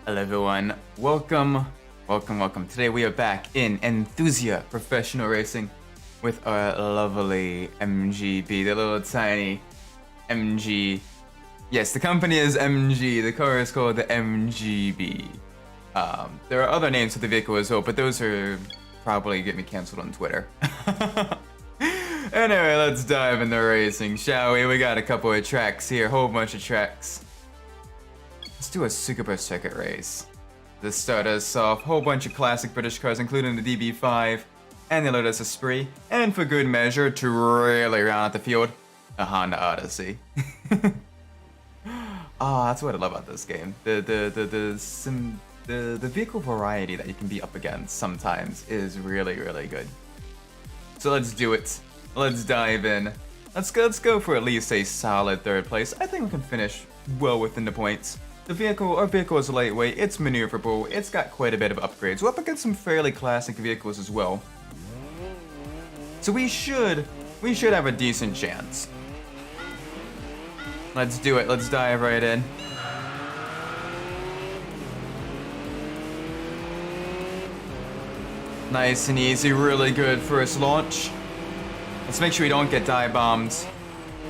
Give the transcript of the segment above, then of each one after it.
Hello everyone, welcome. Today we are back in Enthusia Professional Racing with our lovely MGB, the little tiny MG. Yes, the company is MG, the car is called the MGB. There are other names for the vehicle as well, but those are probably get me cancelled on Twitter. Anyway, let's dive into racing, shall we? We got a couple of tracks here, a whole bunch of tracks. Let's do a Superbus circuit race. This start us off, whole bunch of classic British cars, including the DB5 and the Lotus Esprit, and for good measure, to really round out the field, a Honda Odyssey. That's what I love about this game. The vehicle variety that you can be up against sometimes is really good. So let's do it. Let's dive in. Let's go for at least a solid third place. I think we can finish well within the points. Our vehicle is lightweight, it's maneuverable, it's got quite a bit of upgrades. We're up against some fairly classic vehicles as well. So we should have a decent chance. Let's do it, let's dive right in. Nice and easy, really good first launch. Let's make sure we don't get dive bombed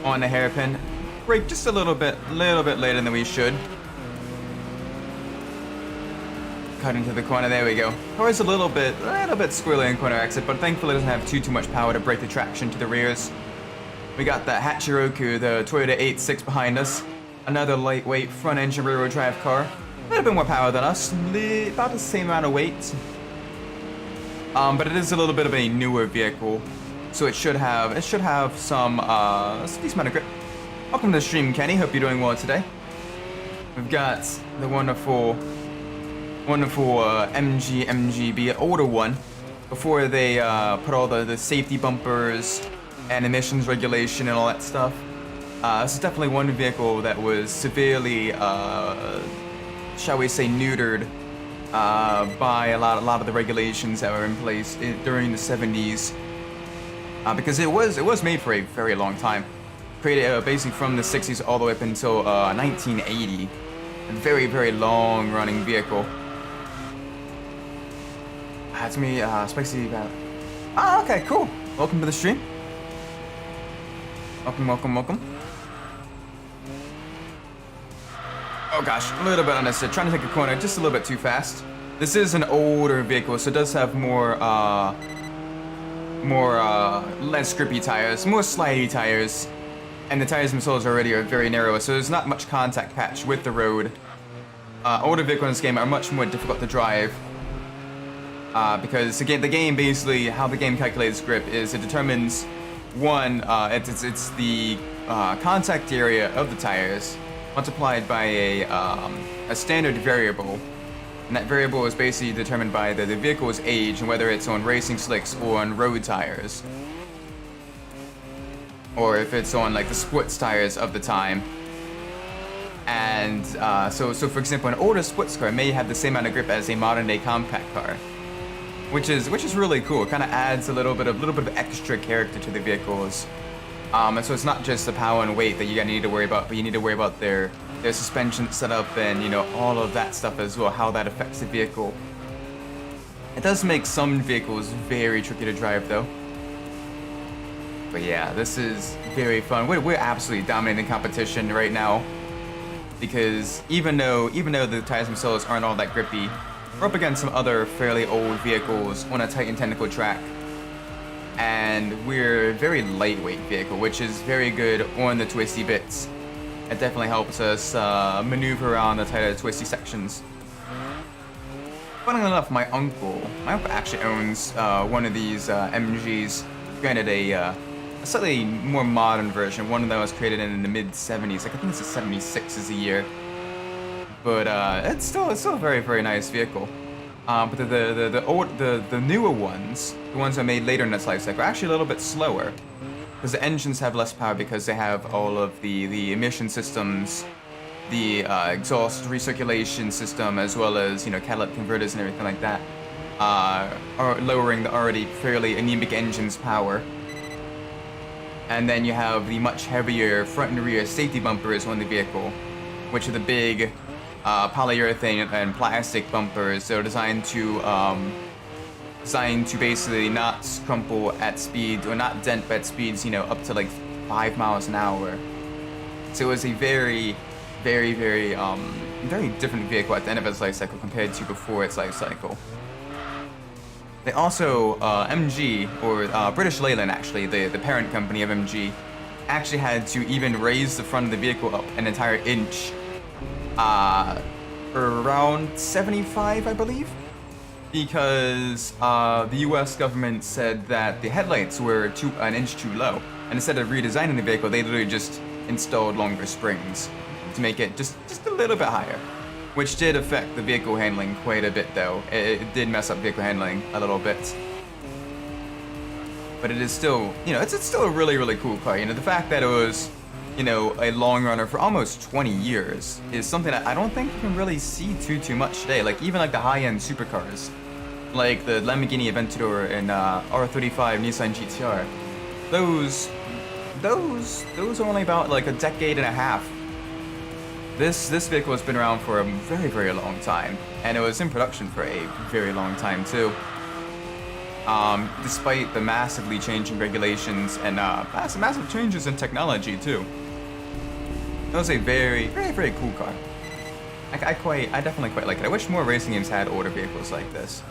on the hairpin. Brake just a little bit later than we should. Cut into the corner, there we go. Car's a little bit squirrely in corner exit, but thankfully it doesn't have too much power to break the traction to the rears. We got that Hachiroku, the Toyota 8.6 behind us. Another lightweight front engine rear wheel drive car. A little bit more power than us, about the same amount of weight. But it is a little bit of a newer vehicle, so it should have some decent amount of grip. Welcome to the stream, Kenny. Hope you're doing well today. We've got the wonderful MG MGB, older one, before they put all the safety bumpers and emissions regulation and all that stuff. This is definitely one vehicle that was severely, shall we say, neutered by a lot of the regulations that were in place during the 70s, because it was made for a very long time, created basically from the 60s all the way up until 1980. A very long running vehicle. That's me, spicy about. Okay, cool. Welcome to the stream. Welcome. Oh gosh, a little bit unnecessary. Trying to take a corner just a little bit too fast. This is an older vehicle, so it does have more less grippy tires, more slidey tires, and the tires themselves already are very narrow, so there's not much contact patch with the road. Older vehicles in this game are much more difficult to drive. Because again, the game basically, how the game calculates grip is it determines it's the contact area of the tires multiplied by a standard variable, and that variable is basically determined by the vehicle's age and whether it's on racing slicks or on road tires, or if it's on like the sports tires of the time. And so for example, an older sports car may have the same amount of grip as a modern day compact car. Which is really cool. It kind of adds a little bit of extra character to the vehicles, and so it's not just the power and weight that you need to worry about, but you need to worry about their suspension setup and all of that stuff as well, how that affects the vehicle. It does make some vehicles very tricky to drive though. But yeah, this is very fun. We're absolutely dominating the competition right now, because even though the tires themselves aren't all that grippy, we're up against some other fairly old vehicles on a tight and technical track, and we're a very lightweight vehicle, which is very good on the twisty bits. It definitely helps us maneuver around the tighter twisty sections. Funnily enough, my uncle actually owns one of these MGs, granted a slightly more modern version, one that was created in the mid-70s, like I think it's a 76 is the year. But it's still a very nice vehicle. But the newer ones, the ones that are made later in its life cycle, are actually a little bit slower, because the engines have less power because they have all of the emission systems, the exhaust recirculation system, as well as catalytic converters and everything like that, are lowering the already fairly anemic engine's power. And then you have the much heavier front and rear safety bumpers on the vehicle, which are the big polyurethane and plastic bumpers. They're designed to basically not crumple at speed or not dent at speeds, you know, up to like 5 miles an hour. So it was a very, very, very different vehicle at the end of its life cycle compared to before its life cycle. They also, MG, or British Leyland actually, the parent company of MG, actually had to even raise the front of the vehicle up an entire inch, around 75, I believe, because the US government said that the headlights were an inch too low, and instead of redesigning the vehicle, they literally just installed longer springs to make it just a little bit higher, which did affect the vehicle handling quite a bit though. It did mess up vehicle handling a little bit. But it is still, you know, it's still a really, really cool car. You know, the fact that it was, you know, a long runner for almost 20 years is something that I don't think you can really see too much today. Like even like the high-end supercars, like the Lamborghini Aventador and R35 Nissan GTR, those are only about like a decade and a half. This vehicle has been around for a very, very long time, and it was in production for a very long time too. Despite the massively changing regulations and massive changes in technology too. It was a very, very, very cool car. I definitely quite like it. I wish more racing games had older vehicles like this,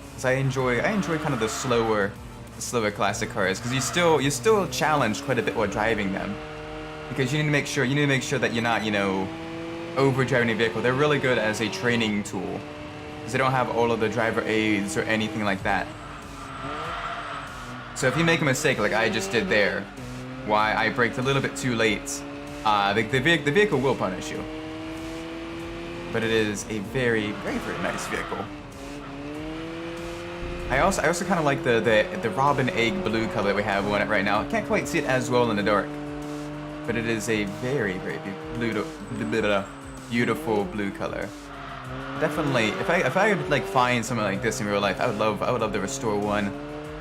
because I enjoy kind of the slower classic cars, because you're still challenged quite a bit while driving them. Because you need to make sure that you're not, you know, overdriving a vehicle. They're really good as a training tool, because they don't have all of the driver aids or anything like that. So if you make a mistake like I just did there, why I braked a little bit too late, the vehicle will punish you. But it is a very, very, very nice vehicle. I also kind of like the robin egg blue color we have on it right now. I can't quite see it as well in the dark, but it is a very, very beautiful blue color. Definitely, if I could like find something like this in real life, I would love to restore one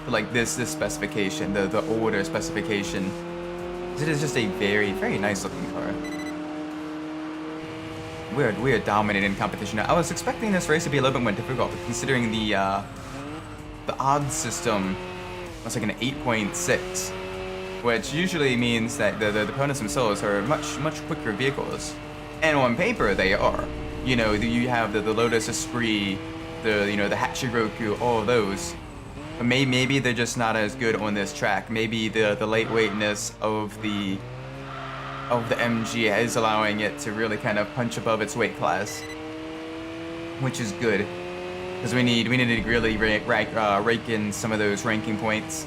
for like this specification, the older specification. It is just a very, very nice looking car. We are dominating competition now. I was expecting this race to be a little bit more difficult, but considering the odds system was like an 8.6, which usually means that the opponents themselves are much quicker vehicles, and on paper they are. You know, you have the Lotus Esprit, the Hachiroku, all of those. But maybe they're just not as good on this track. Maybe the lightweightness of the MG is allowing it to really kind of punch above its weight class, which is good, because we need to really rake in some of those ranking points.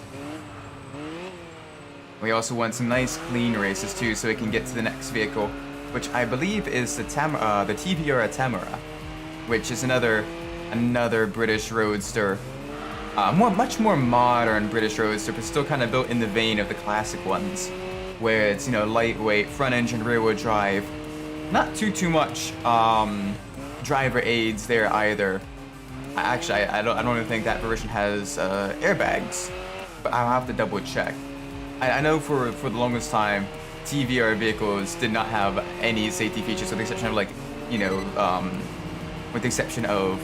We also want some nice clean races too, so we can get to the next vehicle, which I believe is the TVR Tamora, which is another British roadster, much more modern British roadster, but still kind of built in the vein of the classic ones, where it's, you know, lightweight, front engine, rear wheel drive, not too much driver aids there either. Actually, I don't even think that version has airbags, but I'll have to double check. I know for the longest time, TVR vehicles did not have any safety features, with the exception of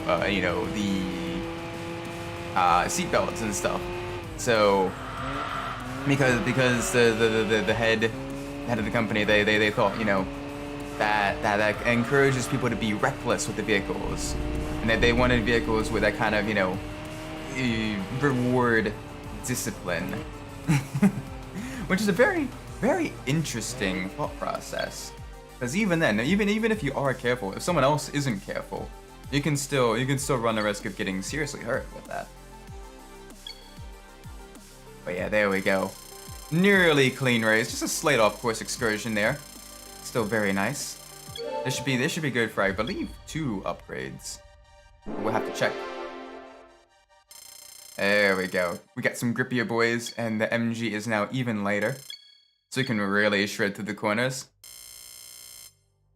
the seat belts and stuff. So because the head of the company, they thought, you know, that encourages people to be reckless with the vehicles, and that they wanted vehicles with that kind of, you know, reward discipline. Which is a very, very interesting thought process. Because even then, even if you are careful, if someone else isn't careful, you can still run the risk of getting seriously hurt with that. But yeah, there we go. Nearly clean race, just a slight off-course excursion there. Still very nice. This should be good for, I believe, 2 upgrades. We'll have to check. There we go. We got some grippier boys, and the MG is now even lighter, so we can really shred through the corners.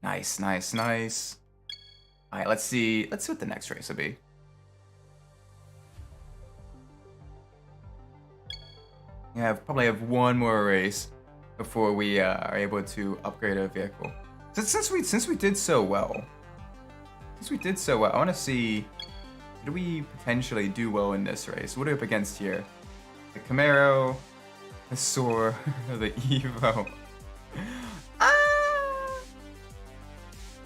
Nice, nice, nice. All right, let's see what the next race will be. We probably have one more race before we are able to upgrade our vehicle. Since we did so well Since we did so well, I want to see, did we potentially do well in this race? What are we up against here? The Camaro, the Soar, the Evo.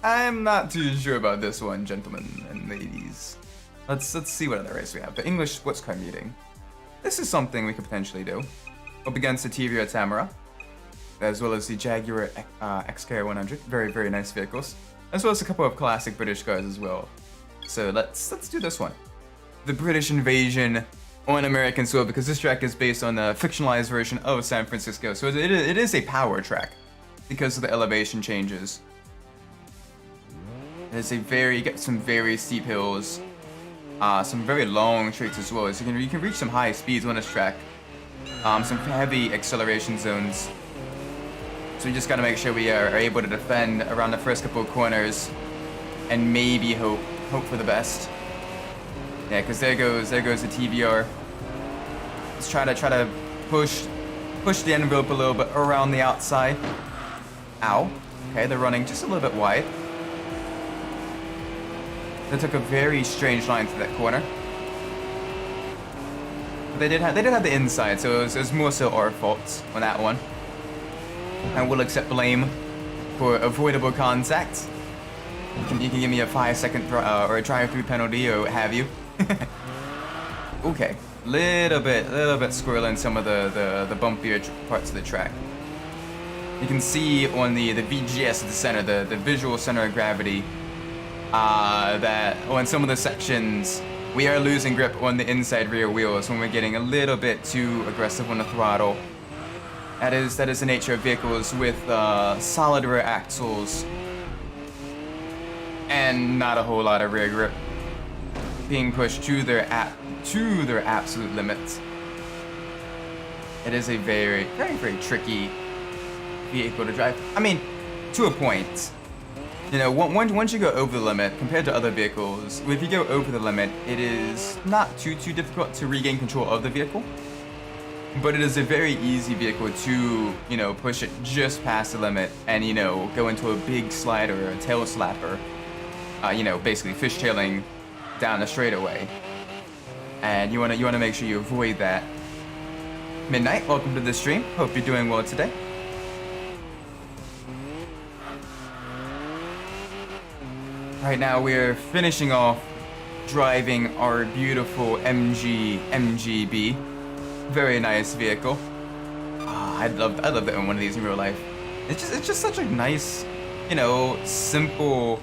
I'm not too sure about this one, gentlemen and ladies. Let's see what other race we have. The English sports car meeting. This is something we could potentially do. Up against the TVR Tamora, as well as the Jaguar XK 100. Very, very nice vehicles. As well as a couple of classic British cars as well. So let's do this one. The British invasion on American soil, because this track is based on a fictionalized version of San Francisco. So it is a power track because of the elevation changes. It's you get some very steep hills, some very long straights as well. So you can reach some high speeds on this track. Some heavy acceleration zones. So we just gotta make sure we are able to defend around the first couple of corners, and maybe hope for the best. Yeah, because there goes the TVR. Let's try to push the envelope a little bit around the outside. Ow. Okay, they're running just a little bit wide. They took a very strange line to that corner. They did have the inside, so it was more so our fault on that one. And we'll accept blame for avoidable contact. You can give me a 5-second or a drive-through penalty or what have you. Okay, little bit squirreling some of the bumpier parts of the track. You can see on the VGS at the center, the visual center of gravity, that on some of the sections we are losing grip on the inside rear wheels when we're getting a little bit too aggressive on the throttle. That is the nature of vehicles with solid rear axles and not a whole lot of rear grip, being pushed to their absolute limits. It is a very, very, very tricky vehicle to drive. I mean, to a point. You know, once you go over the limit, compared to other vehicles, if you go over the limit, it is not too difficult to regain control of the vehicle. But it is a very easy vehicle to, you know, push it just past the limit and, you know, go into a big slide or a tail slapper. You know, basically fishtailing down the straightaway. And you wanna make sure you avoid that. Midnight, welcome to the stream. Hope you're doing well today. Right now we're finishing off driving our beautiful MG MGB. Very nice vehicle. I'd love to own one of these in real life. It's just such a nice, you know, simple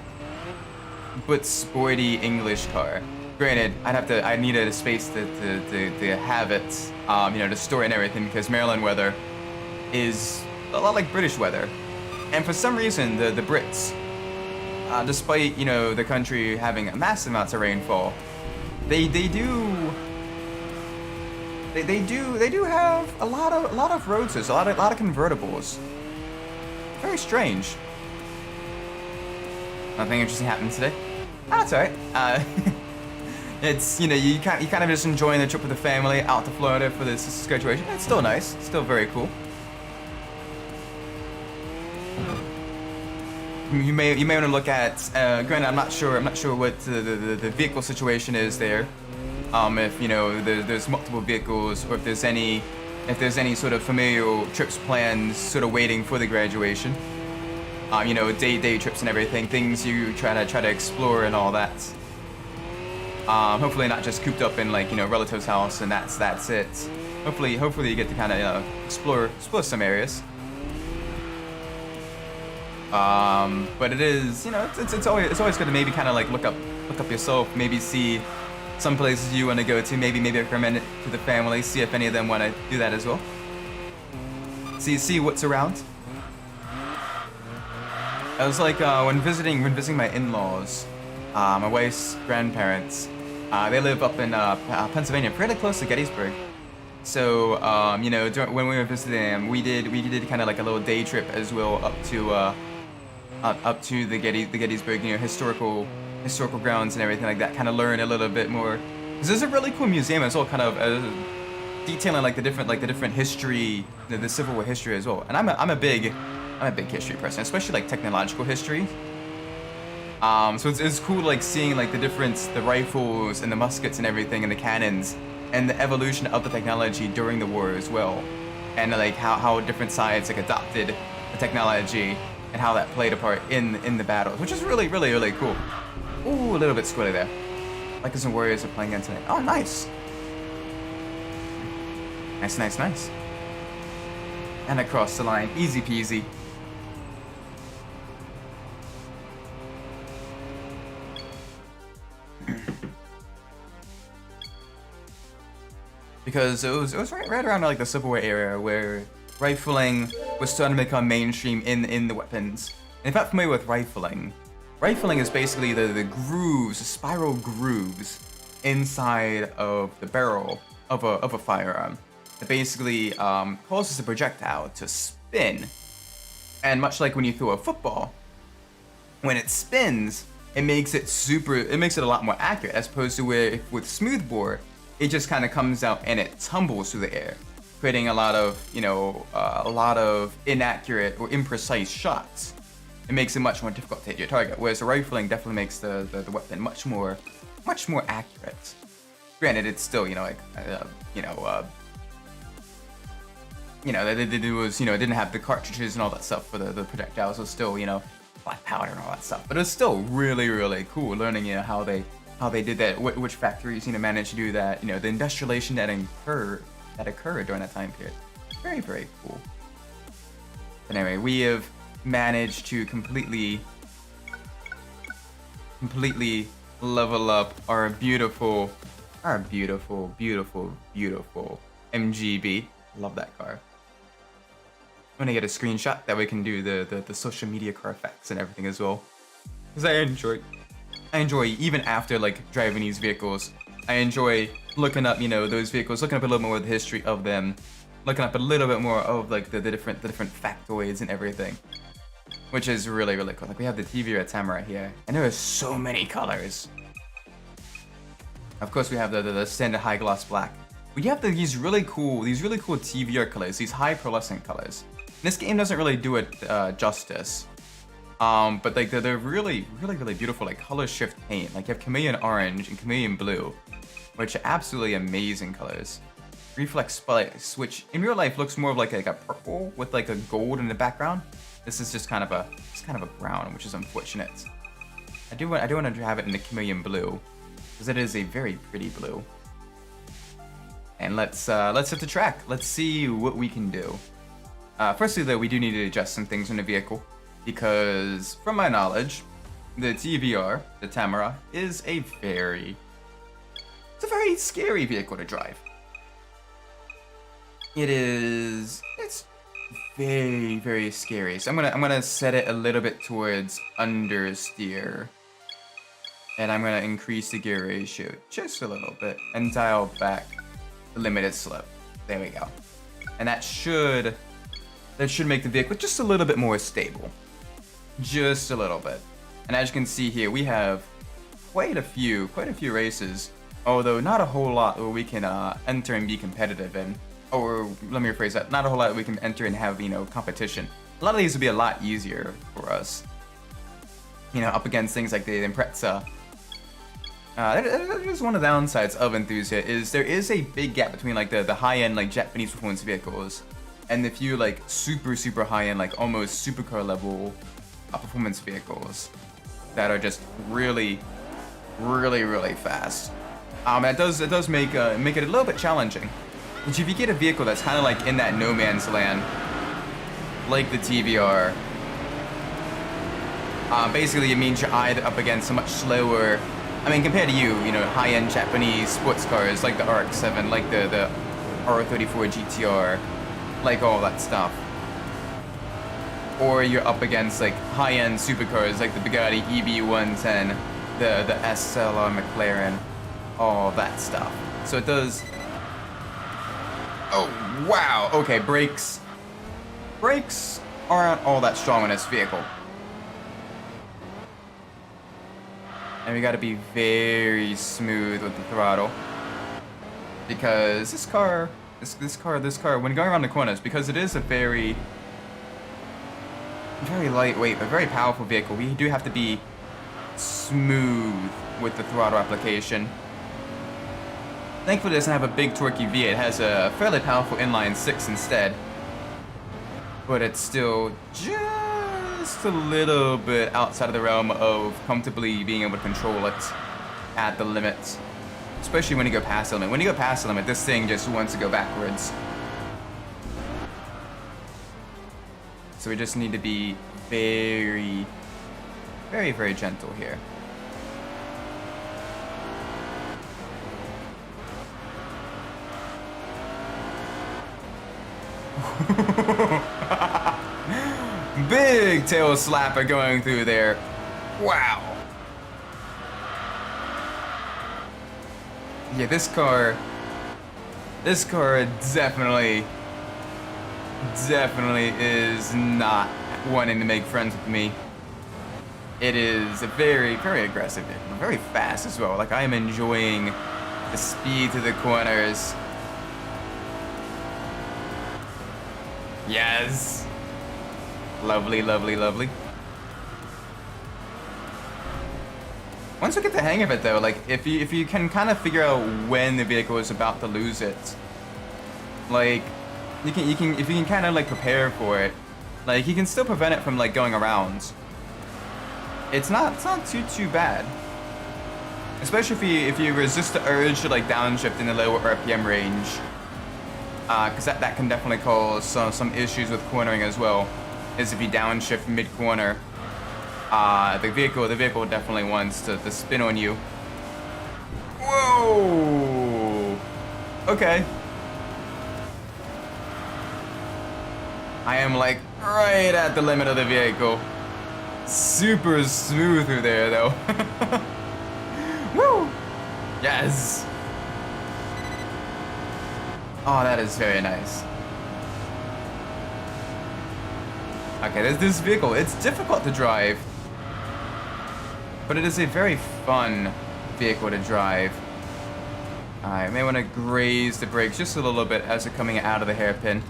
but sporty English car. Granted, I needed a space to have it, you know, to store it and everything, because Maryland weather is a lot like British weather, and for some reason the Brits, despite, you know, the country having massive amounts of rainfall, they do have a lot of roadsters, a lot of convertibles. Very strange. Nothing interesting happened today. That's alright. It's, you know, you kind of just enjoying the trip with the family out to Florida for this graduation. It's still nice. It's still very cool. You may want to look at. Granted, I'm not sure what the vehicle situation is there. If, you know, there's multiple vehicles, or if there's any sort of familial trips planned, sort of waiting for the graduation. You know, day trips and everything, things you try to explore and all that. Hopefully not just cooped up in, like, you know, relative's house and that's it. Hopefully you get to kind of, you know, explore some areas. But it is, you know, it's always good to maybe kind of like look up yourself, maybe see some places you want to go to, maybe recommend it to the family, see if any of them want to do that as well. See what's around. I was like, when visiting my in-laws, my wife's grandparents, they live up in Pennsylvania, pretty close to Gettysburg. So, you know, when we were visiting them, we did kind of like a little day trip as well up to the Gettysburg, you know, historical grounds and everything like that. Kind of learn a little bit more. Because there's a really cool museum as well, kind of detailing like the different history, the Civil War history as well. And I'm a big history person, especially like technological history. So it's cool like seeing like the difference, the rifles and the muskets and everything and the cannons and the evolution of the technology during the war as well. And like how different sides like adopted the technology and how that played a part in the battles, which is really, really, really cool. Ooh, a little bit squirrely there. Like some warriors are playing again tonight. Oh, nice. Nice, nice, nice. And across the line, easy peasy. Because it was right around like the Civil War era where rifling was starting to become mainstream in the weapons. And if you're not familiar with rifling is basically the grooves, the spiral grooves inside of the barrel of a firearm. It basically causes the projectile to spin. And much like when you throw a football, when it spins, it makes it a lot more accurate, as opposed to where with smoothbore, it just kind of comes out and it tumbles through the air, creating a lot of inaccurate or imprecise shots. It makes it much more difficult to hit your target, whereas the rifling definitely makes the weapon much more accurate. Granted, it's still it didn't have the cartridges and all that stuff for the projectiles. It was still black powder and all that stuff, but it was still really, really cool learning how they did that, which factories managed to do that, the industrialization that occurred during that time period. Very, very cool. But anyway, we have managed to completely level up our beautiful MGB. Love that car. I'm gonna get a screenshot that we can do the social media car effects and everything as well, because I enjoy even after like driving these vehicles, I enjoy looking up those vehicles, looking up a little more of the history of them, looking up a little bit more of like the different factoids and everything, which is really, really cool. Like we have the TVR Tamora here, and there are so many colors. Of course, we have the standard high gloss black. We have these really cool TVR colors, these high pearlescent colors. This game doesn't really do it justice. But like they're really, really, really beautiful, like color shift paint. Like you have chameleon orange and chameleon blue, which are absolutely amazing colors. Reflex spikes, which in real life looks more of like a purple with like a gold in the background. This is just kind of a brown, which is unfortunate. I do want to have it in the chameleon blue, because it is a very pretty blue. And let's hit the track. Let's see what we can do. Firstly, though, we do need to adjust some things in the vehicle, because from my knowledge, the TVR, the Tamora, is a very scary vehicle to drive. It's very, very scary. So I'm gonna set it a little bit towards understeer. And I'm gonna increase the gear ratio just a little bit and dial back the limited slip. There we go. And that should make the vehicle just a little bit more stable. Just a little bit. And as you can see here, we have quite a few races, although not a whole lot where we can enter and be competitive in. Or let me rephrase that, not a whole lot we can enter and have, competition. A lot of these would be a lot easier for us. Up against things like the Impreza. That is one of the downsides of Enthusia, is there is a big gap between like the high-end like Japanese performance vehicles and the few like super high-end, like almost supercar level performance vehicles that are just really fast. It does make it a little bit challenging. Which if you get a vehicle that's kind of like in that no man's land, like the TVR, basically it means you're either up against a much slower, compared to high-end Japanese sports cars like the RX-7, like the R34 GTR, like all that stuff. Or you're up against like high-end supercars like the Bugatti EB110, the SLR McLaren, all that stuff. So it does. Oh, wow. Okay, brakes aren't all that strong on this vehicle. And we gotta be very smooth with the throttle. Because this car, when going around the corners, because it is a very lightweight but very powerful vehicle, we do have to be smooth with the throttle application. Thankfully, it doesn't have a big torquey V8. It has a fairly powerful inline 6 instead. But it's still just a little bit outside of the realm of comfortably being able to control it at the limit. Especially when you go past the limit. When you go past the limit, this thing just wants to go backwards. So we just need to be very, very, very gentle here. Big tail slapper going through there. Wow. Yeah, this car definitely is not wanting to make friends with me. It is a very, very aggressive vehicle, very fast as well. Like, I am enjoying the speed through the corners. Yes. Lovely, lovely, lovely. Once we get the hang of it, though, like, if you can kind of figure out when the vehicle is about to lose it, like, if you can kind of like prepare for it, like, you can still prevent it from like going around. It's not too bad, especially if you resist the urge to like downshift in the lower RPM range, because that can definitely cause some issues with cornering as well. Is if you downshift mid corner. The vehicle definitely wants to spin on you. Whoa! Okay. I am like right at the limit of the vehicle. Super smooth through there though. Woo! Yes! Oh, that is very nice. Okay, this vehicle, it's difficult to drive. But it is a very fun vehicle to drive. I may want to graze the brakes just a little bit as they're coming out of the hairpin.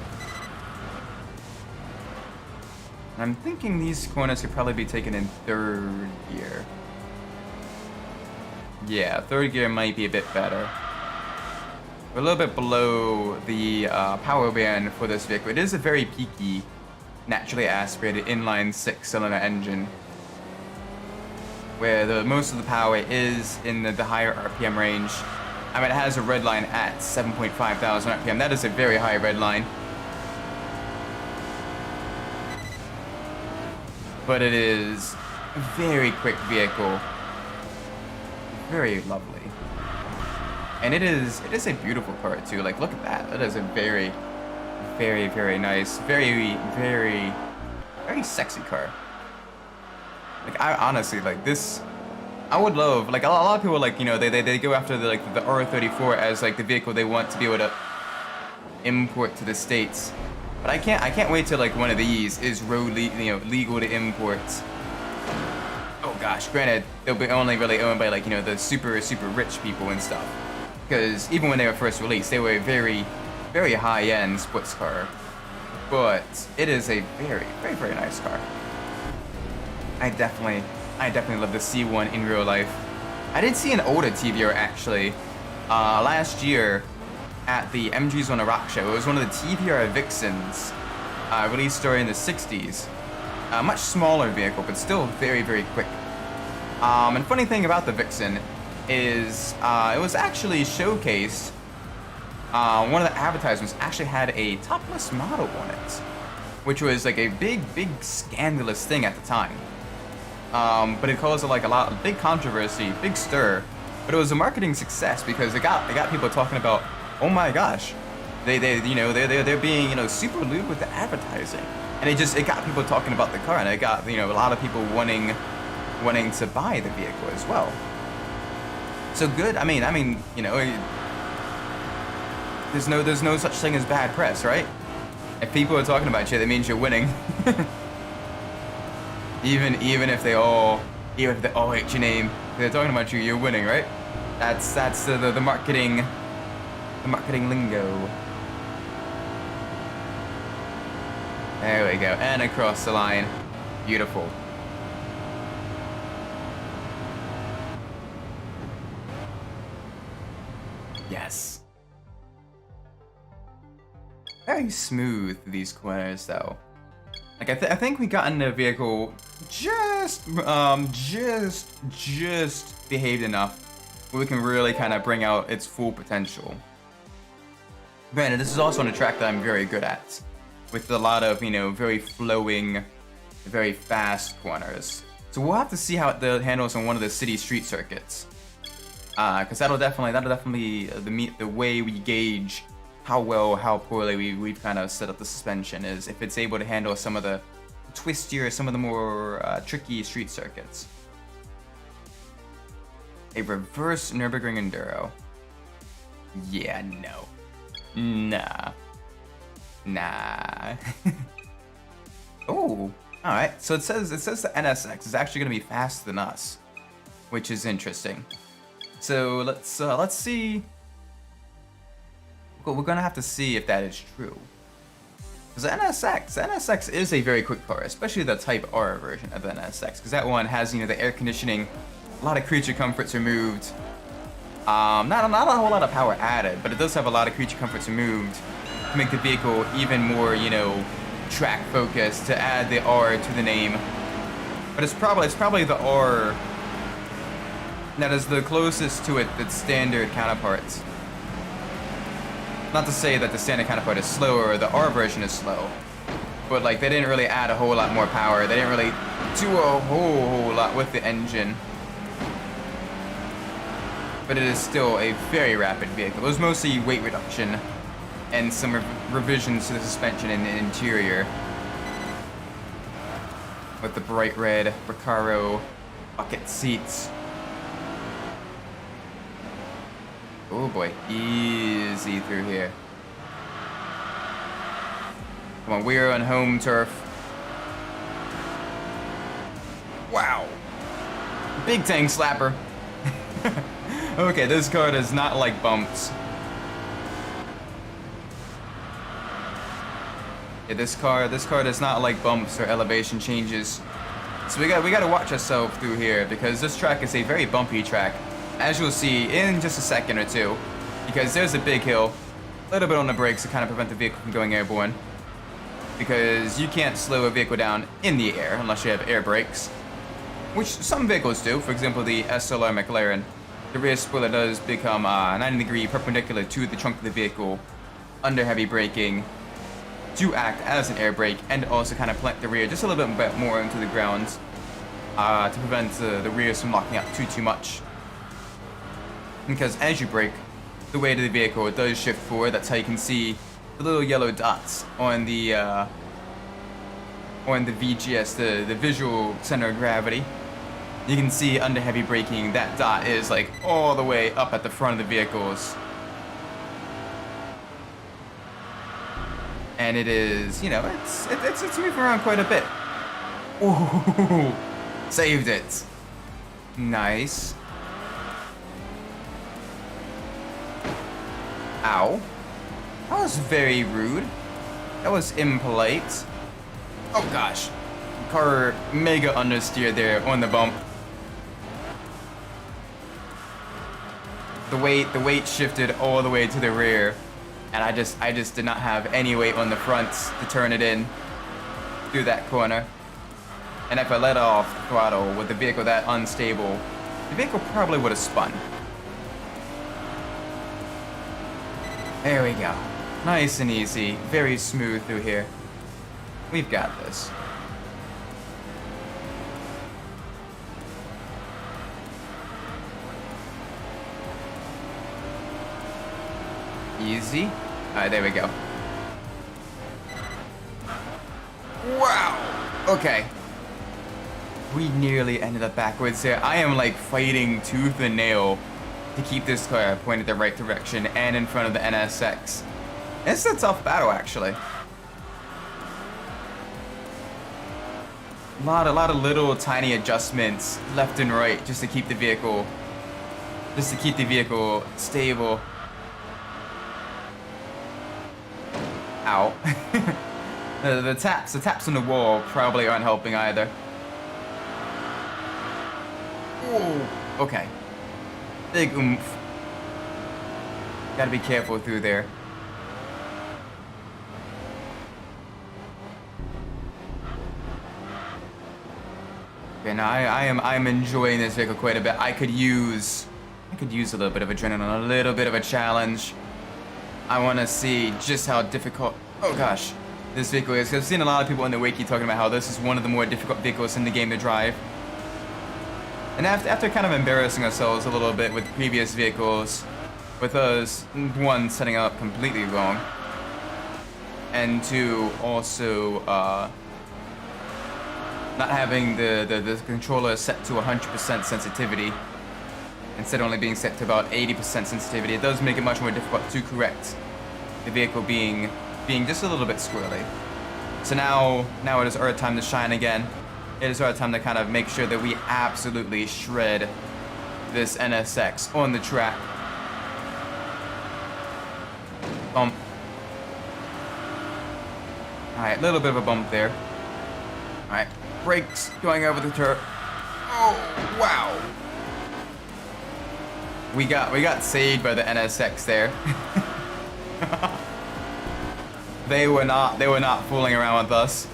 I'm thinking these corners could probably be taken in third gear. Yeah, third gear might be a bit better. We're a little bit below the power band for this vehicle. It is a very peaky, naturally aspirated inline 6-cylinder engine, where most of the power is in the higher RPM range. I mean, it has a red line at 7,500 RPM. That is a very high red line. But it is a very quick vehicle. Very lovely. And it is a beautiful car too. Like, look at that. That is a very, very, very nice, very, very, very sexy car. Like, I honestly, like, this, I would love, like, a lot of people, like, you know, they go after the R34 as, like, the vehicle they want to be able to import to the States. But I can't wait till, like, one of these is legal to import. Oh gosh, granted, they'll be only really owned by, like, you know, the super, super rich people and stuff. Because even when they were first released, they were a very, very high-end sports car. But it is a very, very, very nice car. I definitely love to see one in real life. I did see an older TVR actually last year at the MG's on a Rock show. It was one of the TVR Vixens released during the 60s. A much smaller vehicle, but still very, very quick. And funny thing about the Vixen is it was actually showcased. One of the advertisements actually had a topless model on it, which was like a big, big scandalous thing at the time. But it caused like a big controversy, big stir. But it was a marketing success because it got people talking about, oh my gosh, they're being, you know, super lewd with the advertising, and it got people talking about the car, and it got, you know, a lot of people wanting to buy the vehicle as well. So good. I mean, you know, there's no such thing as bad press, right? If people are talking about you, that means you're winning. even if they all hate your name, if they're talking about you, you're winning, right? That's the marketing lingo. There we go, and across the line. Beautiful. Yes. Very smooth these corners though. Like I think we got in the vehicle just behaved enough where we can really kind of bring out its full potential. Granted, this is also on a track that I'm very good at, with a lot of, you know, very flowing, very fast corners. So we'll have to see how it handles on one of the city street circuits, because that'll definitely the way we gauge how well, how poorly we've kind of set up the suspension is if it's able to handle some of the twistier, some of the more tricky street circuits. A reverse Nürburgring Enduro. Yeah, no. Nah. Oh, all right. So it says the NSX is actually going to be faster than us, which is interesting. So let's see. Well, we're gonna have to see if that is true. Because the NSX is a very quick car, especially the Type R version of the NSX, because that one has, you know, the air conditioning, a lot of creature comforts removed. Not a whole lot of power added, but it does have a lot of creature comforts removed to make the vehicle even more, you know, track focused, to add the R to the name. But it's probably the R that is the closest to its standard counterparts. Not to say that the standard counterpart is slower, or the R version is slow, but like they didn't really add a whole lot more power. They didn't really do a whole lot with the engine. But it is still a very rapid vehicle. It was mostly weight reduction and some revisions to the suspension and the interior. With the bright red Recaro bucket seats. Oh boy, easy through here. Come on, we're on home turf. Wow. Big tank slapper. Okay, this car does not like bumps. Yeah, this car does not like bumps or elevation changes. So we gotta watch ourselves through here, because this track is a very bumpy track, as you'll see in just a second or two, because there's a big hill, a little bit on the brakes to kind of prevent the vehicle from going airborne, because you can't slow a vehicle down in the air unless you have air brakes, which some vehicles do. For example, the SLR McLaren, the rear spoiler does become 90-degree perpendicular to the trunk of the vehicle under heavy braking to act as an air brake, and also kind of plant the rear just a little bit more into the ground to prevent the rears from locking up too much. Because as you brake, the weight of the vehicle, it does shift forward. That's how you can see the little yellow dots on the VGS, the visual center of gravity. You can see under heavy braking, that dot is like all the way up at the front of the vehicles. And it is, you know, it's moving around quite a bit. Ooh, saved it. Nice. Ow. That was very rude. That was impolite. Oh gosh. Car mega understeer there on the bump. The weight shifted all the way to the rear, and I just did not have any weight on the front to turn it in through that corner. And if I let off the throttle with the vehicle that unstable, the vehicle probably would have spun. There we go. Nice and easy, very smooth through here. We've got this. Easy. Alright, there we go. Wow! Okay. We nearly ended up backwards here. I am like fighting tooth and nail to keep this car pointed the right direction and in front of the NSX. It's a tough battle, actually. A lot of little tiny adjustments left and right just to keep the vehicle stable. Ow. the taps on the wall probably aren't helping either. Ooh, okay. Big oomph. Gotta be careful through there. Okay, now I am enjoying this vehicle quite a bit. I could use a little bit of adrenaline, a little bit of a challenge. I want to see just how difficult, oh gosh, this vehicle is. I've seen a lot of people in the wiki talking about how this is one of the more difficult vehicles in the game to drive. And after kind of embarrassing ourselves a little bit with previous vehicles, with us, one, setting up completely wrong, and two, also not having the controller set to 100% sensitivity, instead of only being set to about 80% sensitivity, it does make it much more difficult to correct the vehicle being just a little bit squirrely. So now it is our time to shine again. It is our time to kind of make sure that we absolutely shred this NSX on the track. Bump. Alright, little bit of a bump there. Alright, brakes going over the turf. Oh, wow. We got saved by the NSX there. They were not fooling around with us.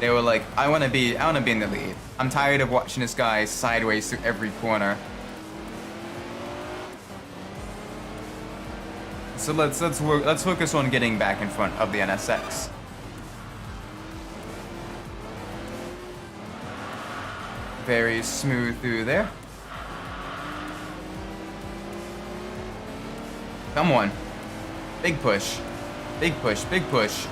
They were like, I want to be in the lead. I'm tired of watching this guy sideways through every corner. So let's focus on getting back in front of the NSX. Very smooth through there. Come on. Big push. Big push, big push.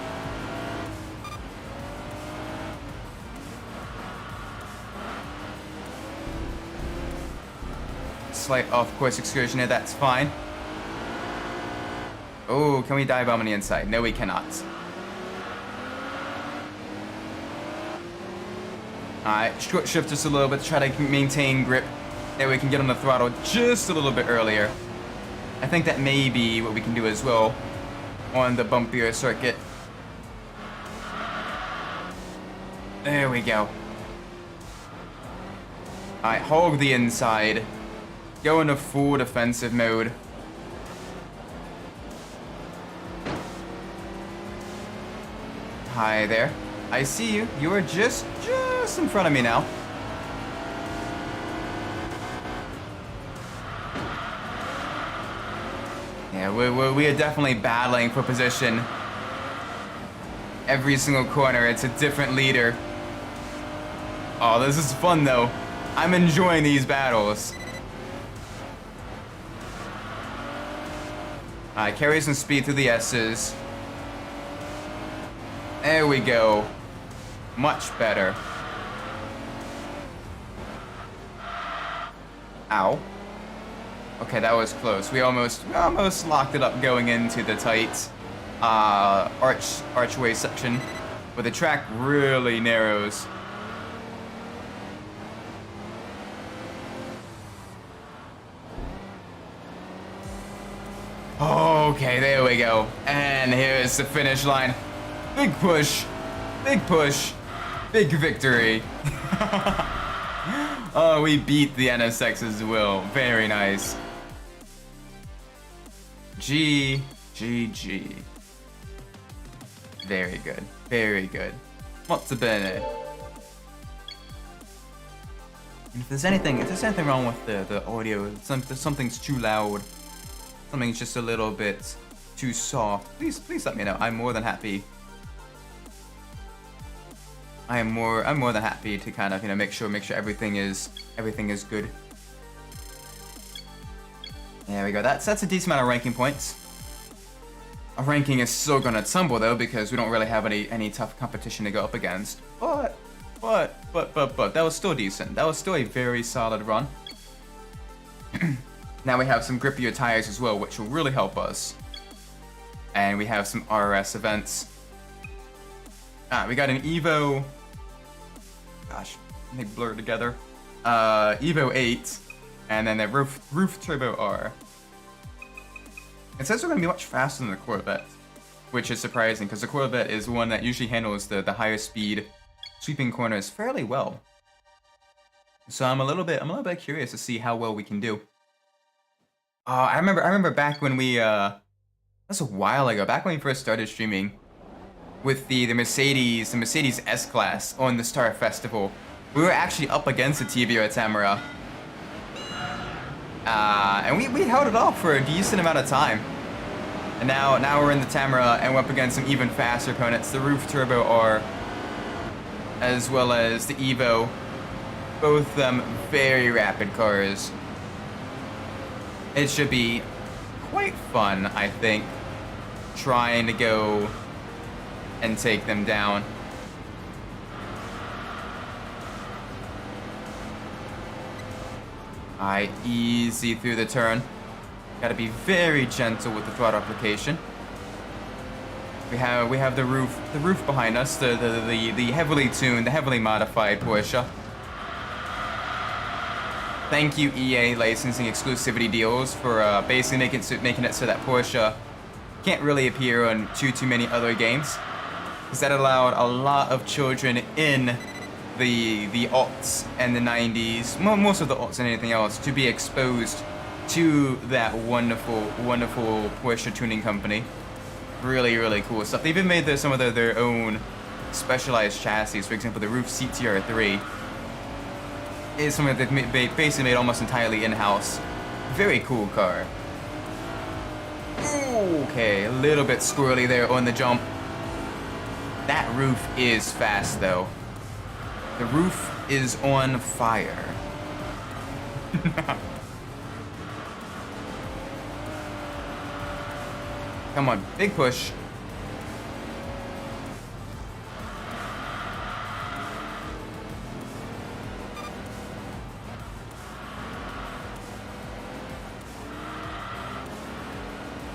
Slight off-course excursion here, that's fine. Oh, can we dive bomb on the inside? No, we cannot. Alright, short shift just a little bit to try to maintain grip. That we can get on the throttle just a little bit earlier. I think that may be what we can do as well on the bumpier circuit. There we go. Alright, hog the inside. Go into full defensive mode. Hi there. I see you. You are just in front of me now. Yeah, we are definitely battling for position. Every single corner, it's a different leader. Oh, this is fun though. I'm enjoying these battles. Alright, carry some speed through the S's. There we go. Much better. Ow. Okay, that was close. We almost locked it up going into the tight archway section, where the track really narrows. Okay, there we go. And here's the finish line. Big push, big victory. Oh, we beat the NSX as well. Very nice. G. Very good, very good. Molto bene. And if there's anything wrong with the audio, something's too loud, something's just a little bit too soft, please let me know. I'm more than happy. I am more than happy to kind of, you know, make sure everything is good. There we go. That's a decent amount of ranking points. Our ranking is still gonna tumble though, because we don't really have any tough competition to go up against. But that was still decent. That was still a very solid run. Now we have some grippier tires as well, which will really help us. And we have some RS events. We got an Evo. Gosh, they blur together. Evo 8, and then the Roof Turbo R. It says we're going to be much faster than the Corvette, which is surprising because the Corvette is one that usually handles the higher speed sweeping corners fairly well. So I'm a little bit curious to see how well we can do. I remember back when we That's a while ago, back when we first started streaming with the Mercedes S-Class on the Star Festival. We were actually up against the TVR Tamora. And we held it off for a decent amount of time. And now we're in the Tamora and we're up against some even faster opponents, the Roof Turbo R, as well as the Evo. Both of them very rapid cars. It should be quite fun, I think, trying to go and take them down. Alright, easy through the turn. Gotta be very gentle with the throttle application. We have the roof behind us, the heavily tuned, the heavily modified Porsche. Thank you, EA licensing exclusivity deals for basically making it so that Porsche can't really appear on too many other games, because that allowed a lot of children in the aughts and the 90s, most of the aughts and anything else, to be exposed to that wonderful Porsche tuning company. Really cool stuff. They even made some of their own specialized chassis. For example, the Roof CTR3 is something that they've basically made almost entirely in-house. Very cool car. Okay, a little bit squirrely there on the jump. That roof is fast though. The roof is on fire. Come on, big push.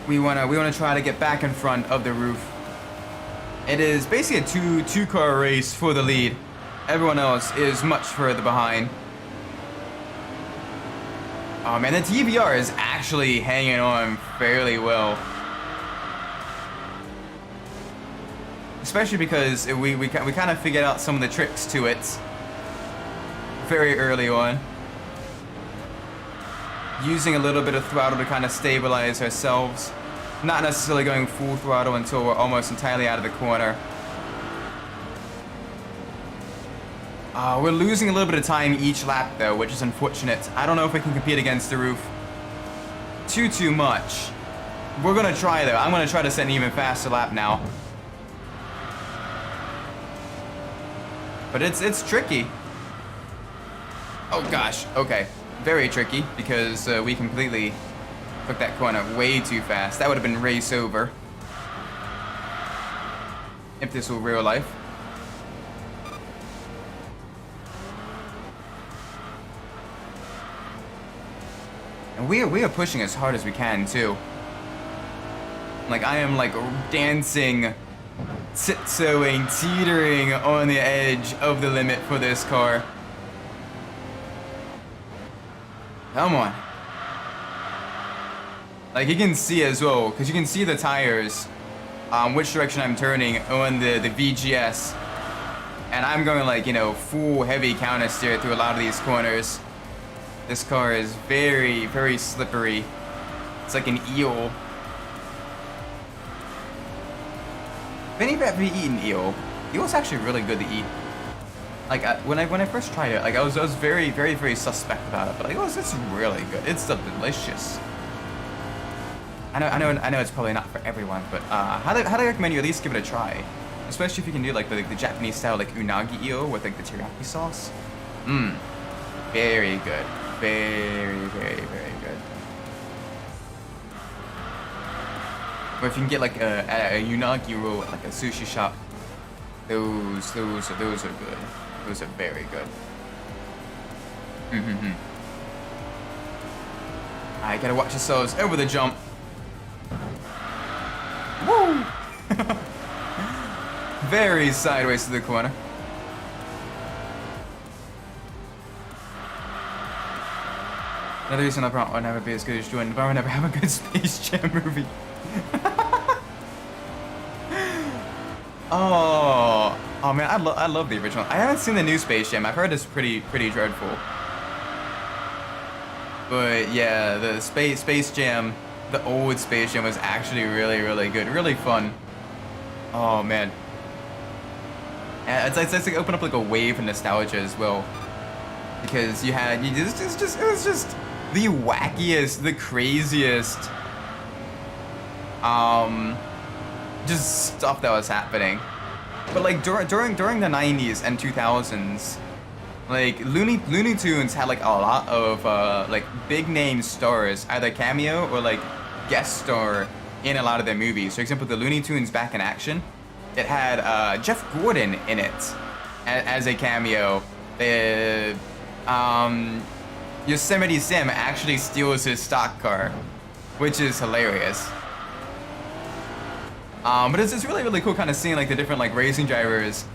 We wanna try to get back in front of the roof. It is basically a two-car race for the lead. Everyone else is much further behind. Oh man, the TVR is actually hanging on fairly well. Especially because we kind of figured out some of the tricks to it very early on. Using a little bit of throttle to kind of stabilize ourselves. Not necessarily going full throttle until we're almost entirely out of the corner. We're losing a little bit of time each lap though, which is unfortunate. I don't know if we can compete against the roof too much. We're gonna try though. I'm gonna try to set an even faster lap now. But it's tricky. Oh gosh, okay. Very tricky because we completely took that corner way too fast. That would have been race over if this were real life. And we are pushing as hard as we can too. Like I am like dancing, tiptoeing, teetering on the edge of the limit for this car. Come on. Like you can see as well, because you can see the tires, which direction I'm turning on the VGS. And I'm going like, you know, full heavy counter steer through a lot of these corners. This car is very slippery. It's like an eel. If any of you have eaten eel, eel's actually really good to eat. Like when I first tried it, like I was very suspect about it, but like it's really good. It's delicious. I know it's probably not for everyone, but highly recommend you at least give it a try, especially if you can do like the Japanese style like unagi eel with like the teriyaki sauce. Very good, very good. Or if you can get like a unagi roll at like a sushi shop, those are good. Those are very good. I gotta watch yourselves over the jump. Woo! Very sideways to the corner. Another reason I probably will never be as good as Jordan, but I will never have a good Space Jam movie. Oh man, I love the original. I haven't seen the new Space Jam. I've heard it's pretty dreadful. But yeah, the Space Jam the old Space Jam was actually really good, really fun. Oh man. And it's like open up like a wave of nostalgia as well, because it was just the wackiest, the craziest, just stuff that was happening. But like during the 90s and 2000s, like Looney Tunes had like a lot of like big name stars, either cameo or like guest star in a lot of their movies. For example, the Looney Tunes Back in Action, it had Jeff Gordon in it as a cameo. Yosemite Sam actually steals his stock car, which is hilarious. But it's really cool kind of seeing like the different like racing drivers,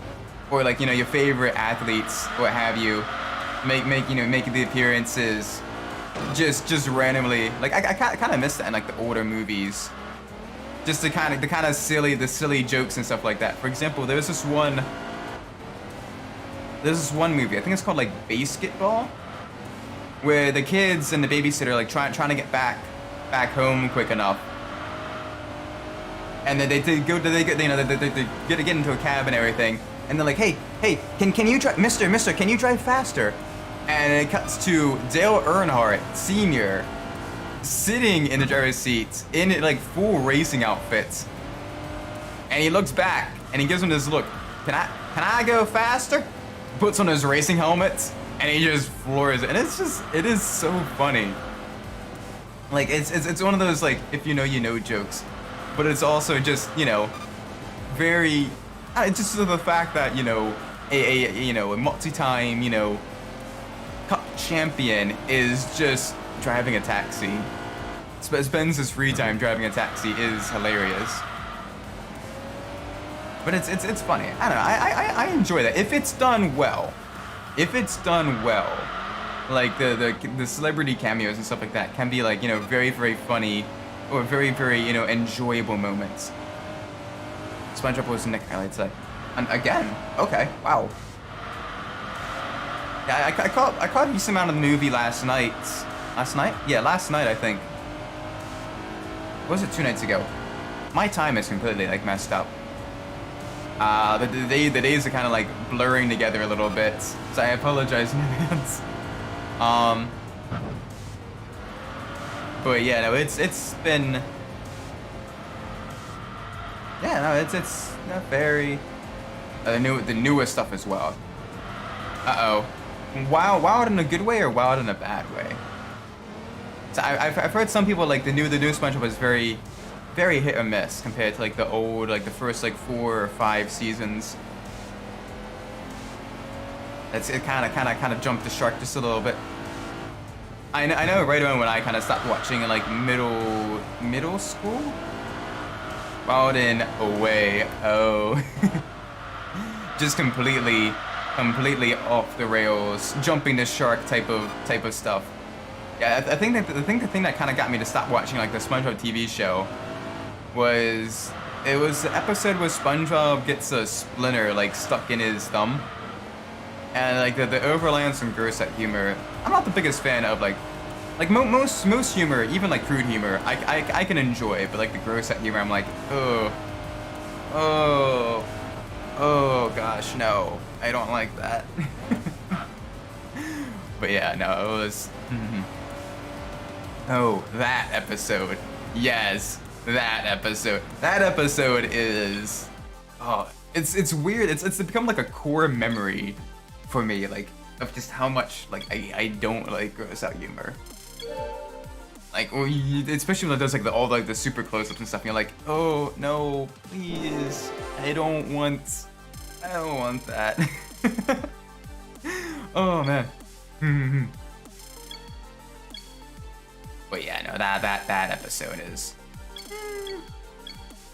or like, you know, your favorite athletes, what have you, make the appearances just randomly. Like I kind of miss that in like the older movies. Just the kind of silly jokes and stuff like that. For example, there's this one movie, I think it's called like Basketball, where the kids and the babysitter are like trying to get back home quick enough, and then they get into a cab and everything, and they're like, hey, can you drive, Mister, can you drive faster? And it cuts to Dale Earnhardt Sr. sitting in the driver's seat in like full racing outfits, and he looks back and he gives him this look. Can I go faster? Puts on his racing helmet and he just floors it, and it is so funny. Like it's one of those like if you know jokes, but it's also just, you know, very just the fact that, you know, a multi-time, you know, cup champion is just driving a taxi. Spends his free time driving a taxi is hilarious. But it's funny. I don't know. I enjoy that if it's done well. If it's done well, like the celebrity cameos and stuff like that can be like, you know, very funny, or very you know, enjoyable moments. SpongeBob was Nick highlights that. And again, okay, wow. Yeah, I caught a decent amount of the movie last night. Last night? Yeah, last night I think. Or was it 2 nights ago? My time is completely like messed up. The days are kind of like blurring together a little bit, so I apologize in advance. But yeah, no, it's been. Yeah, no, it's not very. The newest stuff as well. Uh-oh. Wild in a good way or wild in a bad way? So I've heard some people like the new SpongeBob is very hit or miss compared to like the old, like the first like 4 or 5 seasons. It kind of jumped the shark just a little bit. I know right around when I kind of stopped watching in like middle school. Wild in a way. Oh. Just completely off the rails, jumping the shark type of stuff. Yeah, I think the thing that kind of got me to stop watching like the SpongeBob TV show was the episode where SpongeBob gets a splinter like stuck in his thumb, and like the overlay on some gross out humor. I'm not the biggest fan of like most humor, even like crude humor, I can enjoy, but like the gross out humor, I'm like, oh gosh, no, I don't like that. But yeah, no, it was. Oh, that episode. Yes, that episode. That episode is. Oh, it's weird. It's become like a core memory for me, like of just how much like I don't like gross out humor. Like, especially when it does like all like the super close-ups and stuff. And you're like, oh no, please, I don't want that. Oh man. But yeah, no, that episode is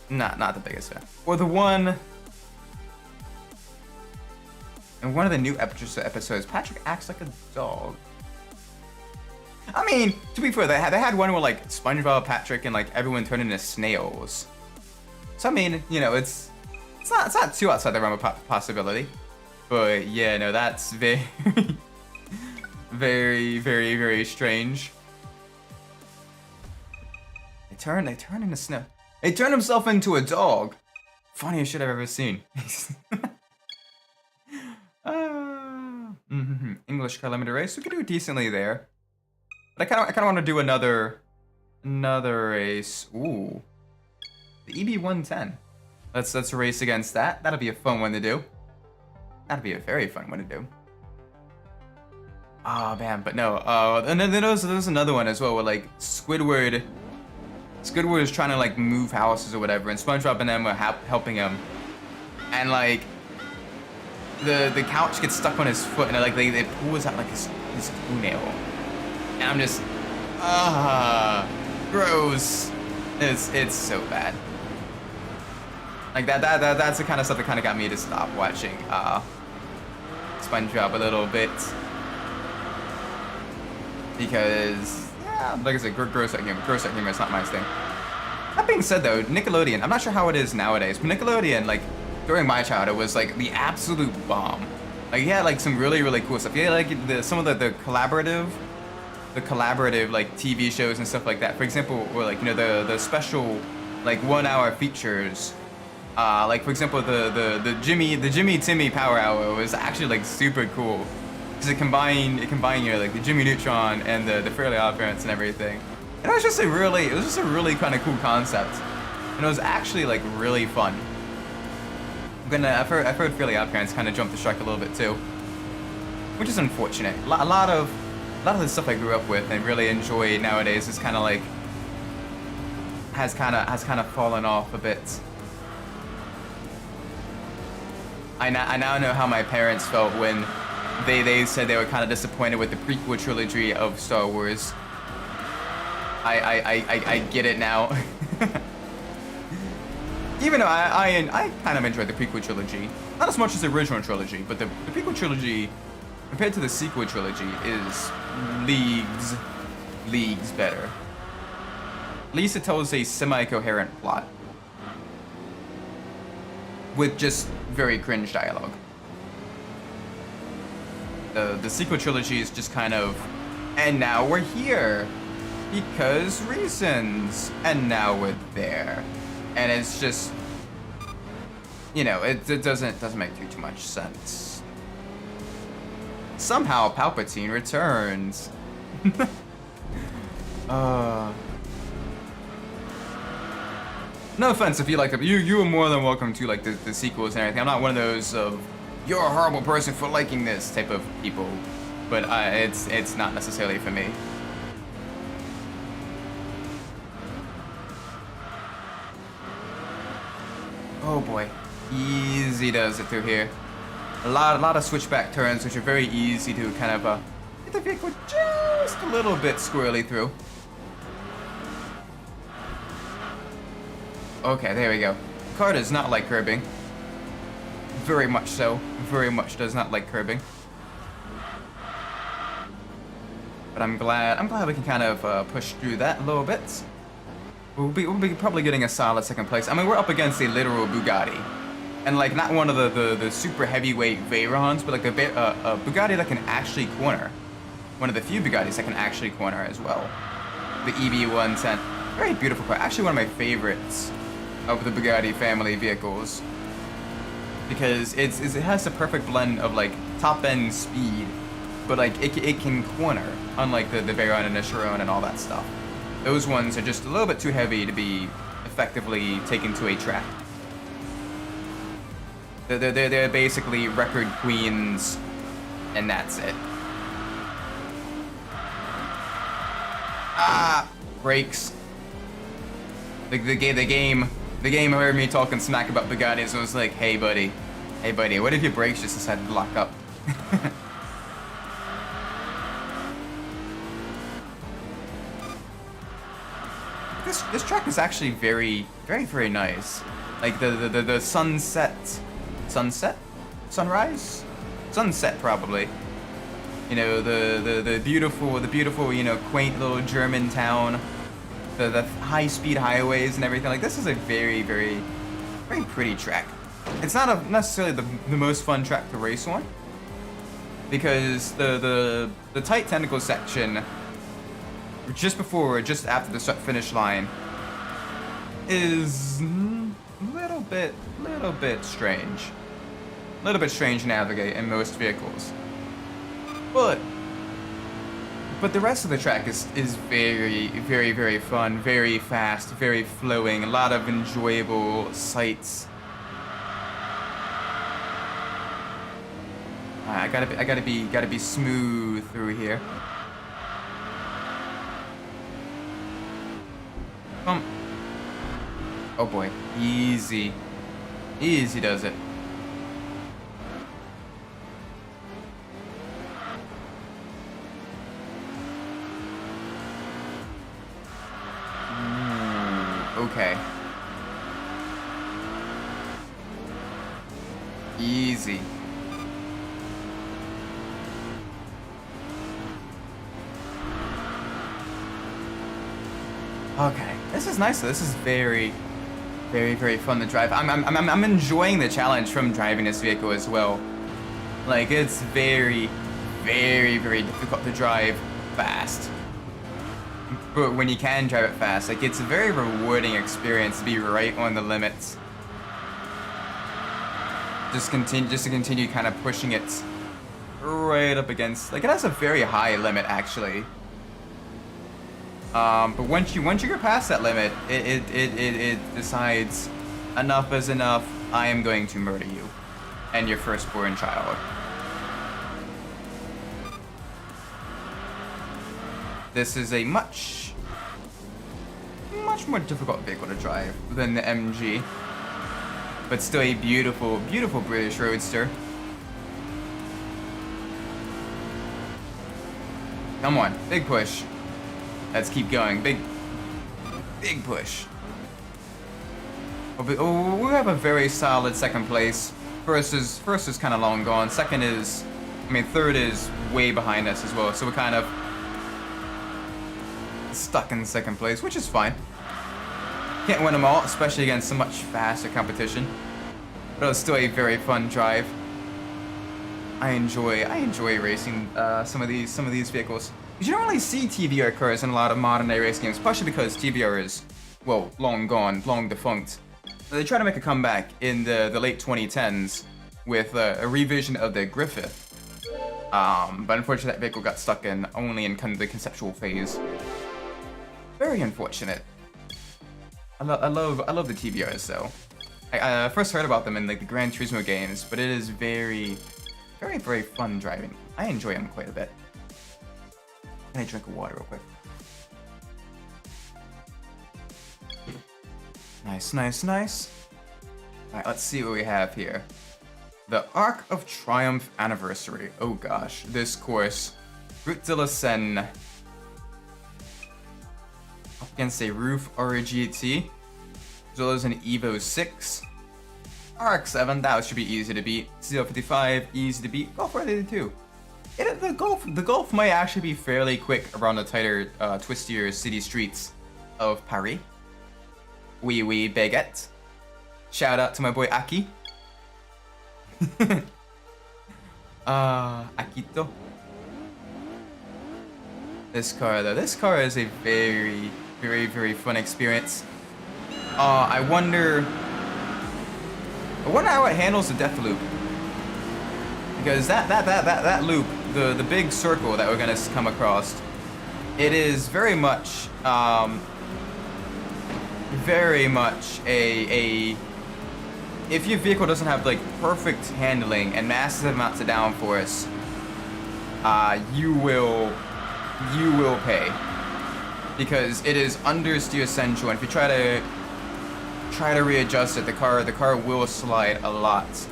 not the biggest fan. Or the one in one of the new episodes, Patrick acts like a dog. I mean, to be fair, they had one where like SpongeBob, Patrick, and like everyone turned into snails. So I mean, you know, it's not too outside the realm of possibility. But yeah, no, that's very very strange. They turn into snow. They turned himself into a dog. Funniest shit I've ever seen. English car limited race. We could do decently there. But I kind of want to do another race. Ooh, the EB110. Let's race against that. That'll be a fun one to do. That'd be a very fun one to do. Oh man, but no. And then there's another one as well where like Squidward is trying to like move houses or whatever, and SpongeBob and them are helping him, and like the couch gets stuck on his foot, and like they pulls out like his toenail, and I'm just gross. It's so bad. Like that's the kind of stuff that kind of got me to stop watching SpongeBob a little bit, because yeah, like I said, gross out humor is not my thing. That being said though, Nickelodeon, I'm not sure how it is nowadays, but Nickelodeon, like during my childhood, was like the absolute bomb. Like he had like some really cool stuff. He had like some of the collaborative like TV shows and stuff like that. For example, or like, you know, the special like 1 hour features. Like for example, the Jimmy Timmy Power Hour was actually like super cool, because it combined, you know, like the Jimmy Neutron and the Fairly Odd Parents and everything. And it was just a really kind of cool concept, and it was actually like really fun. I've heard Fairly Odd Parents kind of jumped the shark a little bit too, which is unfortunate. A lot of the stuff I grew up with and really enjoy nowadays is kind of like has kind of fallen off a bit. I now know how my parents felt when they said they were kind of disappointed with the prequel trilogy of Star Wars. I get it now. Even though I kind of enjoyed the prequel trilogy, not as much as the original trilogy, but the prequel trilogy compared to the sequel trilogy is leagues better. At least it tells a semi-coherent plot with just very cringe dialogue. The sequel trilogy is just kind of, and now we're here because reasons, and now we're there, and it's just, you know, it doesn't make too much sense. Somehow Palpatine returns. No offense if you like them. You are more than welcome to like the sequels and everything. I'm not one of those you're a horrible person for liking this type of people, but it's not necessarily for me. Oh boy, easy does it through here. A lot of switchback turns, which are very easy to kind of get the vehicle just a little bit squirrely through. Okay, there we go. Car does not like curbing. Very much so. Very much does not like curbing. But I'm glad we can kind of push through that a little bit. We'll be probably getting a solid second place. I mean, we're up against a literal Bugatti. And like, not one of the super heavyweight Veyrons, but like a Bugatti that can actually corner. One of the few Bugattis that can actually corner as well. The EB110. Very beautiful car. Actually one of my favorites of the Bugatti family vehicles, because it has the perfect blend of like top end speed, but like it can corner, unlike the Veyron and the Chiron and all that stuff. Those ones are just a little bit too heavy to be effectively taken to a track. They're basically record queens, and that's it. Brakes. The game heard me talking smack about Bugattis and was like, hey buddy, what if your brakes just decided to lock up? This track is actually very nice. Like the sunset, sunrise, sunset probably. You know, the beautiful, you know, quaint little German town. The high-speed highways and everything. Like, this is a very pretty track. It's not necessarily the most fun track to race on, because the tight technical section just after the start-finish line is little bit strange. A little bit strange to navigate in most vehicles. But the rest of the track is very fun, very fast, very flowing, a lot of enjoyable sights. I gotta be smooth through here. Oh boy, easy does it. Okay. Easy. Okay, this is nice. This is very fun to drive. I'm enjoying the challenge from driving this vehicle as well. Like, it's very difficult to drive fast. But when you can drive it fast, like, it's a very rewarding experience to be right on the limits. Just to continue kind of pushing it right up against, like, it has a very high limit actually. But once you go past that limit, it decides enough is enough. I am going to murder you and your firstborn child. This is a much more difficult vehicle to drive than the MG, but still a beautiful British roadster. Come on, big push. Let's keep going. Big push. Oh, we have a very solid second place. First is kind of long gone. Second is, third is way behind us as well. So we're kind of stuck in second place, which is fine. Can't win them all, especially against so much faster competition. But it's still a very fun drive. I enjoy racing some of these vehicles. You don't really see TVR cars in a lot of modern day race games, especially because TVR is, well, long gone, long defunct. They try to make a comeback in the late 2010s with a revision of the Griffith. But unfortunately that vehicle got stuck only in kind of the conceptual phase. Very unfortunate. I love the TVRs though. I first heard about them in like the Gran Turismo games, but it is very fun driving. I enjoy them quite a bit. Can I drink of water real quick? Nice. Alright, let's see what we have here. The Arc of Triumph Anniversary. Oh gosh, this course. Route de la Seine. Up against a Roof RGT. As well as an Evo 6. RX-7, that should be easy to beat. CL55, easy to beat. Golf 482. The Golf might actually be fairly quick around the tighter, twistier city streets of Paris. Oui, baguette. Shout out to my boy Aki. Akito. This car is a very fun experience. I wonder how it handles the death loop. Because that loop, the big circle that we're gonna come across, it is very much a if your vehicle doesn't have like perfect handling and massive amounts of downforce, you will pay, because it is understeer central, and if you try to readjust it, the car will slide a lot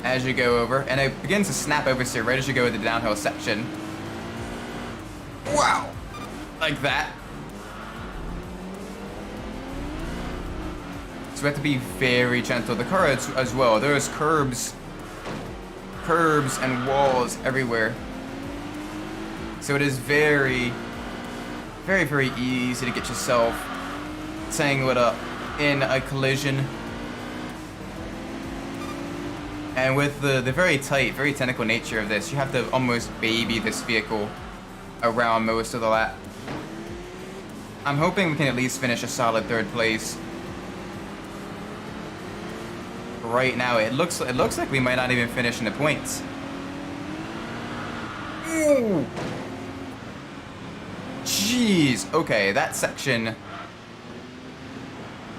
as you go over, and it begins to snap oversteer right as you go into the downhill section. Wow, like that. So we have to be very gentle. The car as well. There's curbs and walls everywhere. So it is very easy to get yourself tangled up in a collision. And with the very tight, very technical nature of this, you have to almost baby this vehicle around most of the lap. I'm hoping we can at least finish a solid 3rd place. Right now, it looks like we might not even finish in the points. Ooh. Jeez. Okay, that section.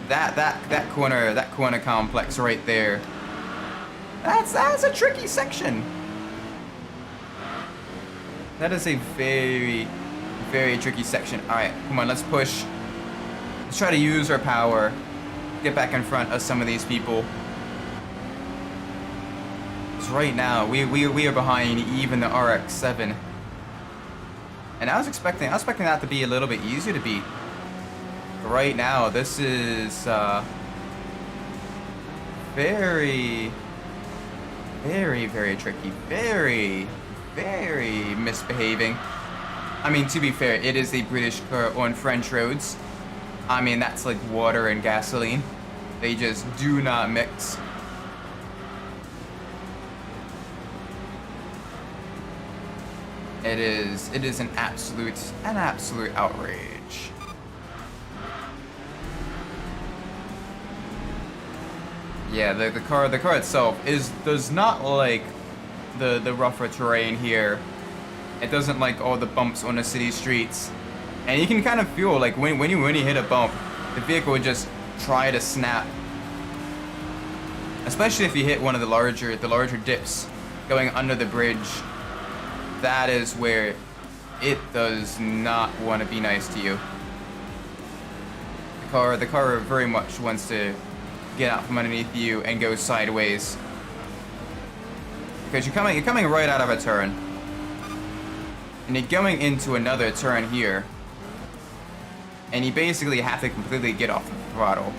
That corner complex right there. That's a tricky section. That is a very, very tricky section. All right, come on, let's push. Let's try to use our power. Get back in front of some of these people. Because right now, we are behind even the RX-7. And I was expecting that to be a little bit easier to beat. But right now, this is very, very, very tricky. Very, very misbehaving. I mean, to be fair, it is a British car on French roads. I mean, that's like water and gasoline. They just do not mix. It is an absolute outrage. Yeah, the car itself does not like the rougher terrain here. It doesn't like all the bumps on the city streets. And you can kind of feel like when you hit a bump, the vehicle would just try to snap. Especially if you hit one of the larger dips going under the bridge. That is where it does not want to be nice to you. The car very much wants to get out from underneath you and go sideways. Because you're coming right out of a turn. And you're going into another turn here. And you basically have to completely get off the throttle.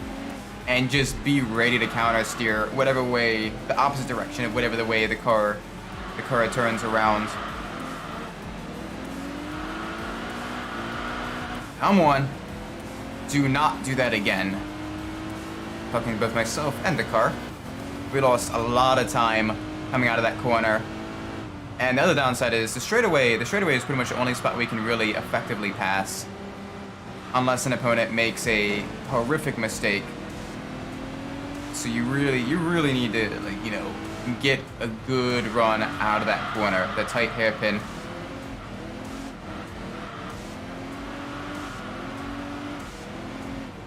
And just be ready to counter steer whatever way, the opposite direction of whatever the way the car turns around. Come on. Do not do that again. Talking to both myself and the car. We lost a lot of time coming out of that corner. And the other downside is the straightaway is pretty much the only spot we can really effectively pass. Unless an opponent makes a horrific mistake. So you really need to, like, you know, get a good run out of that corner, the tight hairpin.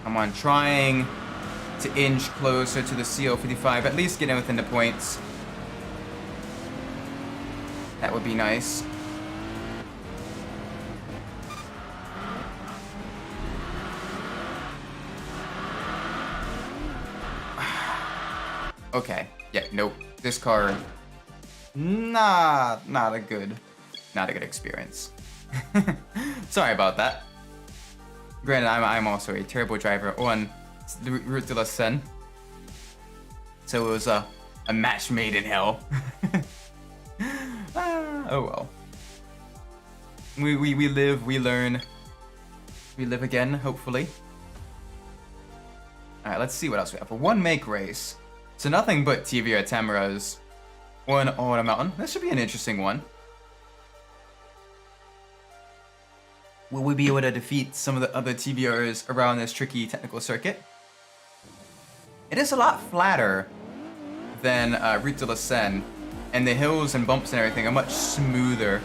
Come on, trying to inch closer to the CO55, at least get in within the points. That would be nice. Okay, yeah, nope. This car, not a good experience. Sorry about that. Granted, I'm also a terrible driver on the Route de la Seine, so it was a match made in hell. Oh well. We live, we learn, we live again, hopefully. Alright, let's see what else we have. For one make race. So nothing but TVR Tamoras on a mountain. This should be an interesting one. Will we be able to defeat some of the other TVRs around this tricky technical circuit? It is a lot flatter than Route de la Seine, and the hills and bumps and everything are much smoother.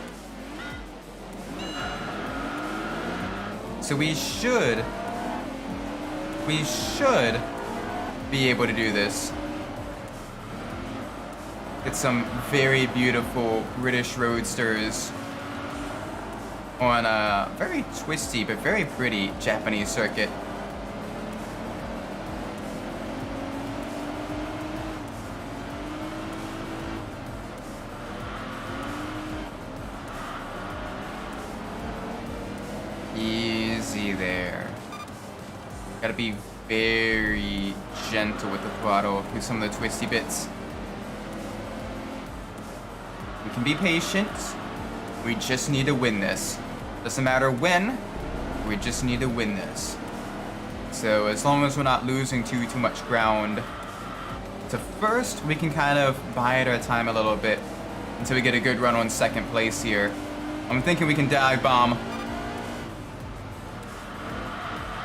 So we should be able to do this. Get some very beautiful British roadsters on a very twisty but very pretty Japanese circuit. Easy there. Gotta be very gentle with the throttle through some of the twisty bits. We can be patient. We just need to win this. Doesn't matter when, we just need to win this. So as long as we're not losing too much ground to first, we can kind of bide our time a little bit until we get a good run on second place here. I'm thinking we can dive bomb.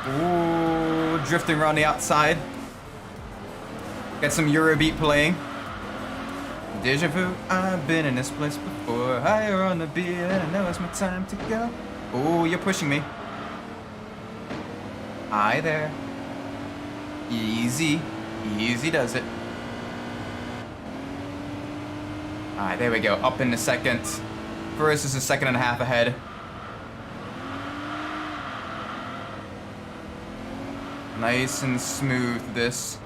Ooh, drifting around the outside. Got some Eurobeat playing. Deja vu, I've been in this place before. Higher on the beat, and I know it's my time to go. Ooh, you're pushing me. Hi there. Easy. Easy does it. Alright, there we go. Up in the second. First is a second and a half ahead. Nice and smooth this.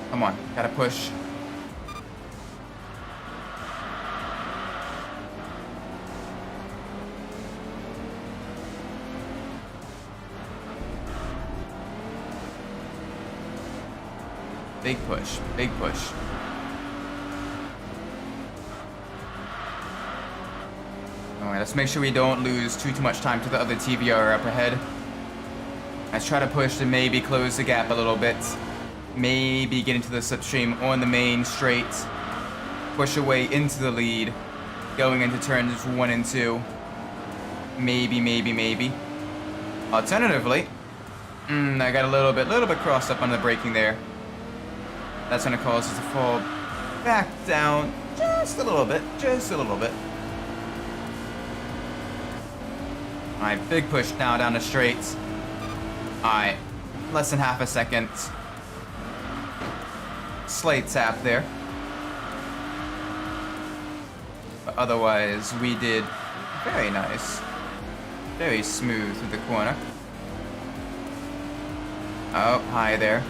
Come on, gotta push. Big push, big push. Alright, let's make sure we don't lose too much time to the other TVR up ahead. Let's try to push to maybe close the gap a little bit. Maybe get into the slipstream on the main straight. Push away into the lead. Going into turns 1 and 2. Maybe. Alternatively, I got a little bit crossed up on the braking there. That's gonna cause us to fall back down just a little bit. Alright, big push now down the straight. Alright, less than half a second. Slight tap there. But otherwise, we did very nice. Very smooth through the corner. Oh, hi there.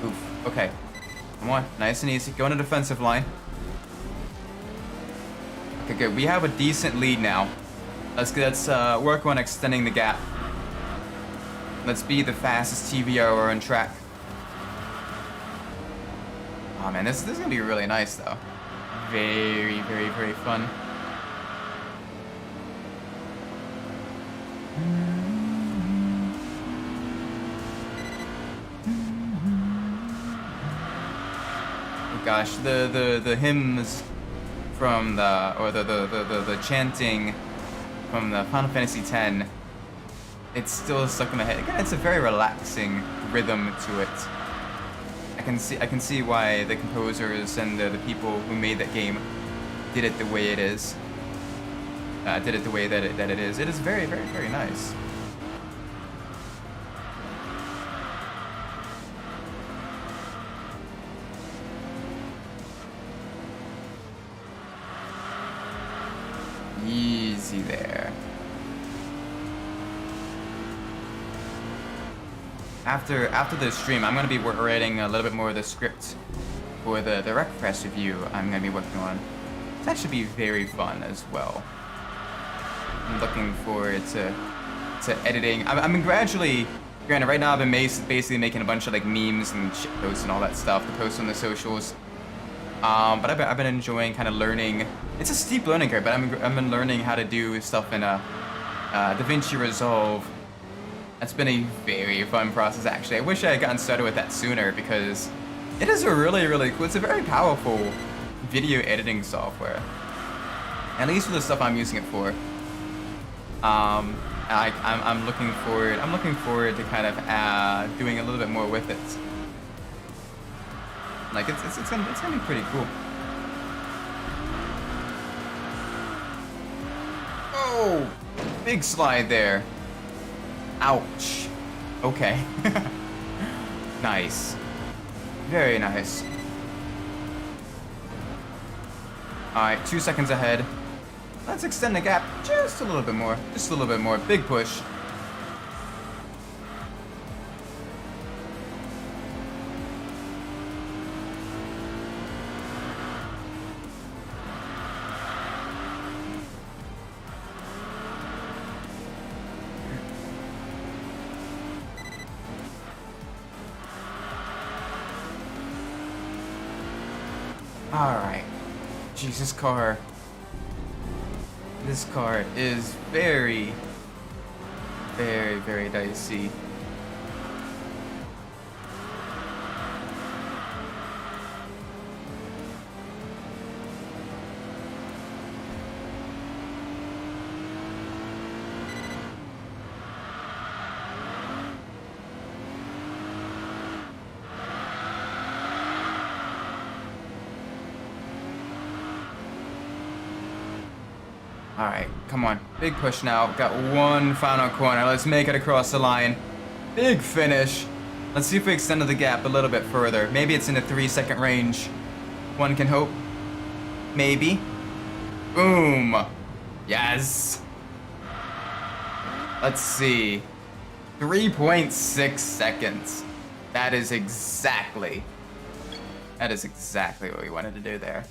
Oof, okay. Come on, nice and easy. Go on the defensive line. Okay, good. We have a decent lead now. Let's work on extending the gap. Let's be the fastest TVR on track. Oh man, this is gonna be really nice though. Very fun. Oh gosh, the hymns from the chanting from the Final Fantasy X, it's still stuck in my head. Again, it's a very relaxing rhythm to it. I can see why the composers and the people who made that game did it the way it is. Did it the way that it is. It is very nice. Easy there. After the stream, I'm going to be writing a little bit more of the script for the Rec Press review I'm going to be working on. That should be very fun as well. I'm looking forward to editing. I'm gradually, granted, right now I've been basically making a bunch of like memes and shit posts and all that stuff to post on the socials. But I've been enjoying kind of learning. It's a steep learning curve, but I've been learning how to do stuff in DaVinci Resolve. That's been a very fun process, actually. I wish I had gotten started with that sooner because it is a really cool. It's a very powerful video editing software. At least for the stuff I'm using it for. I'm looking forward to kind of doing a little bit more with it. Like it's gonna be pretty cool. Oh, big slide there. Ouch. Okay. Nice. Very nice. Alright, 2 seconds ahead. Let's extend the gap just a little bit more. Just a little bit more. Big push. Alright. Jesus, car. This car is very, very, very dicey. All right, come on. Big push now. Got one final corner. Let's make it across the line. Big finish. Let's see if we extended the gap a little bit further. Maybe it's in a 3-second range. One can hope. Maybe. Boom. Yes. Let's see. 3.6 seconds. That is exactly what we wanted to do there.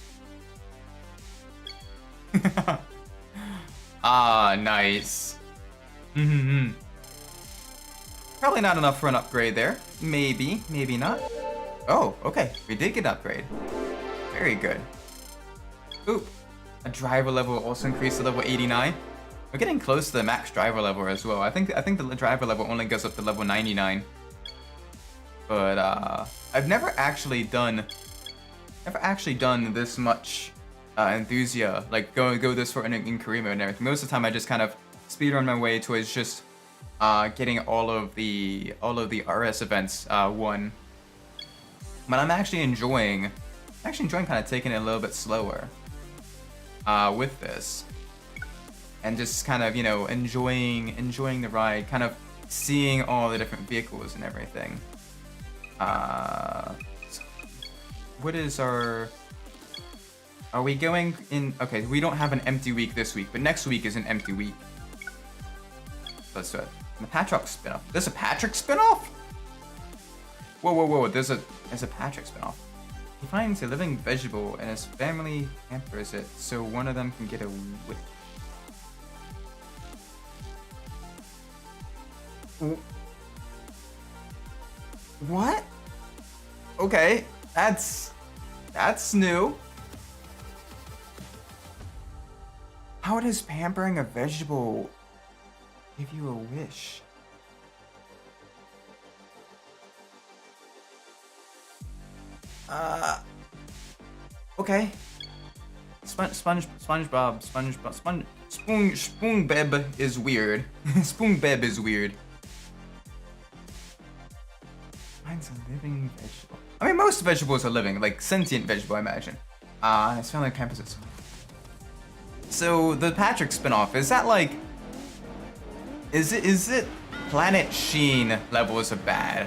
Ah, nice. Probably not enough for an upgrade there. Maybe, maybe not. Oh, okay. We did get an upgrade. Very good. Oop. A driver level also increased to level 89. We're getting close to the max driver level as well. I think the driver level only goes up to level 99. But I've never actually done this much Enthusia, like go this far in career mode and everything. Most of the time I just kind of speedrun my way towards just getting all of the RS events won. But I'm actually enjoying kind of taking it a little bit slower with this, and just kind of, you know, enjoying the ride, kind of seeing all the different vehicles and everything. What is our... Are we going in... Okay, we don't have an empty week this week, but next week is an empty week. Let's do it. The Patrick spinoff. There's a Patrick spinoff? Whoa, whoa, whoa. There's a Patrick spinoff. He finds a living vegetable and his family hampers it, so one of them can get a whip. What? Okay, that's new. How does pampering a vegetable give you a wish? Okay. SpongeBob Spoonbeb is weird. Spoonbeb is weird. Finds a living vegetable. I mean, most vegetables are living, like sentient vegetable, I imagine. It's found like campuses. So the Patrick spinoff, is that like, is it Planet Sheen levels of bad?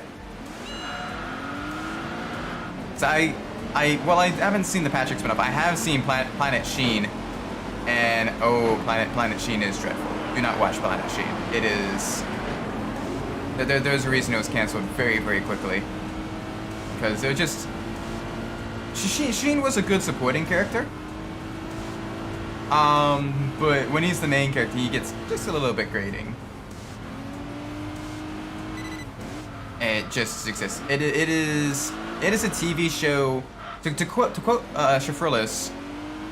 So I haven't seen the Patrick spinoff. I have seen Planet Sheen, and oh, Planet Sheen is dreadful. Do not watch Planet Sheen. It is. There's a reason it was canceled very, very quickly, because they're just. Sheen was a good supporting character. But when he's the main character, he gets just a little bit grating. It just exists. It is a TV show. To quote Shafrillis,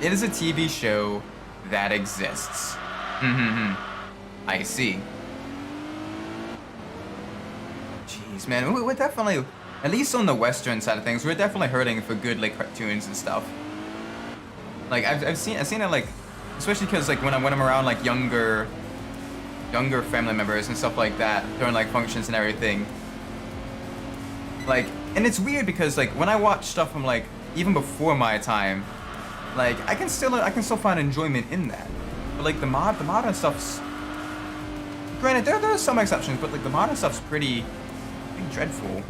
it is a TV show that exists. I see. Jeez, man, we're definitely, at least on the Western side of things, we're definitely hurting for good like cartoons and stuff. Like I've seen it, like, especially because like when I'm around like younger family members and stuff like that during like functions and everything. Like, and it's weird because like when I watch stuff from like even before my time, like I can still find enjoyment in that. But like the modern stuff's, granted there are some exceptions, but like the modern stuff's pretty dreadful.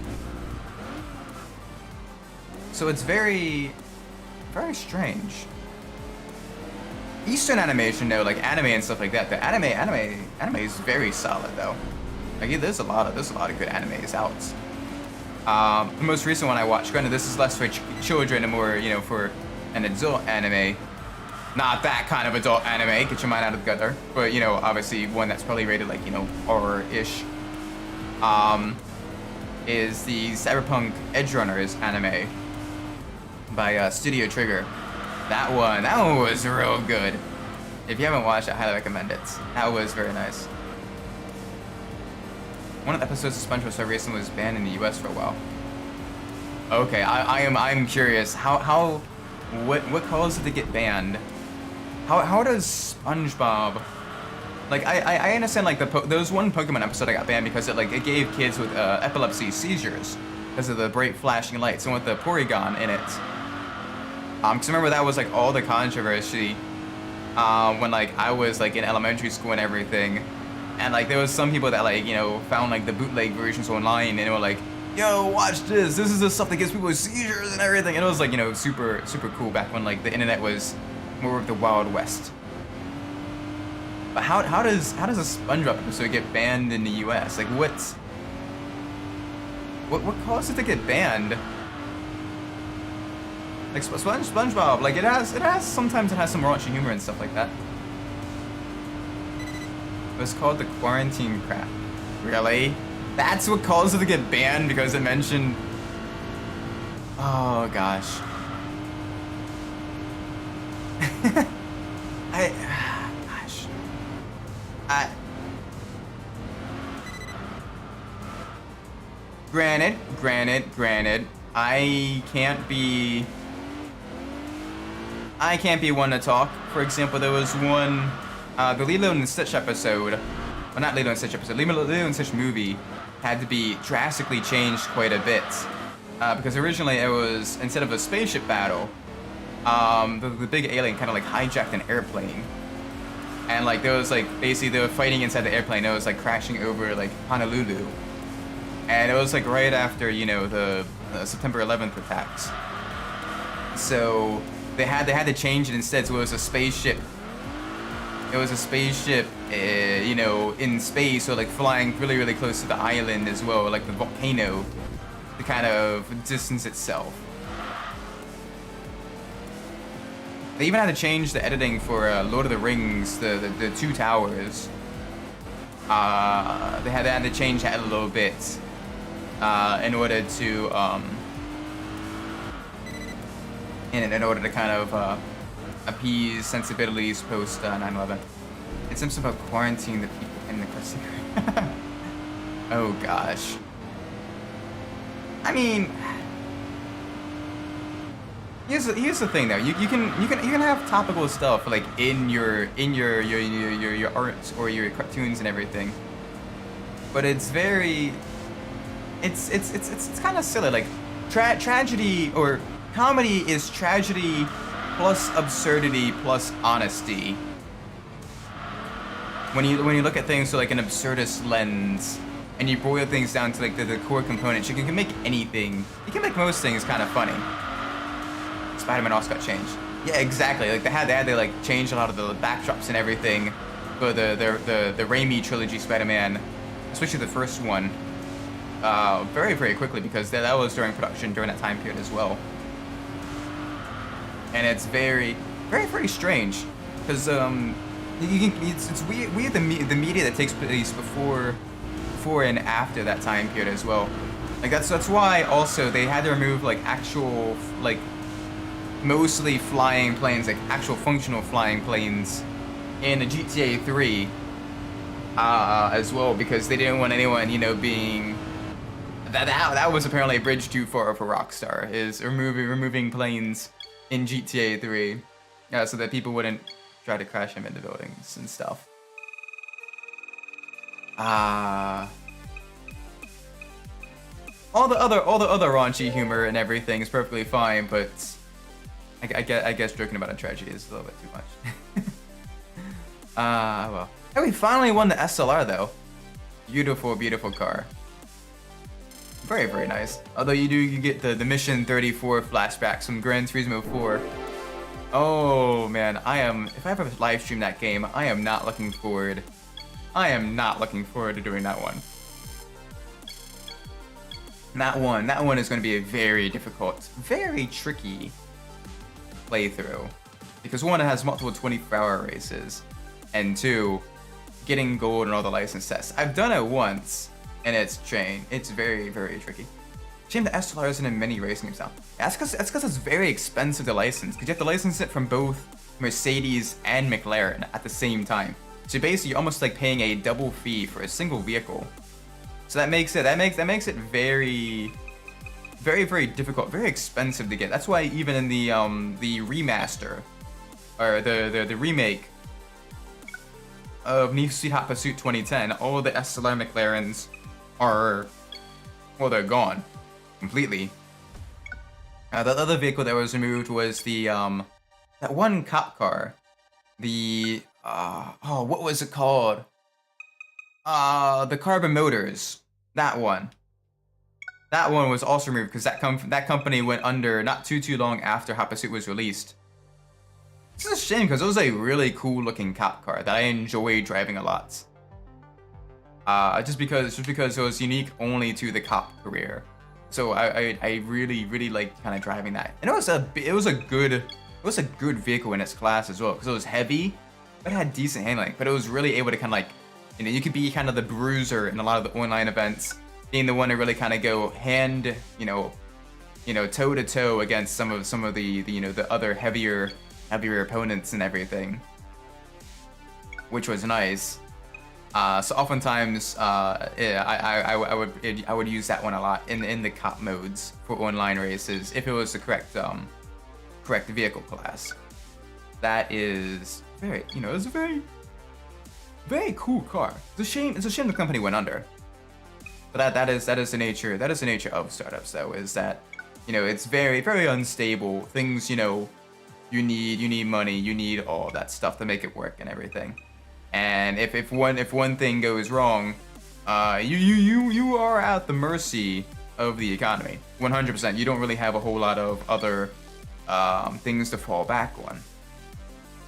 So it's very, very strange. Eastern animation though, like anime and stuff like that, the anime is very solid though. Like there's a lot of good animes out. The most recent one I watched, granted this is less for children and more, you know, for an adult anime. Not that kind of adult anime, get your mind out of the gutter. But, you know, obviously one that's probably rated like, you know, horror-ish. Is the Cyberpunk Edgerunners anime by Studio Trigger. That one was real good. If you haven't watched it, I highly recommend it. That was very nice. One of the episodes of SpongeBob so recently was banned in the US for a while. Okay, I'm curious. What caused it to get banned? How does SpongeBob... Like, I understand, like, there was one Pokemon episode that got banned because it gave kids with epilepsy seizures because of the bright flashing lights and with the Porygon in it. Because remember that was, like, all the controversy when, like, I was, like, in elementary school and everything. And, like, there was some people that, like, you know, found, like, the bootleg versions online and they were like, yo, watch this. This is the stuff that gives people seizures and everything. And it was, like, you know, super cool back when, like, the internet was more of the Wild West. But how does a SpongeBob episode get banned in the U.S.? Like what caused it to get banned? Like SpongeBob, like it has sometimes it has some raunchy humor and stuff like that. It was called the quarantine crap. Really? That's what caused it to get banned because it mentioned. Oh gosh. Granted, I can't be one to talk. For example, there was one, the Lilo and Stitch episode, well not Lilo and Stitch episode, Lilo and Stitch movie had to be drastically changed quite a bit. Because originally it was, instead of a spaceship battle, the big alien kind of like hijacked an airplane. And like there was like, basically they were fighting inside the airplane, it was like crashing over like Honolulu. And it was like right after, you know, the September 11th attacks. So they had to change it instead. So it was a spaceship. It was a spaceship, you know, in space, so like flying really close to the island as well, like the volcano, to kind of distance itself. They even had to change the editing for Lord of the Rings, the Two Towers. They had to change that a little bit. In order to in order to kind of appease sensibilities post 9/11. It seems about quarantine the people in the custody. Oh gosh. I mean, here's the thing though. You can have topical stuff like in your arts or your cartoons and everything, but it's very. It's kind of silly. Like tragedy or comedy is tragedy plus absurdity plus honesty. When you look at things through like an absurdist lens and you boil things down to like the core components, you can make anything. You can make most things kind of funny. Spider-Man also got changed. Yeah, exactly. Like they had to like change a lot of the backdrops and everything for the Raimi trilogy Spider-Man, especially the first one. Very quickly because that was during production during that time period as well. And it's very strange because it's weird the media that takes place before and after that time period as well. Like that's why also they had to remove like actual like mostly flying planes, like actual functional flying planes in the GTA 3 as well, because they didn't want anyone, you know, being that was apparently a bridge too far for Rockstar, is removing planes in GTA 3, so that people wouldn't try to crash them into buildings and stuff. All the other raunchy humor and everything is perfectly fine, but I guess joking about a tragedy is a little bit too much. Well. Hey, we finally won the SLR though. Beautiful car. Very nice. Although you get the Mission 34 flashbacks from Gran Turismo 4. Oh man, if I ever live stream that game, I am not looking forward to doing that one. That one is going to be a very difficult, very tricky playthrough. Because one, it has multiple 24-hour races, and two, getting gold and all the license tests. I've done it once, and it's very tricky. Shame the SLR isn't in many racing games now. Yeah, that's because it's very expensive to license, because you have to license it from both Mercedes and McLaren at the same time. So basically, you're almost like paying a double fee for a single vehicle. So that makes it very, very, very difficult, very expensive to get. That's why even in the remaster or the remake of Need for Speed Hot Pursuit 2010, all the SLR McLarens are, well, they're gone completely. The other vehicle that was removed was the that one cop car, the what was it called? The Carbon Motors. That one. That one was also removed because that company went under not too long after Hot Pursuit was released. It's a shame because it was a really cool looking cop car that I enjoyed driving a lot. Just because it was unique only to the cop career. So I really liked kind of driving that. And it was a good vehicle in its class as well because it was heavy, but it had decent handling. But it was really able to kind of like, you know, you could be kind of the bruiser in a lot of the online events, being the one to really kind of go hand, you know, toe to toe against some of the you know, the other heavier opponents and everything, which was nice. So oftentimes, I would use that one a lot in the cop modes for online races if it was the correct vehicle class. That is very, you know, it's a very, very cool car. It's a shame the company went under. But that is the nature of startups, though, is that, you know, it's very, very unstable. Things, you know, you need money, you need all that stuff to make it work and everything. And if one thing goes wrong, you are at the mercy of the economy. 100%. You don't really have a whole lot of other things to fall back on,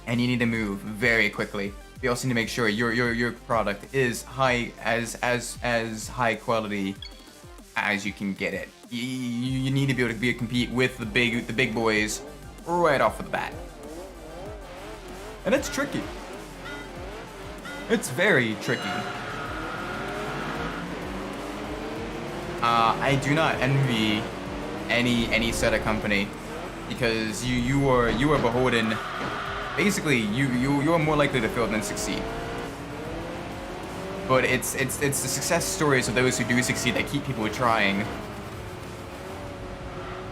and you need to move very quickly. You also need to make sure your product is as high quality as you can get it. You need to be able to compete with the big boys right off of the bat, and it's tricky. It's very tricky. I do not envy any set of company because you are beholden. Basically, you are more likely to fail than succeed. But it's the success stories of those who do succeed that keep people trying,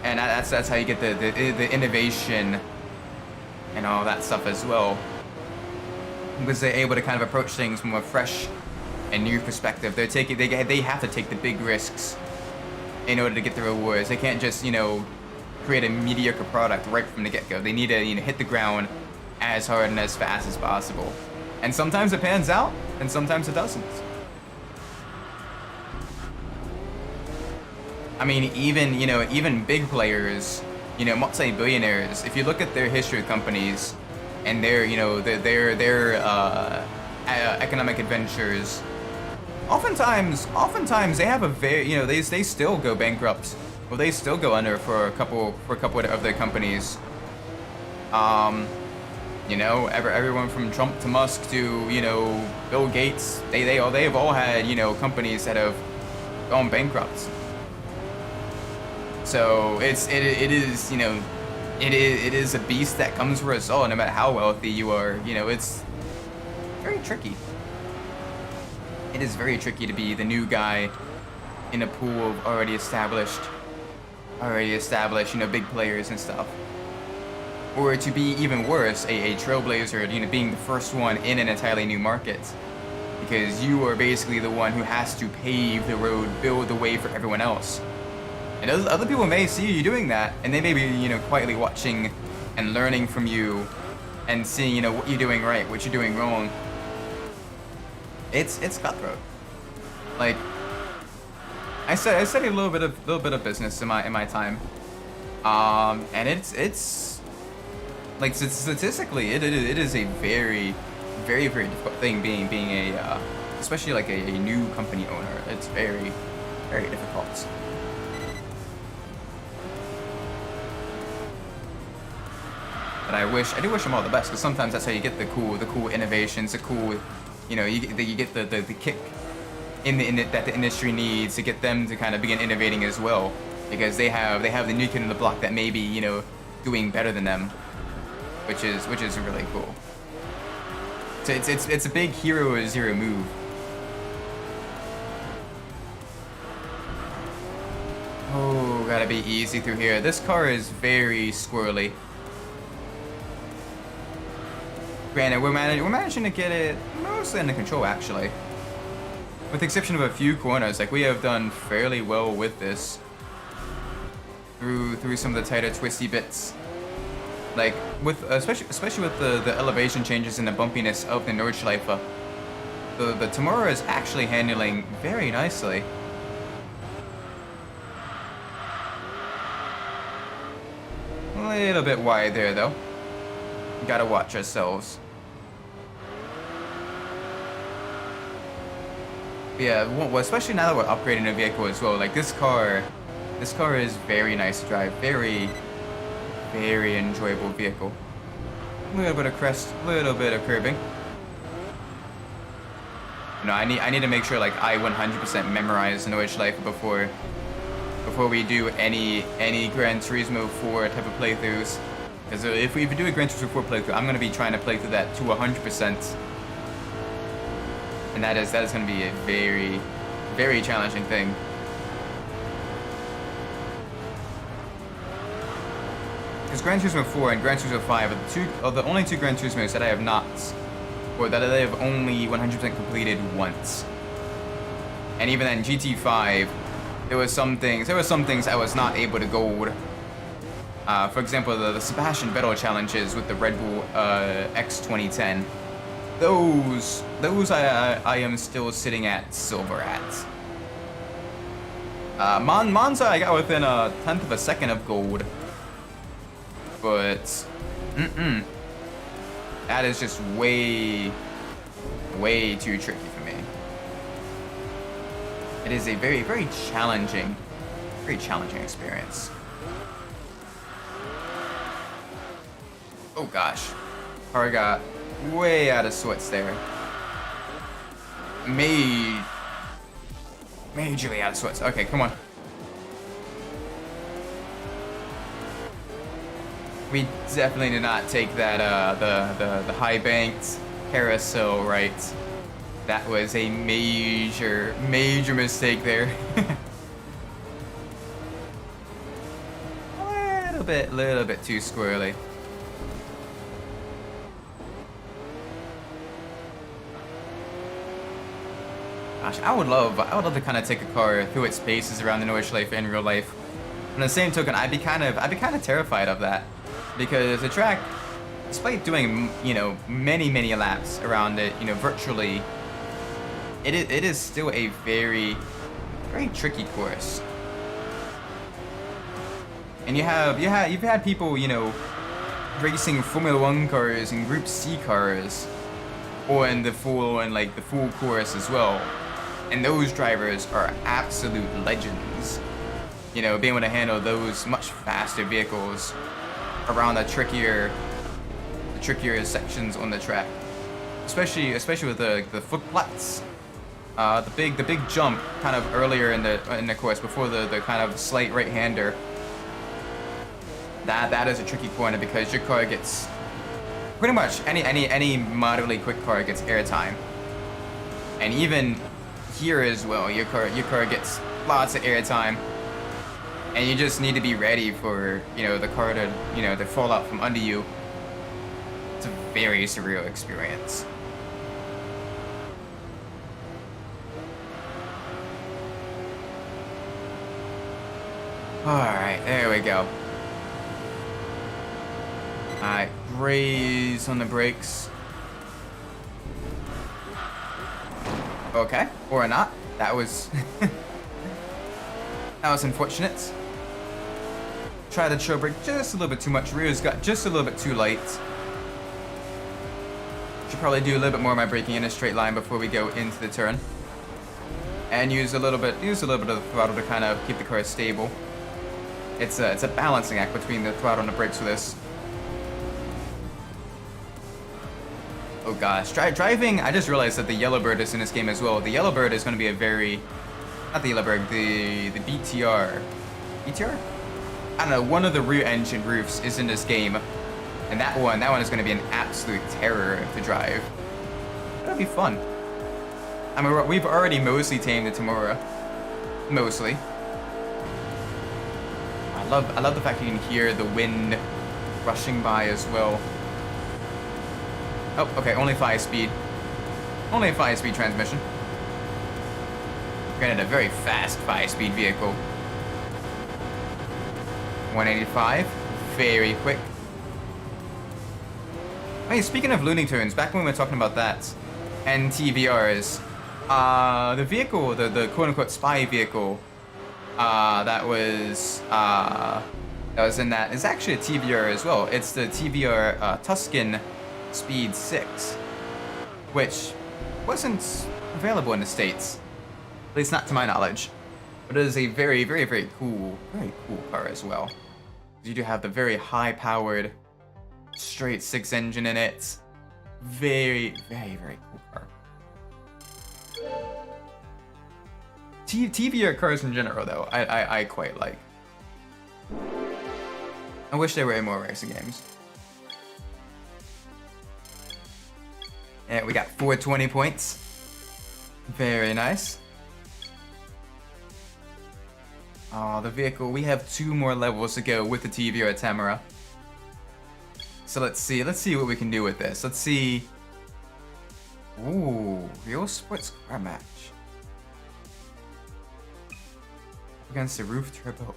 and that's how you get the innovation and all that stuff as well. Because they're able to kind of approach things from a fresh and new perspective. They have to take the big risks in order to get the rewards. They can't just, you know, create a mediocre product right from the get-go. They need to, you know, hit the ground as hard and as fast as possible. And sometimes it pans out, and sometimes it doesn't. I mean, even big players, you know, multi-billionaires, if you look at their history of companies and their, you know, their economic adventures, oftentimes they have a very, you know, they still go bankrupt, or they still go under for a couple of their companies. You know, everyone from Trump to Musk to, you know, Bill Gates, they have all had, you know, companies that have gone bankrupt. So it is, you know, it is a beast that comes with us all, no matter how wealthy you are. You know, it's very tricky. It is very tricky to be the new guy in a pool of already established, you know, big players and stuff. Or to be even worse, a trailblazer, you know, being the first one in an entirely new market. Because you are basically the one who has to pave the road, build the way for everyone else. And other people may see you doing that, and they may be, you know, quietly watching and learning from you and seeing, you know, what you're doing right, what you're doing wrong. It's cutthroat. Like, I studied a little bit of business in my time, and it's like, statistically, it is a very, very, very difficult thing being a especially like a new company owner. It's very, very difficult. But I do wish them all the best, because sometimes that's how you get the cool innovations, the cool, you know, you get the kick that the industry needs to get them to kind of begin innovating as well, because they have the new kid on the block that may be, you know, doing better than them. which is really cool. So it's a big Hero Zero move. Oh, gotta be easy through here. This car is very squirrely. Granted, we're managing to get it mostly under control, actually. With the exception of a few corners, like we have done fairly well with this. Through some of the tighter, twisty bits. Like with especially with the elevation changes and the bumpiness of the Nordschleife, the Tamora is actually handling very nicely. A little bit wide there, though. Gotta watch ourselves. Yeah, well, especially now that we're upgrading the vehicle as well. Like this car is very nice to drive. Very, very enjoyable vehicle. A little bit of crest, a little bit of curbing. You know, I need to make sure like I 100% memorize the Nordschleife before we do any Gran Turismo 4 type of playthroughs. Because if we do a Gran Turismo 4 playthrough, I'm going to be trying to play through that to 100%. And that is going to be a very, very challenging thing. Because Gran Turismo 4 and Gran Turismo 5 are the only two Gran Turismos that I have not, or that I have only 100% completed once. And even then, GT5, there were some things I was not able to gold. For example, the Sebastian Vettel challenges with the Red Bull X 2010. Those I am still sitting at silver at. Monza I got within a tenth of a second of gold. But that is just way too tricky for me. It is a very challenging experience. Oh gosh, car got way out of sorts there. Majorly out of sorts. Okay, come on. We definitely did not take that the high banked carousel right. That was a major mistake there. little bit too squirrely. Gosh, I would love to kind of take a car through its paces around the Nordschleife in real life. On the same token, I'd be kind of terrified of that, because the track, despite doing many laps around it, virtually, it is still a very tricky course. And you've had people racing Formula 1 cars and Group C cars on the full course as well. And those drivers are absolute legends. Being able to handle those much faster vehicles around the trickier sections on the track. Especially with the foot flats. The big jump kind of earlier in the course before the kind of slight right-hander. That is a tricky corner because your car gets pretty much any moderately quick car gets airtime. And even here as well, your car gets lots of airtime, and you just need to be ready for the car to fall out from under you. It's a very surreal experience. All right, there we go. All right, raise on the brakes. Okay, or not. That was unfortunate. Try to show brake just a little bit too much. Rear's got just a little bit too light. Should probably do a little bit more of my braking in a straight line before we go into the turn. And use a little bit of the throttle to kind of keep the car stable. It's a balancing act between the throttle and the brakes for this. Oh gosh, driving, I just realized that the Yellowbird is in this game as well. The Yellowbird is going to be not the Yellowbird, the BTR. BTR? I don't know, one of the rear engine roofs is in this game. And that one is going to be an absolute terror to drive. That'll be fun. I mean, we've already mostly tamed the Tamora. Mostly. I love the fact you can hear the wind rushing by as well. Oh, okay, only 5 speed. Only a 5-speed transmission. Granted, a very fast 5-speed vehicle. 185, very quick. Hey, speaking of Looney Tunes, back when we were talking about that, and TVRs, the vehicle, the quote-unquote spy vehicle, that was in that is actually a TVR as well. It's the TVR Tuscan Speed 6, which wasn't available in the States, at least not to my knowledge. But it is a very, very, very cool car as well. You do have the very high-powered, straight 6 engine in it. Very, very, very cool car. TVR cars in general, though, I quite like. I wish they were in more racing games. And we got 420 points. Very nice. Oh, the vehicle. We have 2 more levels to go with the TVR Tamora. So let's see what we can do with this. Let's see. Ooh, real sports car match. Against the roof turbo.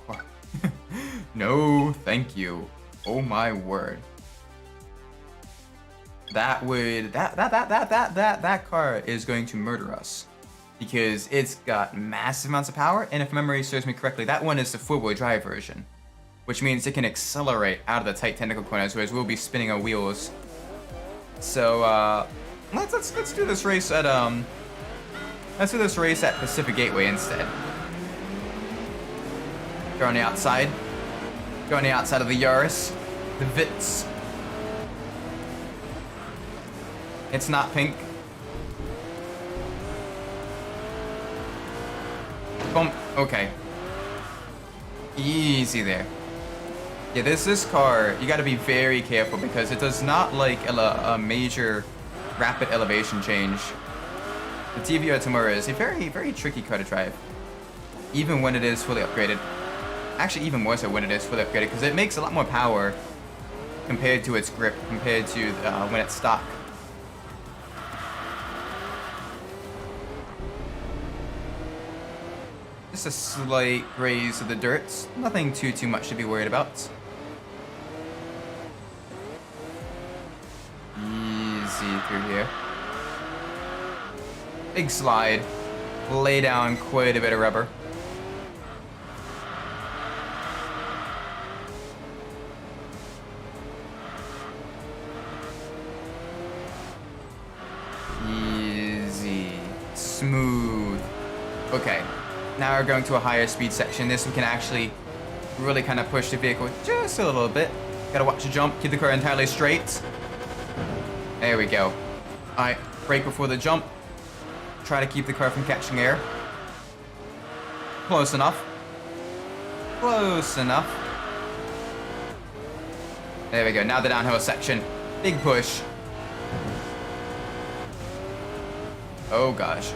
No, thank you. Oh my word. That car is going to murder us because it's got massive amounts of power, and if memory serves me correctly, that one is the 4-wheel drive version, which means it can accelerate out of the tight technical corners, whereas we'll be spinning our wheels. So let's do this race at Pacific Gateway instead. Go on the outside. Go on the outside of the Yaris, the Vitz. It's not pink. Boom. Okay. Easy there. Yeah, this car, you got to be very careful because it does not like a major rapid elevation change. The TVR Tamora is a very, very tricky car to drive, even when it is fully upgraded. Actually, even more so when it is fully upgraded, because it makes a lot more power compared to its grip, compared to when it's stock. Just a slight graze of the dirt. Nothing too much to be worried about. Easy through here. Big slide. Lay down quite a bit of rubber. Easy. Smooth. Okay. Now we're going to a higher speed section. This we can actually really kind of push the vehicle just a little bit. Gotta watch the jump, keep the car entirely straight. There we go. Alright, brake before the jump. Try to keep the car from catching air. Close enough. Close enough. There we go, now the downhill section. Big push. Oh gosh.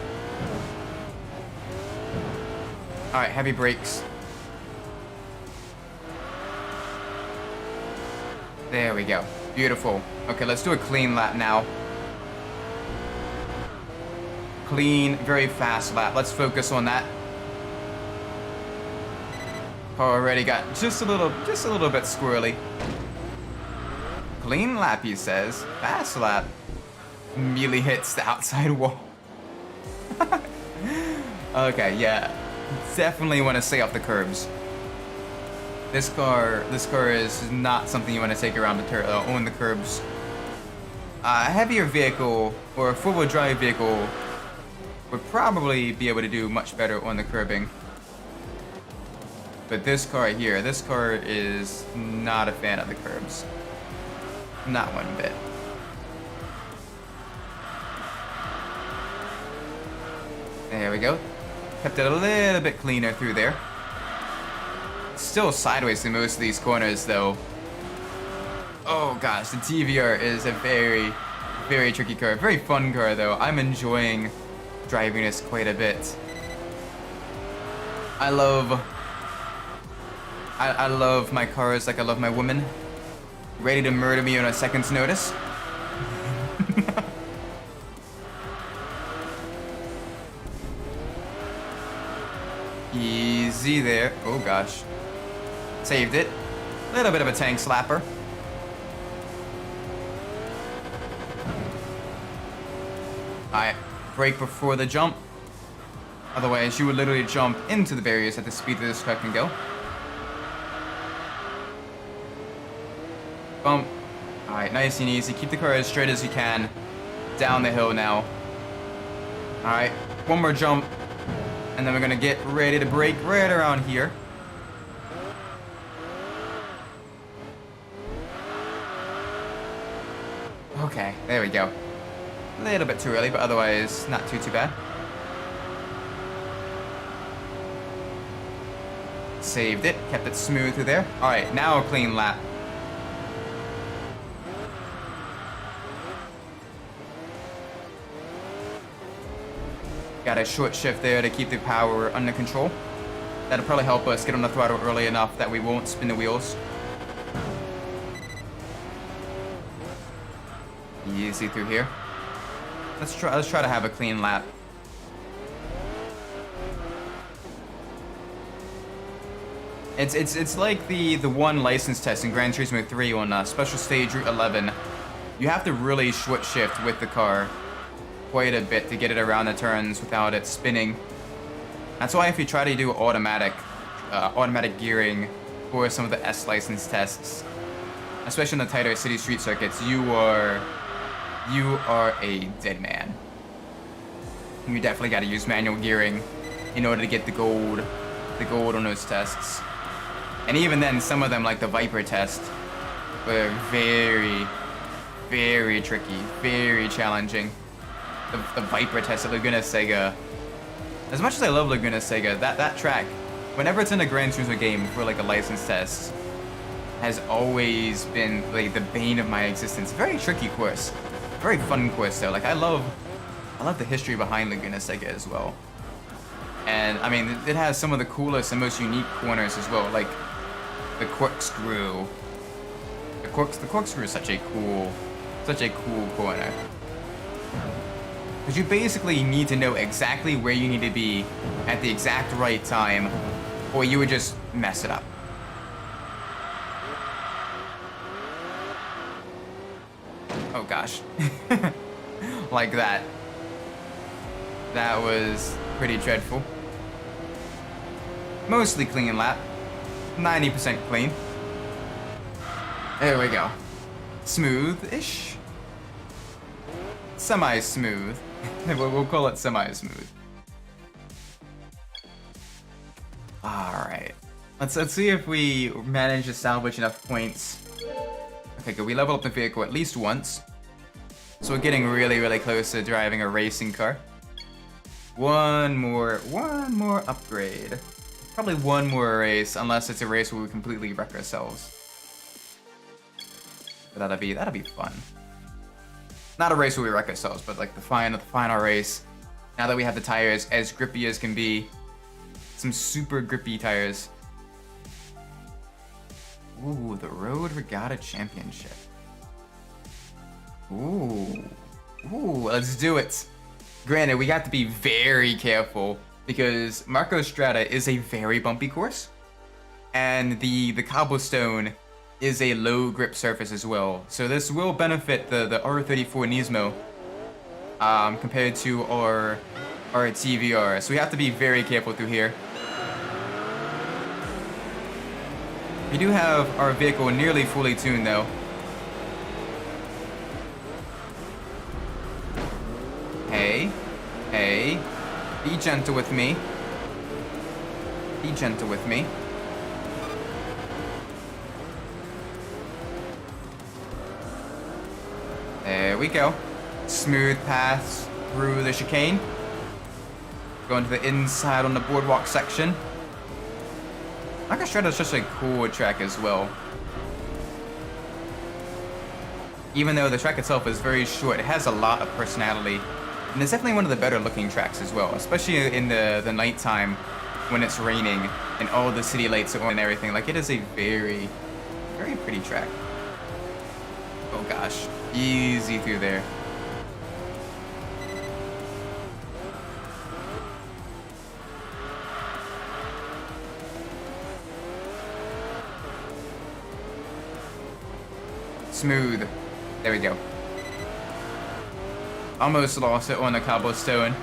Alright, heavy brakes. There we go. Beautiful. Okay, let's do a clean lap now. Clean, very fast lap. Let's focus on that. Already got just a little bit squirrely. Clean lap, he says. Fast lap. Immediately hits the outside wall. Okay, yeah. Definitely want to stay off the curbs. This car is not something you want to take around on the curbs. A heavier vehicle or a 4-wheel drive vehicle would probably be able to do much better on the curbing. But this car here, this car is not a fan of the curbs. Not one bit. There we go. Kept it a little bit cleaner through there. Still sideways in most of these corners, though. Oh gosh, the TVR is a very, very tricky car. Very fun car though. I'm enjoying driving this quite a bit. I love my cars like I love my women. Ready to murder me on a second's notice. Easy there. Oh gosh. Saved it. Little bit of a tank slapper. Alright, brake before the jump. Otherwise, you would literally jump into the barriers at the speed that this car can go. Bump. Alright, nice and easy. Keep the car as straight as you can. Down the hill now. Alright, one more jump. And then we're gonna get ready to brake right around here. Okay, there we go. A little bit too early, but otherwise not too bad. Saved it, kept it smooth through there. Alright, now a clean lap. Got a short shift there to keep the power under control. That'll probably help us get on the throttle early enough that we won't spin the wheels. Easy through here. Let's try to have a clean lap. It's like the one license test in Gran Turismo 3 on Special Stage Route 11. You have to really short shift with the car quite a bit to get it around the turns without it spinning. That's why if you try to do automatic gearing for some of the S license tests, especially in the tighter city street circuits, you are a dead man. You definitely got to use manual gearing in order to get the gold on those tests. And even then, some of them, like the Viper test, were very, very tricky, very challenging. The Viper test at Laguna Seca. As much as I love Laguna Seca, that track, whenever it's in a Gran Turismo game for like a license test, has always been like the bane of my existence. Very tricky course. Very fun course though. Like I love the history behind Laguna Seca as well. And I mean, it has some of the coolest and most unique corners as well. Like the corkscrew. The corkscrew is such a cool corner. Because you basically need to know exactly where you need to be at the exact right time, or you would just mess it up. Oh gosh. Like that. That was pretty dreadful. Mostly clean lap. 90% clean. There we go. Smooth-ish. Semi-smooth. We'll call it semi-smooth. Alright. Let's see if we manage to salvage enough points. Okay, good. We level up the vehicle at least once. So we're getting really, really close to driving a racing car. One more upgrade. Probably one more race, unless it's a race where we completely wreck ourselves. But that'll be fun. Not a race where we wreck ourselves, but like the final race. Now that we have the tires as grippy as can be. Some super grippy tires. Ooh, the Road Regatta Championship. Ooh, let's do it. Granted, we got to be very careful because Marco Strada is a very bumpy course. And the cobblestone is a low grip surface as well. So this will benefit the R34 Nismo compared to our TVR. So we have to be very careful through here. We do have our vehicle nearly fully tuned though. Hey, be gentle with me. Be gentle with me. There we go. Smooth paths through the chicane. Going to the inside on the boardwalk section. Like I said, it's just a cool track as well. even though the track itself is very short, it has a lot of personality. And it's definitely one of the better looking tracks as well, especially in the nighttime when it's raining and all the city lights are on and everything. Like, it is a very, very pretty track. Oh gosh, easy through there. Smooth. There we go. Almost lost it on the cobblestone.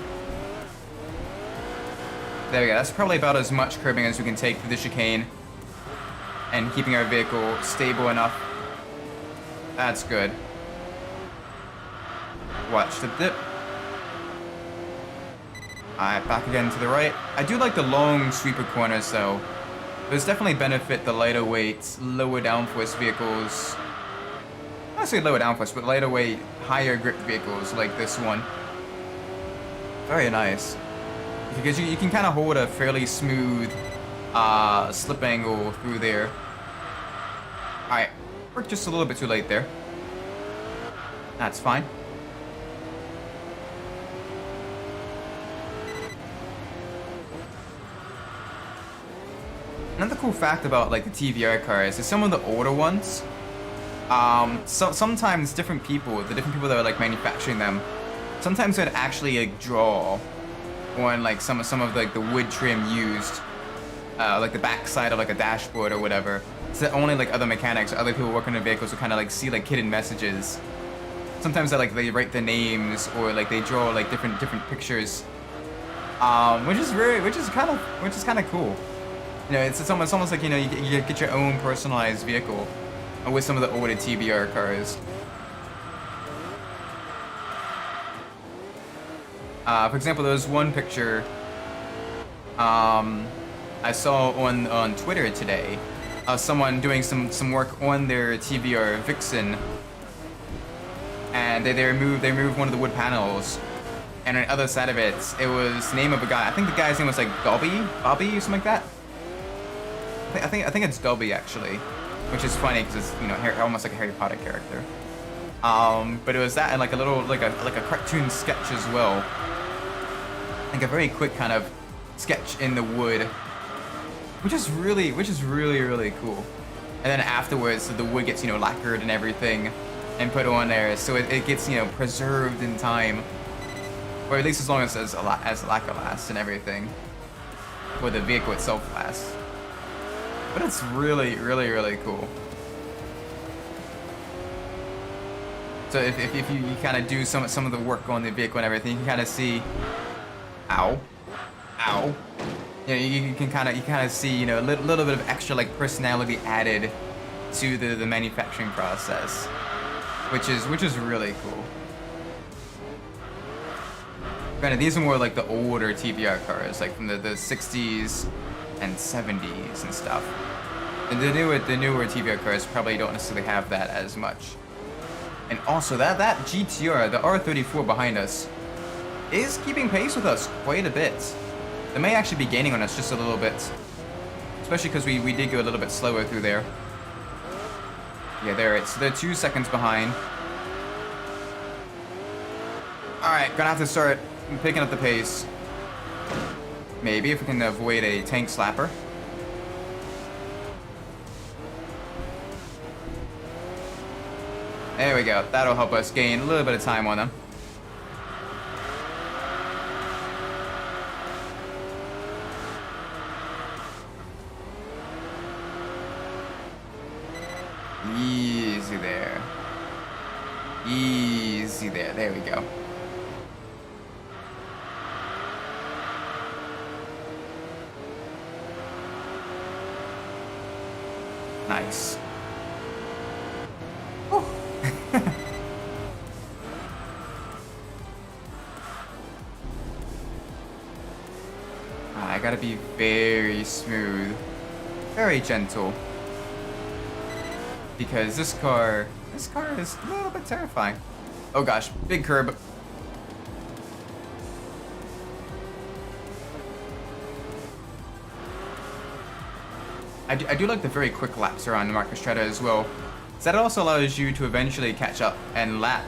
There we go. That's probably about as much curbing as we can take through the chicane. And keeping our vehicle stable enough. That's good. Watch the dip. Alright, back again to the right. I do like the long sweeper corners though. Those definitely benefit the lighter weight, lower downforce vehicles. I don't say lower downforce, but lighter weight, higher grip vehicles like this one. Very nice. Because you can kind of hold a fairly smooth slip angle through there. Alright, worked just a little bit too late there. That's fine. Another cool fact about like the TVR cars is some of the older ones. Sometimes the different people that are like manufacturing them, sometimes they'd actually like draw on like some of like the wood trim used, like the backside of like a dashboard or whatever, so that only like other mechanics or other people working on vehicles will kind of like see like hidden messages. Sometimes they write the names or like they draw like different pictures, which is kind of cool. You know, it's almost like, you know, you get your own personalized vehicle with some of the older TVR cars. For example, there was one picture I saw on Twitter today of someone doing some work on their TVR Vixen, and they removed one of the wood panels, and on the other side of it, it was the name of a guy. I think the guy's name was like Bobby or something like that. I think it's Dobby actually, which is funny because it's, you know, almost like a Harry Potter character. But it was that and like a little like a cartoon sketch as well, like a very quick kind of sketch in the wood, which is really cool. And then afterwards, the wood gets, you know, lacquered and everything, and put on there, so it gets, you know, preserved in time, or at least as long as lacquer lasts and everything, or the vehicle itself lasts. But it's really cool. So if you kind of do some of the work on the vehicle and everything, you can kind of see, ow, you know, you can kind of see, you know, a little bit of extra like personality added to the manufacturing process, which is really cool. Granted, these are more like the older TVR cars, like from the 60s and 70s and stuff. And the newer TVR cars probably don't necessarily have that as much. And also that GTR, the R34 behind us, is keeping pace with us quite a bit. They may actually be gaining on us just a little bit, especially because we did go a little bit slower through there. Yeah, there it's. They're 2 seconds behind. All right, gonna have to start picking up the pace. Maybe if we can avoid a tank slapper. There we go. That'll help us gain a little bit of time on them. Easy there. Easy there. There we go. Nice. I gotta be very smooth, very gentle, because this car is a little bit terrifying. Oh gosh, big curb. I do like the very quick laps around the Marcus Strata as well. So that also allows you to eventually catch up and lap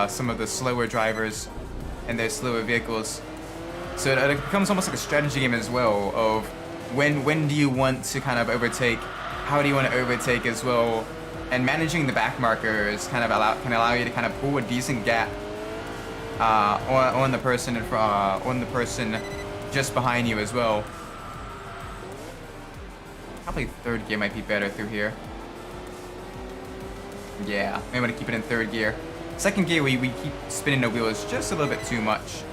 some of the slower drivers and their slower vehicles. So it becomes almost like a strategy game as well of when do you want to kind of overtake, how do you want to overtake as well, and managing the back markers kind of can allow you to kind of pull a decent gap on the person just behind you as well. Probably third gear might be better through here. Yeah, maybe want to keep it in third gear. Second gear, we keep spinning the wheels just a little bit too much.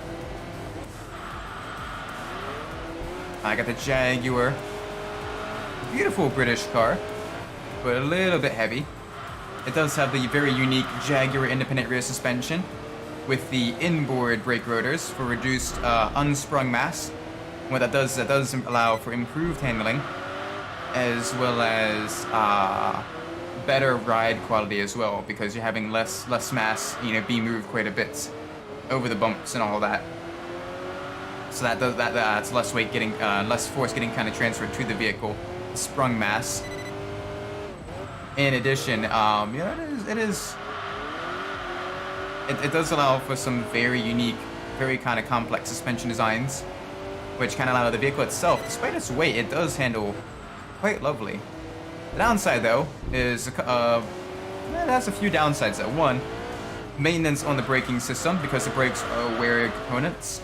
I got the Jaguar. Beautiful British car, but a little bit heavy. It does have the very unique Jaguar independent rear suspension with the inboard brake rotors for reduced unsprung mass. What that does allow for improved handling, as well as better ride quality as well, because you're having less mass, be moved quite a bit over the bumps and all that. So that's less weight getting, less force getting kind of transferred to the vehicle, sprung mass. In addition, it does allow for some very unique, very kind of complex suspension designs, which kind of allow the vehicle itself, despite its weight, it does handle quite lovely. The downside, though, is it has a few downsides. Though. One, maintenance on the braking system, because the brakes are wear components.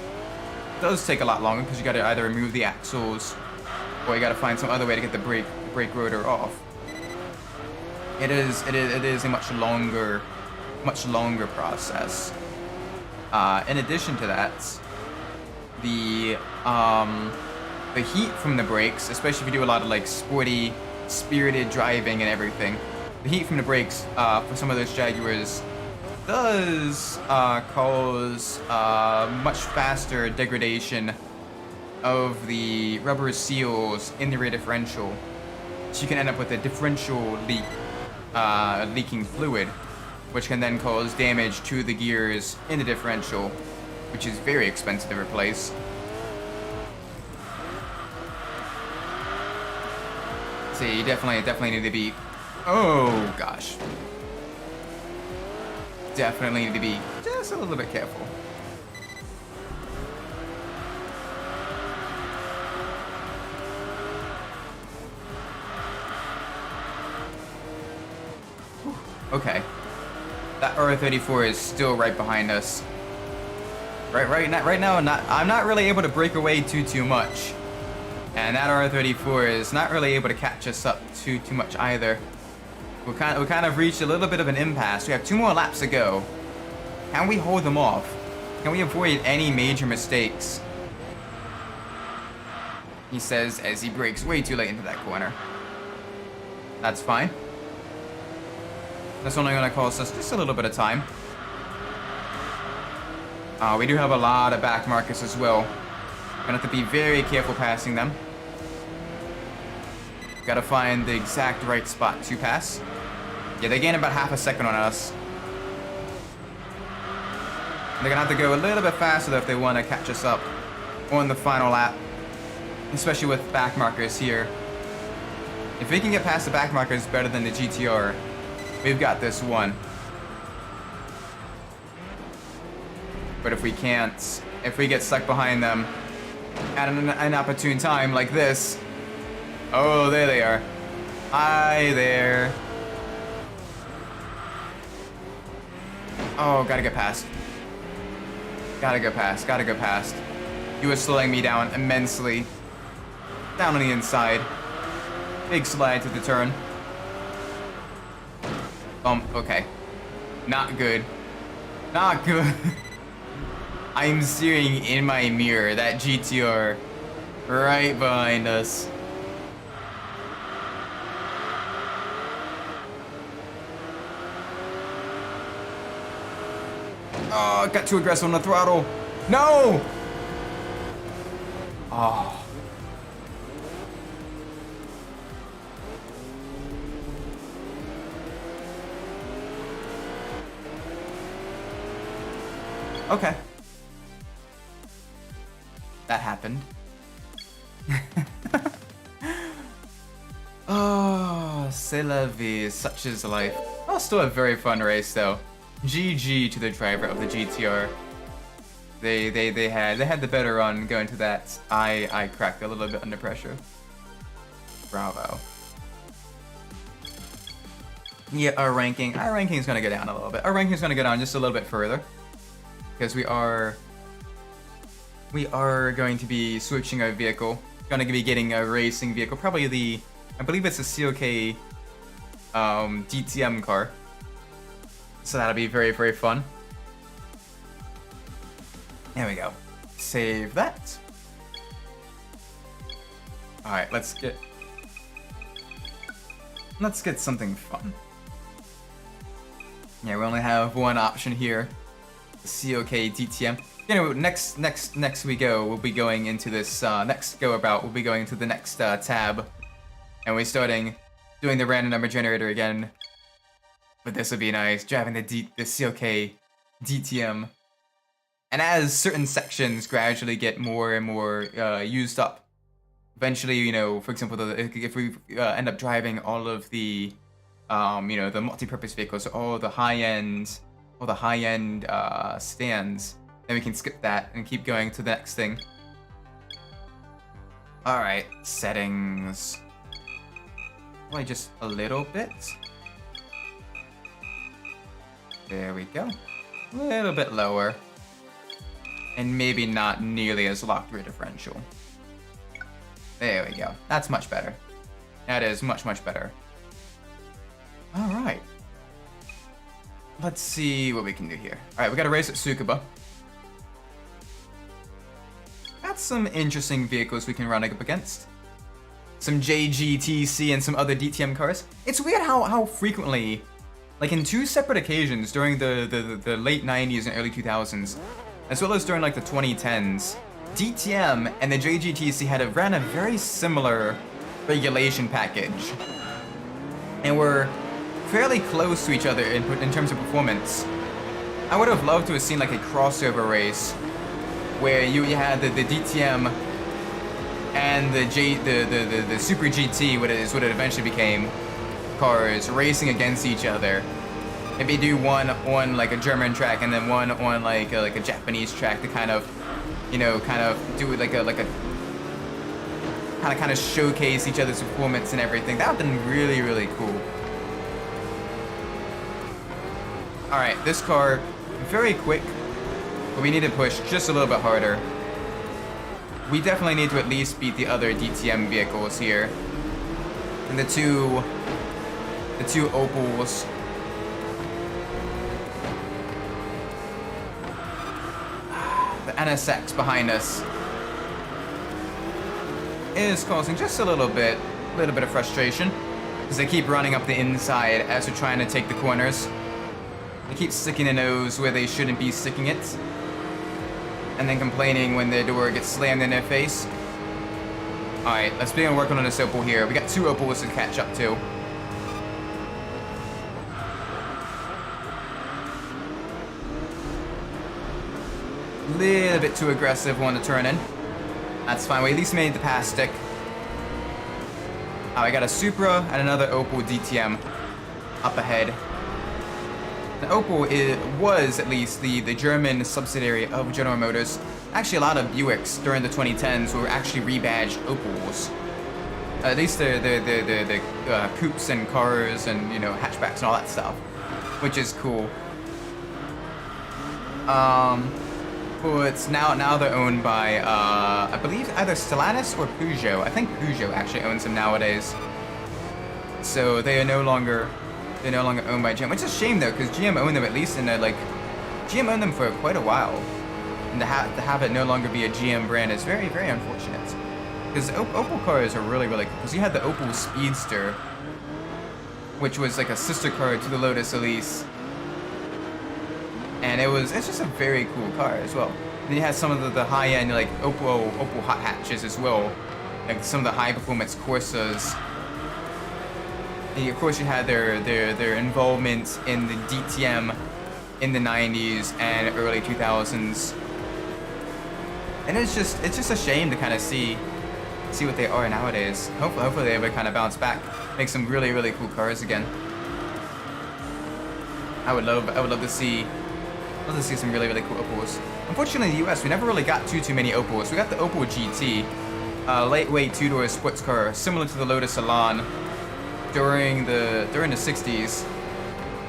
It does take a lot longer because you got to either remove the axles, or you got to find some other way to get the brake rotor off. It is a much longer process. In addition to that, the heat from the brakes, especially if you do a lot of like sporty, spirited driving and everything, the heat from the brakes for some of those Jaguars does cause much faster degradation of the rubber seals in the rear differential. So you can end up with a differential leak, leaking fluid, which can then cause damage to the gears in the differential, which is very expensive to replace. So you definitely need to be, oh gosh. Definitely need to be just a little bit careful. Okay. That R34 is still right behind us. Right now, I'm not really able to break away too much. And that R34 is not really able to catch us up too much either. We kind of reached a little bit of an impasse. We have 2 more laps to go. Can we hold them off? Can we avoid any major mistakes? He says as he brakes way too late into that corner. That's fine. That's only going to cost us just a little bit of time. We do have a lot of back markers as well. Gonna have to be very careful passing them. Gotta find the exact right spot to pass. Yeah, they gain about half a second on us. They're gonna have to go a little bit faster if they want to catch us up on the final lap, especially with back markers here. If we can get past the back markers better than the GTR, we've got this one. But if we can't, if we get stuck behind them at an opportune time like this, oh, there they are. Hi there. Oh, gotta get past. Gotta go past. You were slowing me down immensely. Down on the inside. Big slide to the turn. Bump, okay. Not good. Not good. I'm seeing in my mirror that GTR right behind us. Oh, got too aggressive on the throttle. No! Oh. Okay. That happened. Oh, c'est la vie, such is life. Oh, still a very fun race though. GG to the driver of the GTR. They had the better run going to that. I cracked a little bit under pressure. Bravo. Yeah, our ranking is gonna go down a little bit. Our ranking is gonna go down just a little bit further because we are going to be switching our vehicle. Gonna be getting a racing vehicle, probably I believe it's a COK DTM car. So that'll be very, very fun. There we go. Save that. All right, let's get something fun. Yeah, we only have one option here. The COK DTM. You know, next we go, we'll be going into this next go about. We'll be going into the next tab, and we're starting doing the random number generator again. But this would be nice, driving the COK DTM. And as certain sections gradually get more and more used up, eventually, you know, for example, if we end up driving all of the, you know, the multi-purpose vehicles, all the high-end stands, then we can skip that and keep going to the next thing. All right, settings. Probably just a little bit. There we go. A little bit lower. And maybe not nearly as locked rear differential. There we go. That's much better. That is much, much better. Alright. Let's see what we can do here. Alright, we got a race at Tsukuba. Got some interesting vehicles we can run up against. Some JGTC and some other DTM cars. It's weird how frequently, like in two separate occasions during the late 90s and early 2000s, as well as during like the 2010s, DTM and the JGTC ran a very similar regulation package. And were fairly close to each other in terms of performance. I would have loved to have seen like a crossover race where you had the DTM and the Super GT, what it eventually became, cars racing against each other. Maybe do one on like a German track and then one on like a Japanese track to kind of, you know, do like a kind of showcase each other's performance and everything. That would have been really, really cool. All right, this car, very quick, but we need to push just a little bit harder. We definitely need to at least beat the other DTM vehicles here. And the two Opals. The NSX behind us is causing just a little bit of frustration because they keep running up the inside as we're trying to take the corners. They keep sticking their nose where they shouldn't be sticking it, and then complaining when their door gets slammed in their face. Alright, let's begin working on this Opal here. We got two Opals to catch up to. Little bit too aggressive one to turn in. That's fine, we at least made the pass stick. I got a Supra and another Opal DTM up ahead. The Opal was at least the German subsidiary of General Motors. Actually, a lot of Buicks during the 2010s were actually rebadged Opals. At least the coupes and cars and, you know, hatchbacks and all that stuff, which is cool. But now they're owned by I believe either Stellantis or Peugeot. I think Peugeot actually owns them nowadays. So they are no longer owned by GM, which is a shame though, because GM owned them at least in GM owned them for quite a while, and to have it no longer be a GM brand is very, very unfortunate. Because Opal cars are really, really cool. Because you had the Opal Speedster, which was like a sister car to the Lotus Elise, and it's just a very cool car as well. Then you had some of the high end like Opal hot hatches as well, like some of the high performance Corsas. And of course, you had their involvement in the DTM in the 90s and early 2000s. And it's just a shame to kind of see see what they are nowadays. Hopefully they ever kind of bounce back, make some really, really cool cars again. I would love to see some really, really cool Opals. Unfortunately, in the US, we never really got too many Opals. We got the Opal GT, lightweight two-door sports car, similar to the Lotus Elan during the 60s,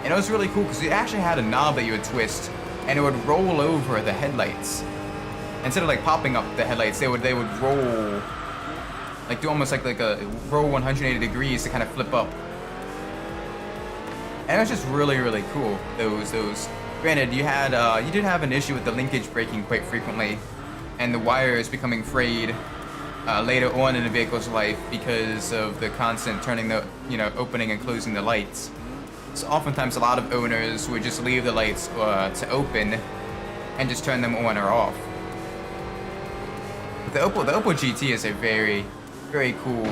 and it was really cool because it actually had a knob that you would twist, and it would roll over the headlights. Instead of like popping up the headlights, they would roll, like do almost like a roll 180 degrees to kind of flip up. And it was just really, really cool. Those. Granted, you did have an issue with the linkage breaking quite frequently, and the wires becoming frayed later on in the vehicle's life because of the constant turning opening and closing the lights. So oftentimes a lot of owners would just leave the lights to open and just turn them on or off. But the Opal GT is a very, very cool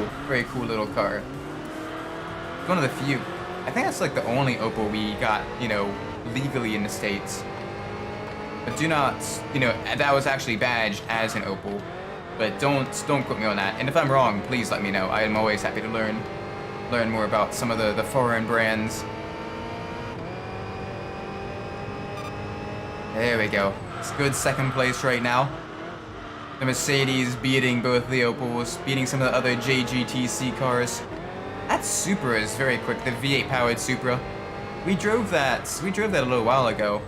little car. It's one of the few. I think that's like the only Opal we got, legally in the States. But do not, that was actually badged as an Opal. But don't quote me on that. And if I'm wrong, please let me know. I am always happy to learn more about some of the foreign brands. There we go. It's good second place right now. The Mercedes beating both the Opals, beating some of the other JGTC cars. That Supra is very quick, the V8 powered Supra. We drove that a little while ago.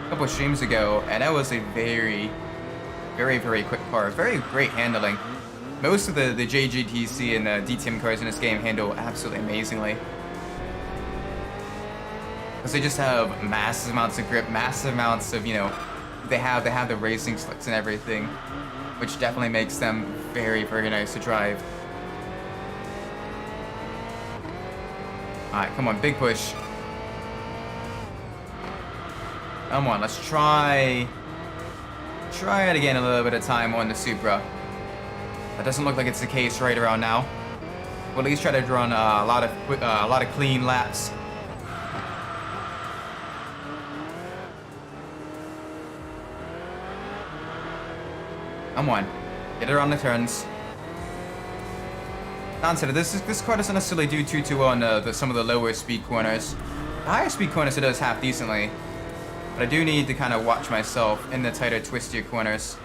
A couple streams ago, and that was a very, very, very quick car. Very great handling. Most of the JGTC and DTM cars in this game handle absolutely amazingly. Because they just have massive amounts of grip, massive amounts of, they have the racing slicks and everything, which definitely makes them very, very nice to drive. Alright, come on, big push. Come on, let's try it again a little bit of time on the Supra. That doesn't look like it's the case right around now. We'll at least try to run a lot of clean laps. Come on, get it around the turns. Consider this car doesn't necessarily do too on some of the lower speed corners. The higher speed corners it does half decently, but I do need to kind of watch myself in the tighter, twistier corners.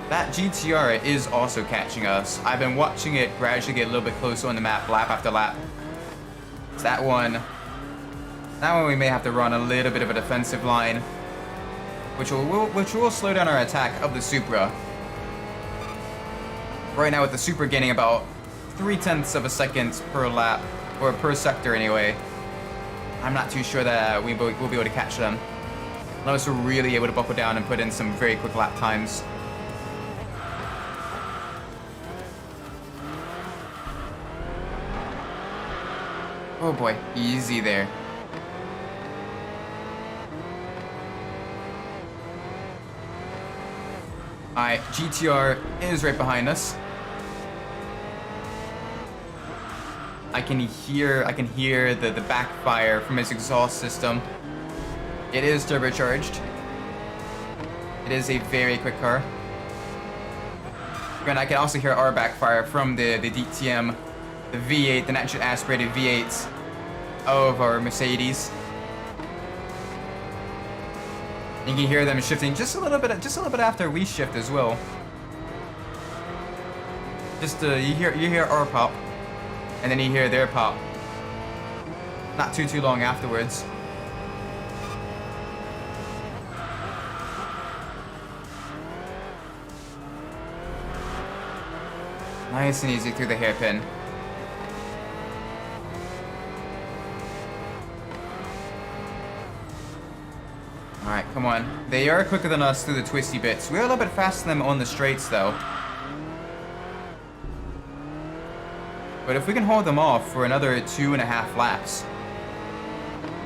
That GTR is also catching us. I've been watching it gradually get a little bit closer on the map, lap after lap. It's that one we may have to run a little bit of a defensive line, which will slow down our attack of the Supra. Right now with the Supra gaining about 0.3 of a second per lap, or per sector anyway, I'm not too sure that we'll be able to catch them. Unless we're really able to buckle down and put in some very quick lap times. Oh boy, easy there. Alright, GTR is right behind us. I can hear the backfire from his exhaust system. It is turbocharged. It is a very quick car. And I can also hear our backfire from the DTM, the V8, the naturally aspirated V8s of our Mercedes. You can hear them shifting just a little bit after we shift as well. You hear our pop, and then you hear their pop. Not too long afterwards. Nice and easy through the hairpin. Alright, come on. They are quicker than us through the twisty bits. We're a little bit faster than them on the straights, though. But if we can hold them off for another 2.5 laps,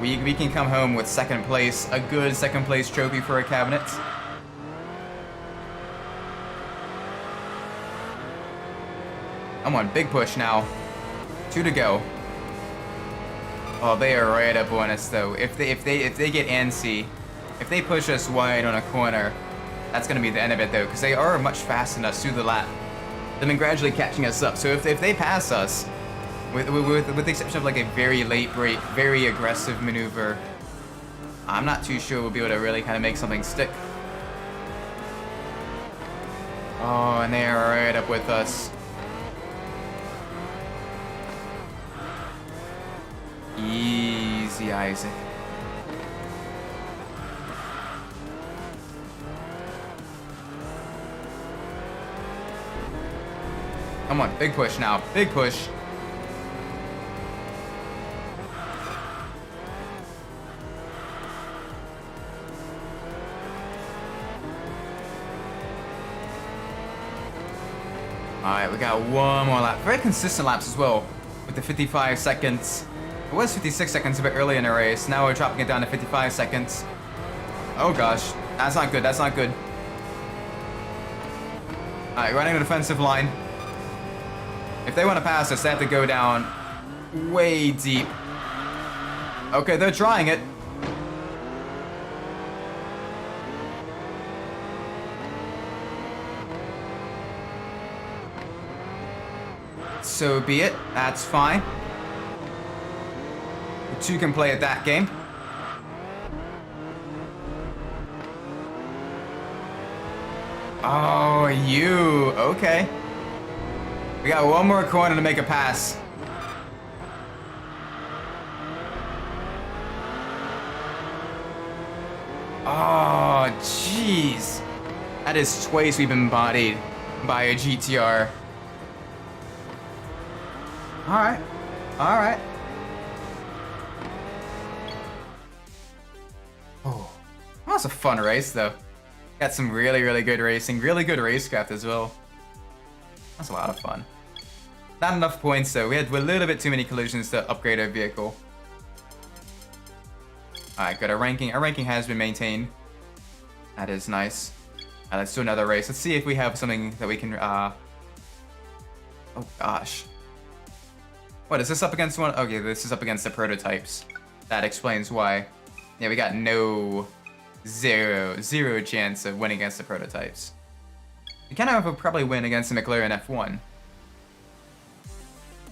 we can come home with second place, a good second place trophy for our cabinet. Come on, big push now. 2 to go. Oh, they are right up on us, though. If they get antsy, if they push us wide on a corner, That's going to be the end of it, though, because they are much faster than us through the lap. They've been gradually catching us up. So if they pass us, with the exception of like a very late break, very aggressive maneuver, I'm not too sure we'll be able to really kind of make something stick. Oh, and they are right up with us. Easy, Isaac. Come on, big push now. Big push. Alright, we got one more lap. Very consistent laps as well, with the 55 seconds. It was 56 seconds a bit early in the race. Now we're dropping it down to 55 seconds. Oh gosh, that's not good, that's not good. Alright, running the defensive line. If they want to pass us, they have to go down way deep. Okay, they're trying it. So be it. That's fine. The two can play at that game. Oh, you. Okay. We got one more corner to make a pass. Oh, jeez. That is twice we've been bodied by a GTR. Alright. Alright. Oh. That was a fun race, though. Got some really, really good racing. Really good racecraft as well. That's a lot of fun. Not enough points, though. We had a little bit too many collisions to upgrade our vehicle. Alright, good. Our ranking has been maintained. That is nice. Let's do another race. Let's see if we have something that we can... Oh, gosh. What, is this up against one? Okay, this is up against the prototypes. That explains why. Yeah, we got zero chance of winning against the prototypes. We kind of probably win against the McLaren F1.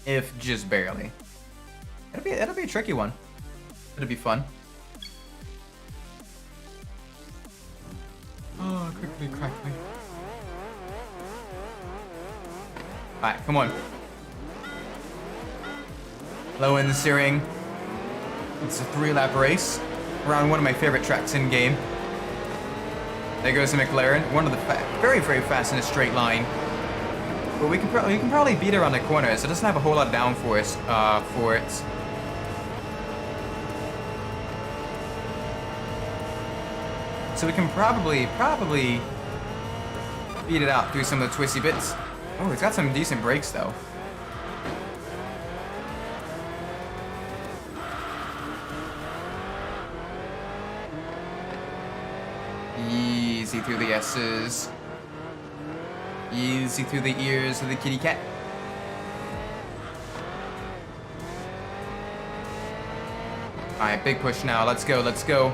If just barely. It'll be a tricky one. It'll be fun. Oh, quickly, crackly. Alright, come on. Low in the steering. It's a 3-lap race around one of my favorite tracks in game. There goes the McLaren, one of the very, very fast in a straight line. But we can probably beat it around the corners. It doesn't have a whole lot of downforce for it. So we can probably beat it out through some of the twisty bits. Oh, it's got some decent brakes though. Easy through the S's. Easy through the ears of the kitty cat. Alright, big push now. Let's go, let's go.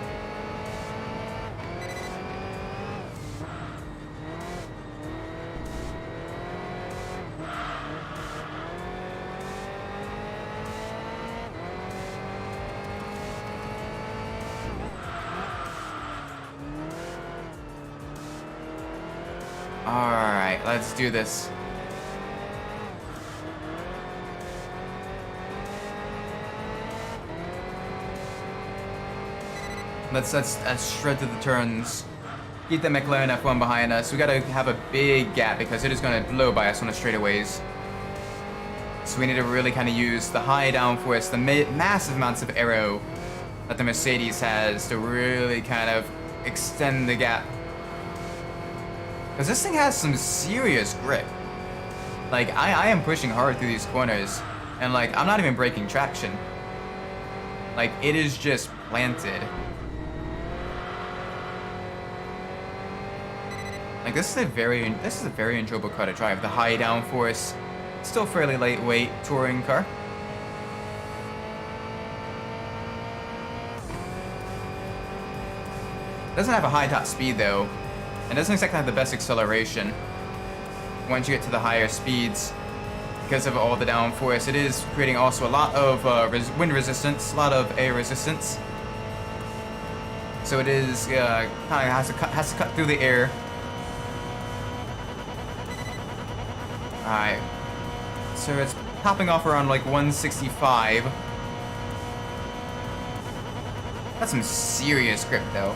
Alright, let's do this. Let's shred through the turns. Keep the McLaren F1 behind us. We gotta have a big gap because it is gonna blow by us on the straightaways. So we need to really kind of use the high downforce, the massive amounts of aero that the Mercedes has to really kind of extend the gap. Because this thing has some serious grip. Like, I am pushing hard through these corners, and like, I'm not even breaking traction. Like, it is just planted. Like, this is a very enjoyable car to drive. The high downforce, still fairly lightweight touring car. Doesn't have a high top speed though. It doesn't exactly have the best acceleration once you get to the higher speeds because of all the downforce. It is creating also a lot of wind resistance, a lot of air resistance. So it is kind of has to cut through the air. Alright. So it's topping off around like 165. That's some serious grip though.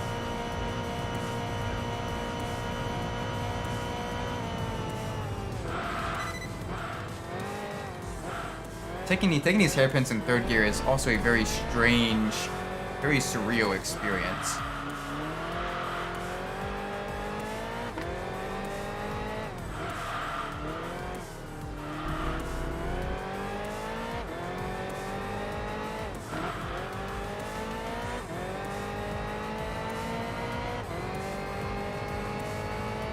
Taking these hairpins in third gear is also a very strange, very surreal experience.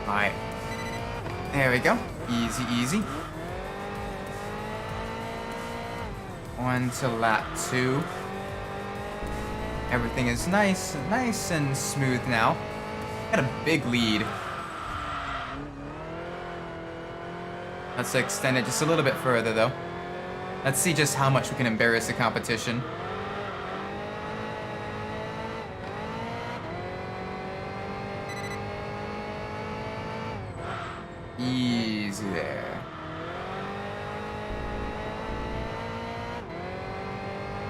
Alright. There we go. Easy, easy. On to lap 2. Everything is nice and smooth now. Got a big lead. Let's extend it just a little bit further though. Let's see just how much we can embarrass the competition. Easy there.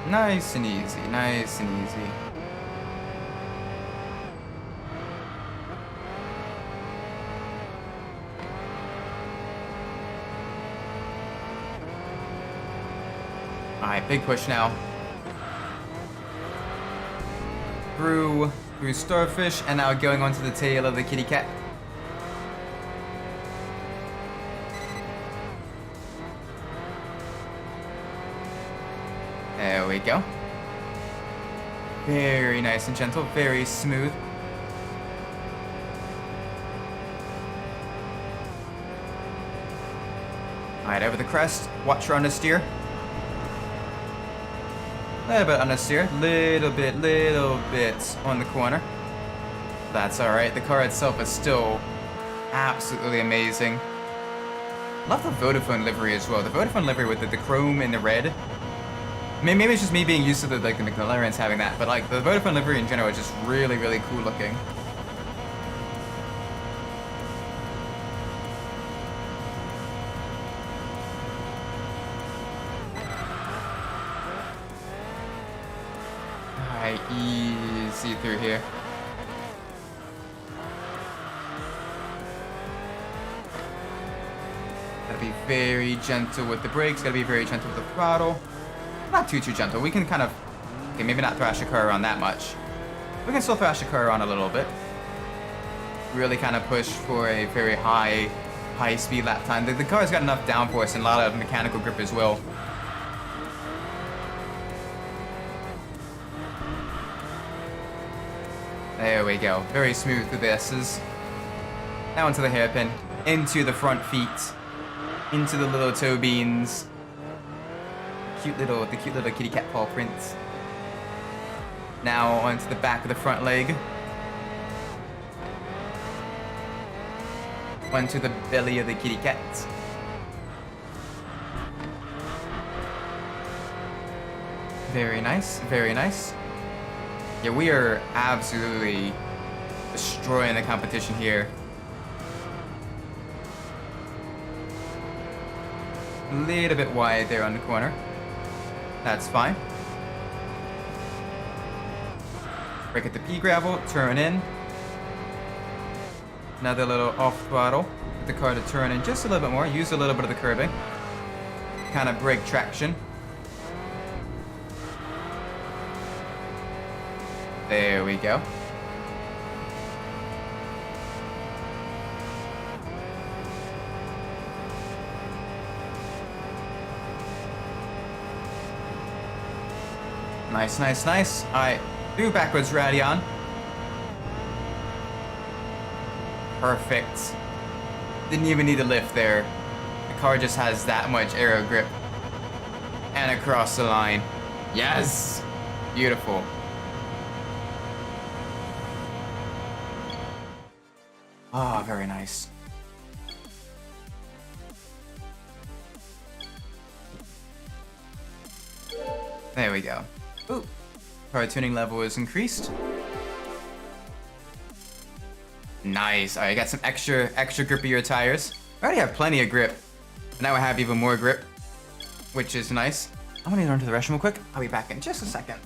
Nice and easy, nice and easy. Alright, big push now. Through Starfish, and now going onto the tail of the kitty cat. There we go. Very nice and gentle, very smooth. Alright, over the crest. Watch your understeer. A little bit understeer. Little bit on the corner. That's alright. The car itself is still absolutely amazing. Love the Vodafone livery as well. The Vodafone livery with the chrome and the red. Maybe it's just me being used to the McLarens having that, but like the Vodafone livery in general is just really cool looking. Alright, easy through here. Gotta be very gentle with the brakes, gotta be very gentle with the throttle. Not too gentle. We can kind of, okay, maybe not thrash the car around that much. We can still thrash the car around a little bit. Really kind of push for a very high speed lap time. The car's got enough downforce and a lot of mechanical grip as well. There we go. Very smooth through the S's. Now into the hairpin. Into the front feet. Into the little toe beans. The cute little kitty cat paw prints. Now onto the back of the front leg. Onto the belly of the kitty cat. Very nice, very nice. Yeah, we are absolutely destroying the competition here. A little bit wide there on the corner. That's fine. Brake at the P gravel, turn in. Another little off throttle. Get the car to turn in just a little bit more. Use a little bit of the curbing. Kind of brake traction. There we go. Nice, nice, nice. Alright, do backwards radion. Perfect. Didn't even need a lift there. The car just has that much aero grip. And across the line. Yes! Beautiful. Oh, very nice. There we go. Ooh. Our tuning level is increased. Nice. Alright, got some extra grippier tires. I already have plenty of grip. But now I have even more grip, which is nice. I'm gonna run to the restroom real quick. I'll be back in just a second.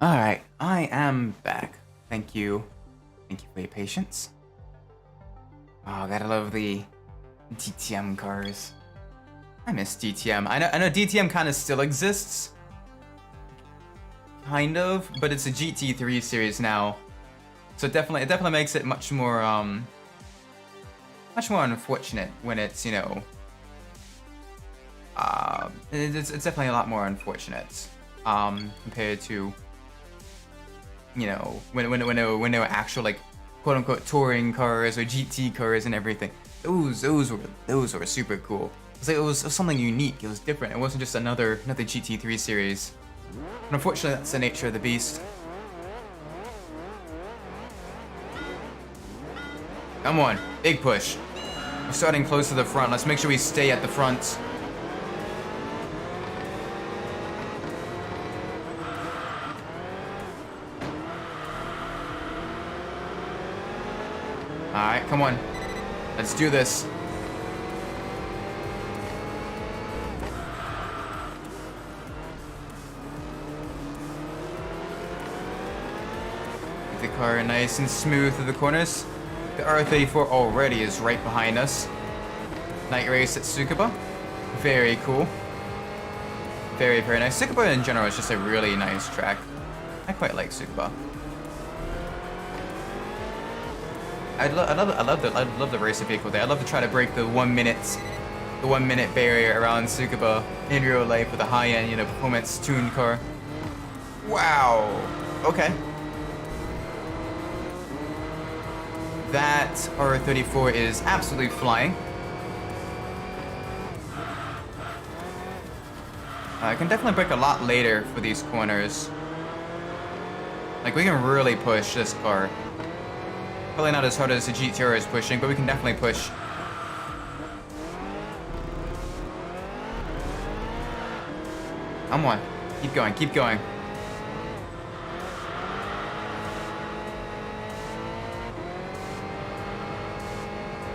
Alright, I am back. Thank you. Thank you for your patience. Oh, gotta love the DTM cars. I miss DTM. I know DTM kind of still exists. Kind of, but it's a GT3 series now. So it definitely makes it much more unfortunate when it's, you know, it's definitely a lot more unfortunate compared to, you know, when there were actual, like, quote unquote touring cars or GT cars and everything. Those were super cool. It was something unique. It was different. It wasn't just another GT3 series. And unfortunately, that's the nature of the beast. Come on, big push. We're starting close to the front. Let's make sure we stay at the front. Alright, come on. Let's do this. Get the car nice and smooth through the corners. The R34 already is right behind us. Night race at Tsukuba. Very cool. Very, very nice. Tsukuba in general is just a really nice track. I quite like Tsukuba. I love the racer vehicle there. I'd love to try to break the 1 minute barrier around Tsukuba in real life with a high-end, you know, performance tuned car. Wow. Okay. That R34 is absolutely flying. I can definitely break a lot later for these corners. Like, we can really push this car. Probably not as hard as the GTR is pushing, but we can definitely push. Come on. Keep going, keep going.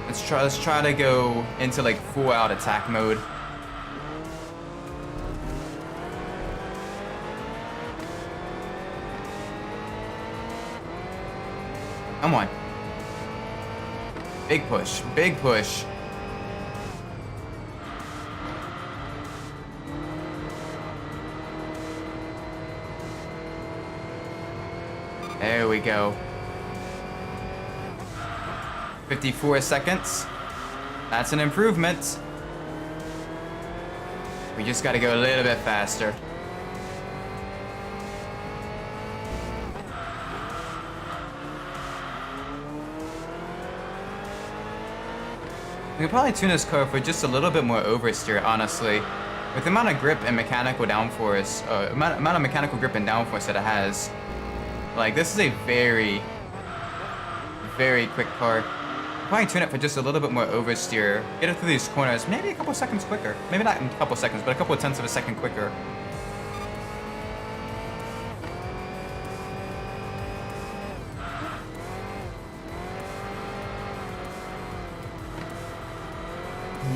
Let's try to go into, like, full out attack mode. Come on. Big push, big push. There we go. 54 seconds. That's an improvement. We just gotta go a little bit faster. We could probably tune this car for just a little bit more oversteer, honestly. With the amount of grip and mechanical downforce, amount of mechanical grip and downforce that it has, like, this is a very, very quick car. Probably tune it for just a little bit more oversteer. Get it through these corners, maybe a couple seconds quicker. Maybe not in a couple seconds, but a couple of tenths of a second quicker.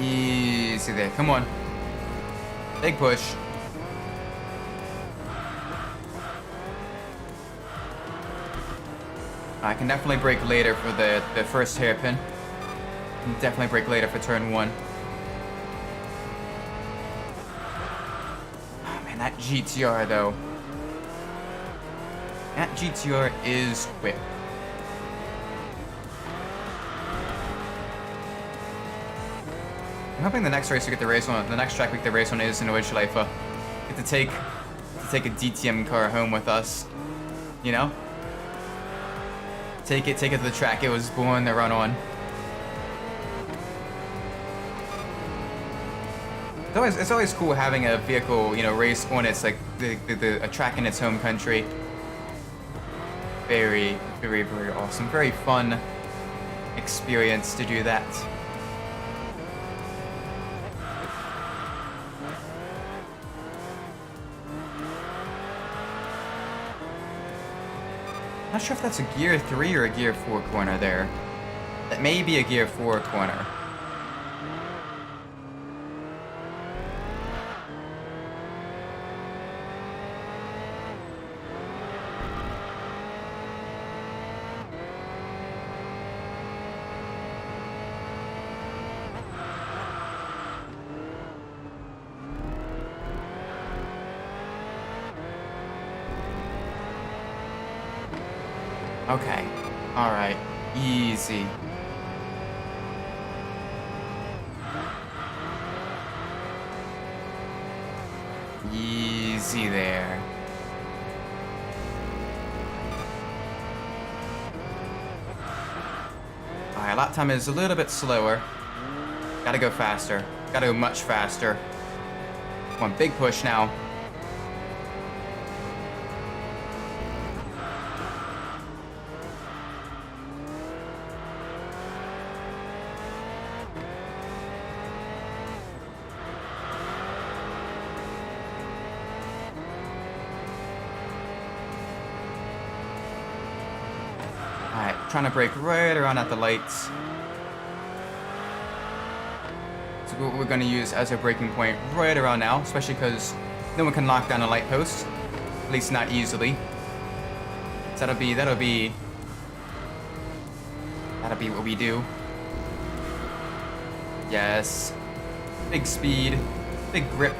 Easy there, come on. Big push. I can definitely brake later for the first hairpin. Definitely brake later for turn 1. Oh man, that GTR though. That GTR is quick. I'm hoping the next race we get the race on, the next track we get the race on is in Deutschleife. Get to take a DTM car home with us. You know? Take it to the track it was born to run on. It's always cool having a vehicle, you know, race on its like a track in its home country. Very, very, very awesome. Very fun experience to do that. Not sure if that's a gear 3 or a gear 4 corner there. That may be a gear 4 corner. Okay. Alright. Easy. Easy there. Alright, lap time is a little bit slower. Gotta go faster. Gotta go much faster. One big push now. Alright, trying to brake right around at the lights. So what we're going to use as a braking point right around now, especially because no one can lock down a light post. At least not easily. So that'll be what we do. Yes. Big speed, big grip.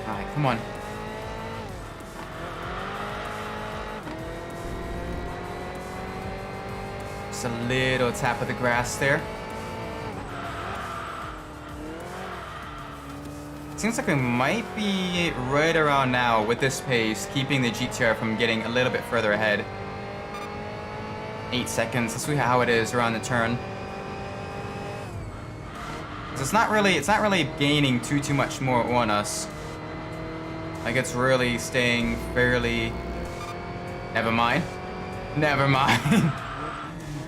Alright, come on. Just a little tap of the grass there. Seems like we might be right around now with this pace, keeping the GTR from getting a little bit further ahead. 8 seconds. Let's see how it is around the turn. So it's not really gaining too much more on us. Like it's really staying fairly. Never mind. Never mind.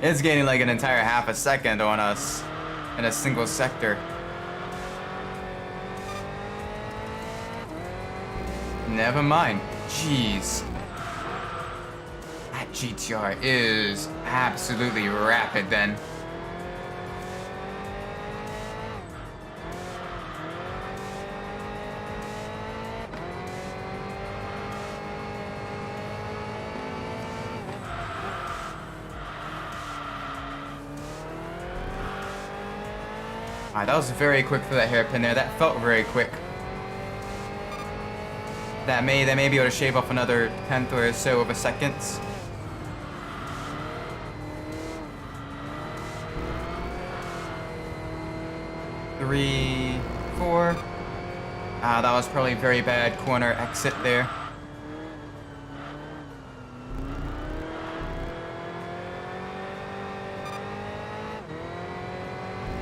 It's gaining like an entire half a second on us in a single sector. Never mind. Jeez. That GTR is absolutely rapid then. Alright, that was very quick for that hairpin there. That felt very quick. That may be able to shave off another tenth or so of a second. Three, 4. That was probably a very bad corner exit there.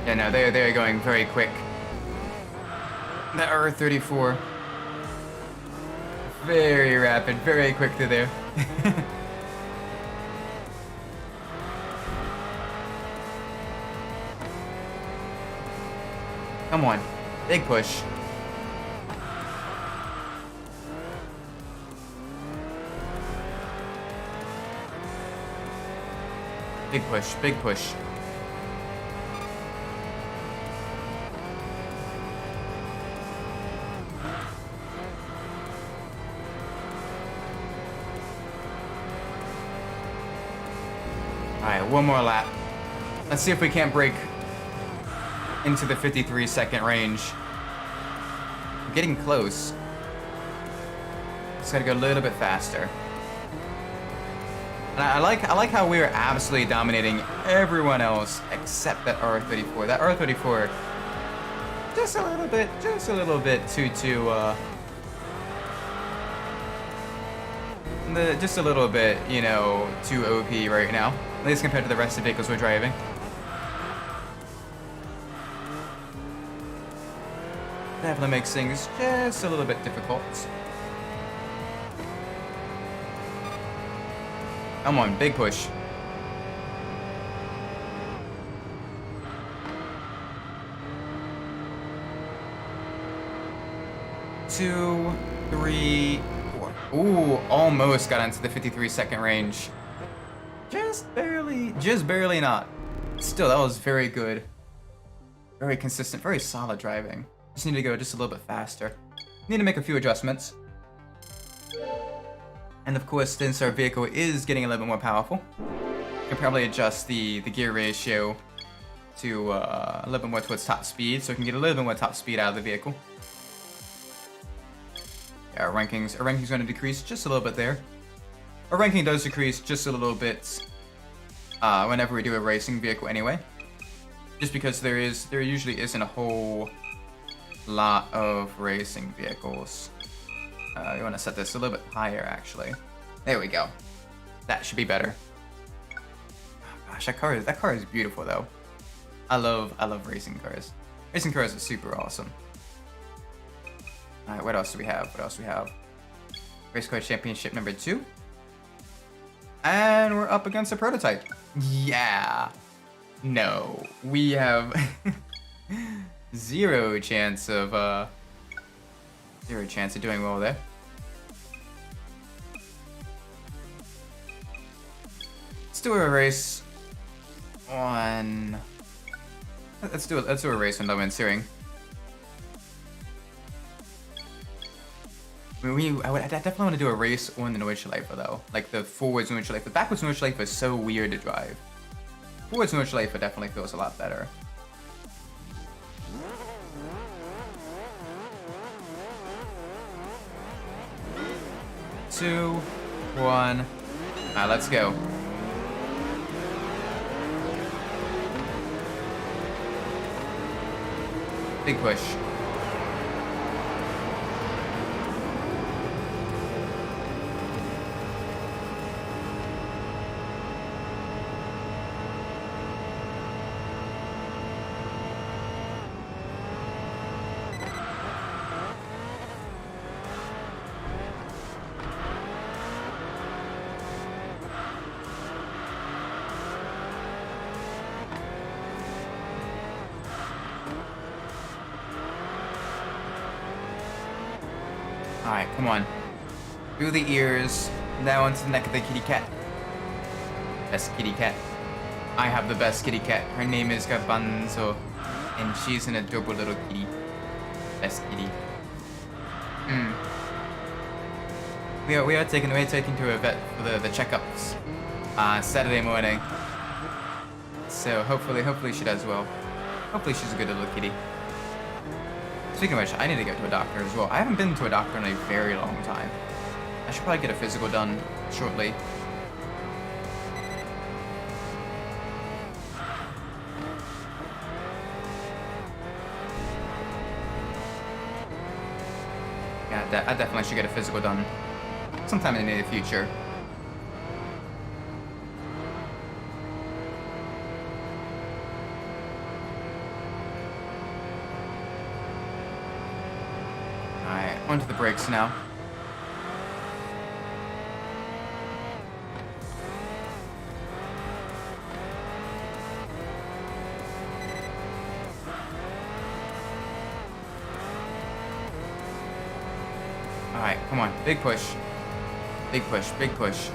Yeah, no, they're going very quick. The R34. Very rapid, very quick through there. Come on. Big push. Big push, big push. Alright, one more lap. Let's see if we can't break into the 53-second range. We're getting close. Just gotta go a little bit faster. And I like how we're absolutely dominating everyone else except that R34. That R34, just a little bit too just a little bit, you know, too OP right now. At least compared to the rest of the vehicles we're driving. Definitely makes things just a little bit difficult. Come on, big push. Two, three, four. Ooh, almost got into the 53-second range. Just barely not. Still, that was very good. Very consistent, very solid driving. Just need to go just a little bit faster. Need to make a few adjustments. And of course, since our vehicle is getting a little bit more powerful, we can probably adjust the gear ratio to a little bit more towards top speed, so we can get a little bit more top speed out of the vehicle. Yeah, our rankings are going to decrease just a little bit there. Our ranking does decrease just a little bit whenever we do a racing vehicle anyway, just because there usually isn't a whole lot of racing vehicles. We want to set this a little bit higher, actually. There we go. That should be better. Oh, gosh, that car is beautiful, though. I love racing cars. Racing cars are super awesome. All right, what else do we have? Race car championship number 2, and we're up against a prototype. Yeah. No, we have zero chance of doing well there. Let's do a race on. Let's do a race on low end steering. I definitely want to do a race on the Nordschleife though, like the forwards Nordschleife. The backwards Nordschleife is so weird to drive. Forwards Nordschleife definitely feels a lot better. Two, one. Alright, let's go. Big push. Alright, come on. Through the ears, now onto the neck of the kitty cat. Best kitty cat. I have the best kitty cat. Her name is Garbanzo, and she's an adorable little kitty. Best kitty. We are taking to a vet for the checkups Saturday morning. So hopefully she does well. Hopefully she's a good little kitty. Speaking of which, I need to go to a doctor as well. I haven't been to a doctor in a very long time. I should probably get a physical done shortly. Yeah, I definitely should get a physical done sometime in the near future. Onto the brakes now. Alright, come on. Big push. Big push, big push.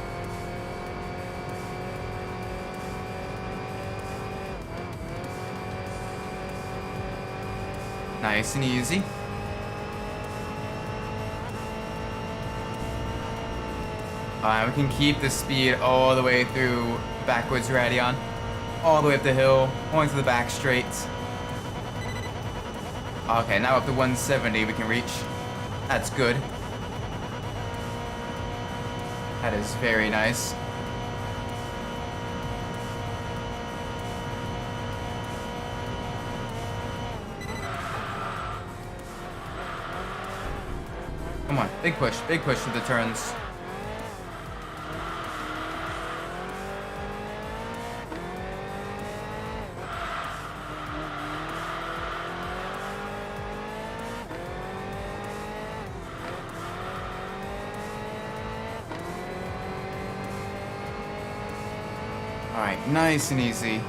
Nice and easy. We can keep the speed all the way through backwards radion. All the way up the hill, going to the back straight. Okay, now up to 170 we can reach. That's good. That is very nice. Come on, big push to the turns. Alright, nice and easy.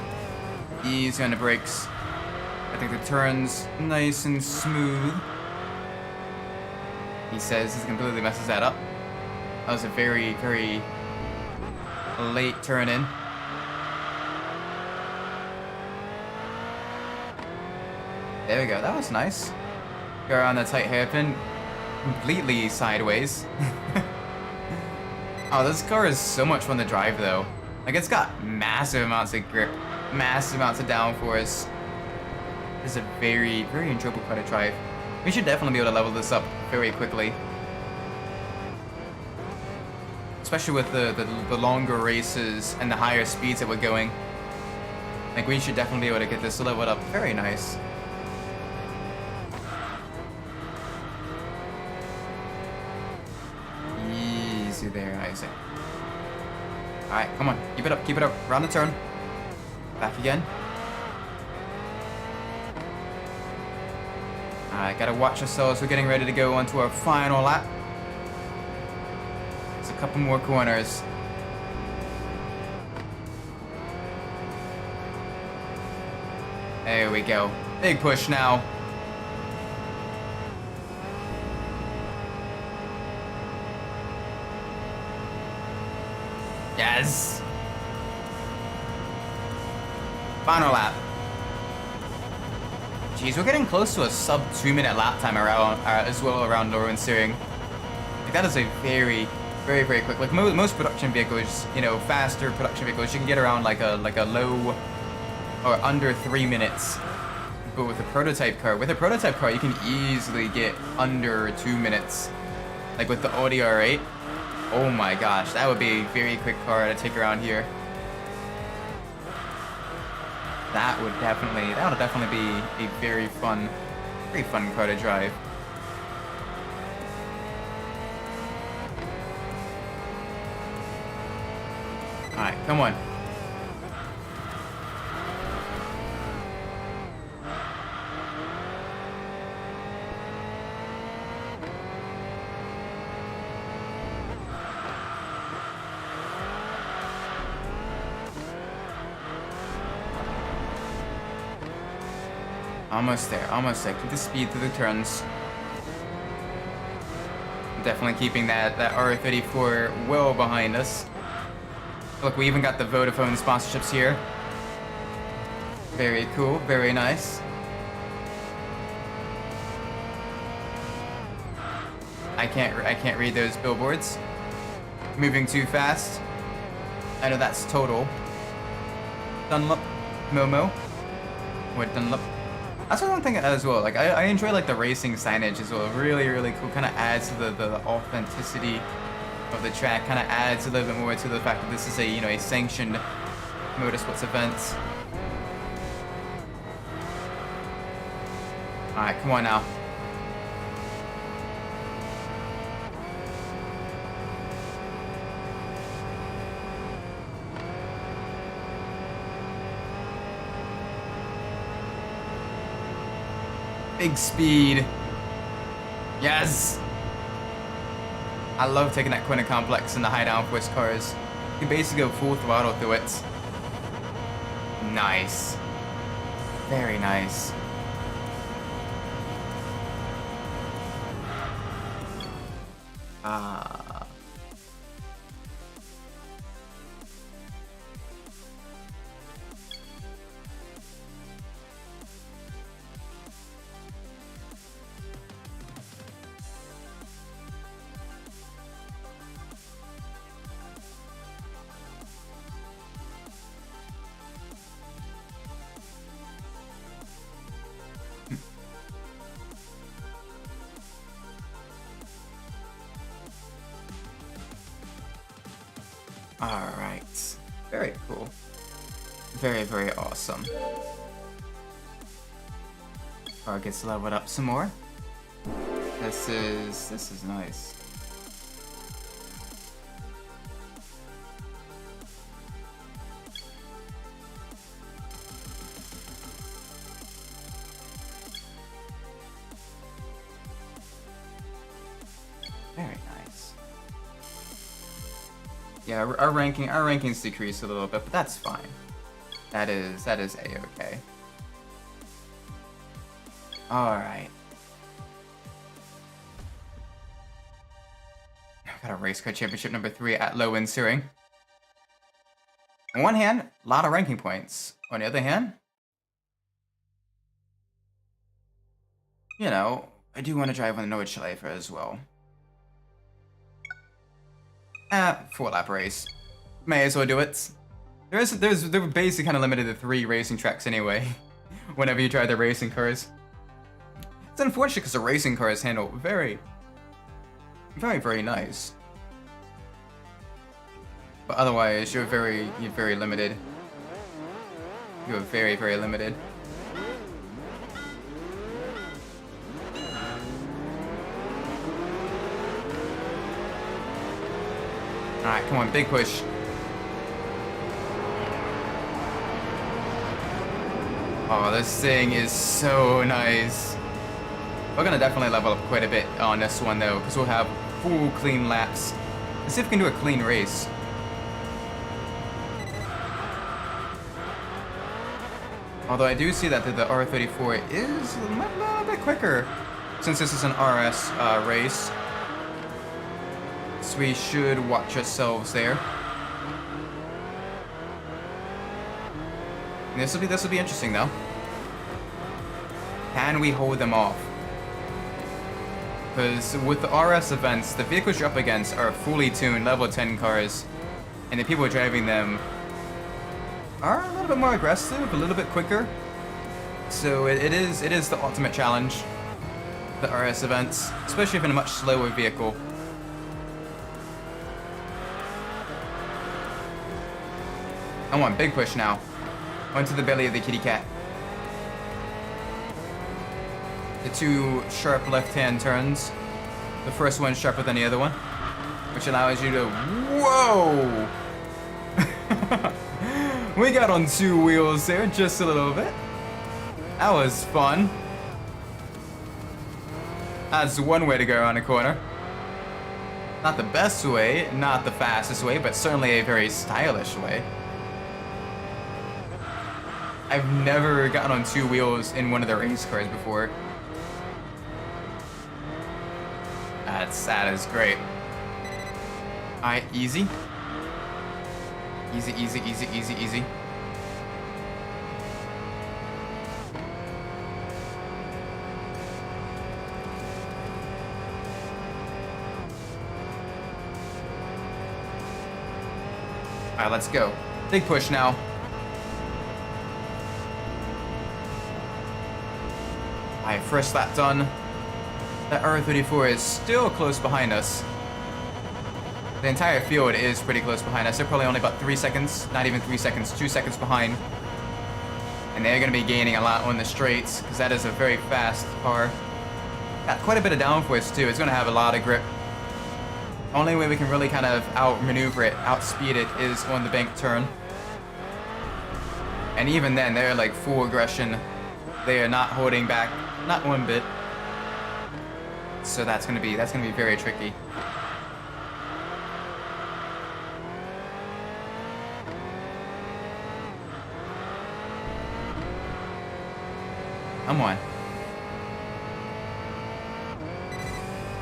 Easy on the brakes. I think the turns nice and smooth. He says he completely messes that up. That was a very, very late turn in. There we go, that was nice. Go around that tight hairpin completely sideways. Oh, this car is so much fun to drive though. Like, it's got massive amounts of grip, massive amounts of downforce. It's a very, very enjoyable car to drive. We should definitely be able to level this up very quickly. Especially with the longer races and the higher speeds that we're going. Like, we should definitely be able to get this leveled up very nice. Easy there, Isaac. Alright, come on. Keep it up, keep it up. Round the turn. Back again. Alright, gotta watch ourselves. We're getting ready to go onto our final lap. There's a couple more corners. There we go. Big push now. Yes. Final lap. Jeez, we're getting close to a sub 2-minute lap time around as well around lower and steering. Like, that is a very, very, very quick. Like most production vehicles, you know, faster production vehicles, you can get around like a low or under 3 minutes. But with a prototype car, you can easily get under 2 minutes. Like with the Audi R8. Oh my gosh, that would be a very quick car to take around here. That would definitely be a very fun car to drive. Alright, come on. Almost there, almost there. Keep the speed through the turns. Definitely keeping that R34 well behind us. Look, we even got the Vodafone sponsorships here. Very cool, very nice. I can't read those billboards. Moving too fast. I know that's total. Dunlop, Momo, or Dunlop. That's one thing as well. Like I enjoy like the racing signage as well. Really, really cool. Kind of adds to the authenticity of the track. Kind of adds a little bit more to the fact that this is a sanctioned motorsports event. All right, come on now. Big speed. Yes. I love taking that corner complex in the high downforce cars. You can basically go full throttle through it. Nice. Very nice. Alright. Very cool. Very, very awesome. Car gets leveled up some more. This is nice. Very nice. Yeah, our rankings decreased a little bit, but that's fine. That is a-okay. All right. Got a race car championship number 3 at low end Searing. On one hand, a lot of ranking points. On the other hand, you know, I do want to drive on the Nordschleifer as well. 4-lap race. May as well do it. They're basically kind of limited to 3 racing tracks anyway. Whenever you try the racing cars, it's unfortunate because the racing cars handle very, very nice. But otherwise, you're very limited. You're very, very limited. Alright, come on, big push. Oh, this thing is so nice. We're gonna definitely level up quite a bit on this one though, because we'll have full clean laps. Let's see if we can do a clean race. Although I do see that the R34 is a little bit quicker, since this is an RS race. So we should watch ourselves there. This will be interesting though. Can we hold them off? Because with the RS events, the vehicles you're up against are fully tuned level 10 cars, and the people driving them are a little bit more aggressive, a little bit quicker. So it is the ultimate challenge, the RS events, especially if in a much slower vehicle. I want big push now. Onto the belly of the kitty cat. The 2 sharp left-hand turns. The first one sharper than the other one, which allows you to... Whoa! We got on 2 wheels there, just a little bit. That was fun. That's one way to go around a corner. Not the best way, not the fastest way, but certainly a very stylish way. I've never gotten on 2 wheels in one of the race cars before. That is great. Alright, easy. Easy, easy, easy, easy, easy. Alright, let's go. Big push now. Alright, first lap done. That R34 is still close behind us. The entire field is pretty close behind us. They're probably only about 3 seconds, not even 3 seconds, 2 seconds behind. And they're going to be gaining a lot on the straights, because that is a very fast car. Got quite a bit of downforce too. It's going to have a lot of grip. Only way we can really kind of outmaneuver it, outspeed it, is on the bank turn. And even then, they're like full aggression. They are not holding back, not one bit. So that's gonna be very tricky. Come on.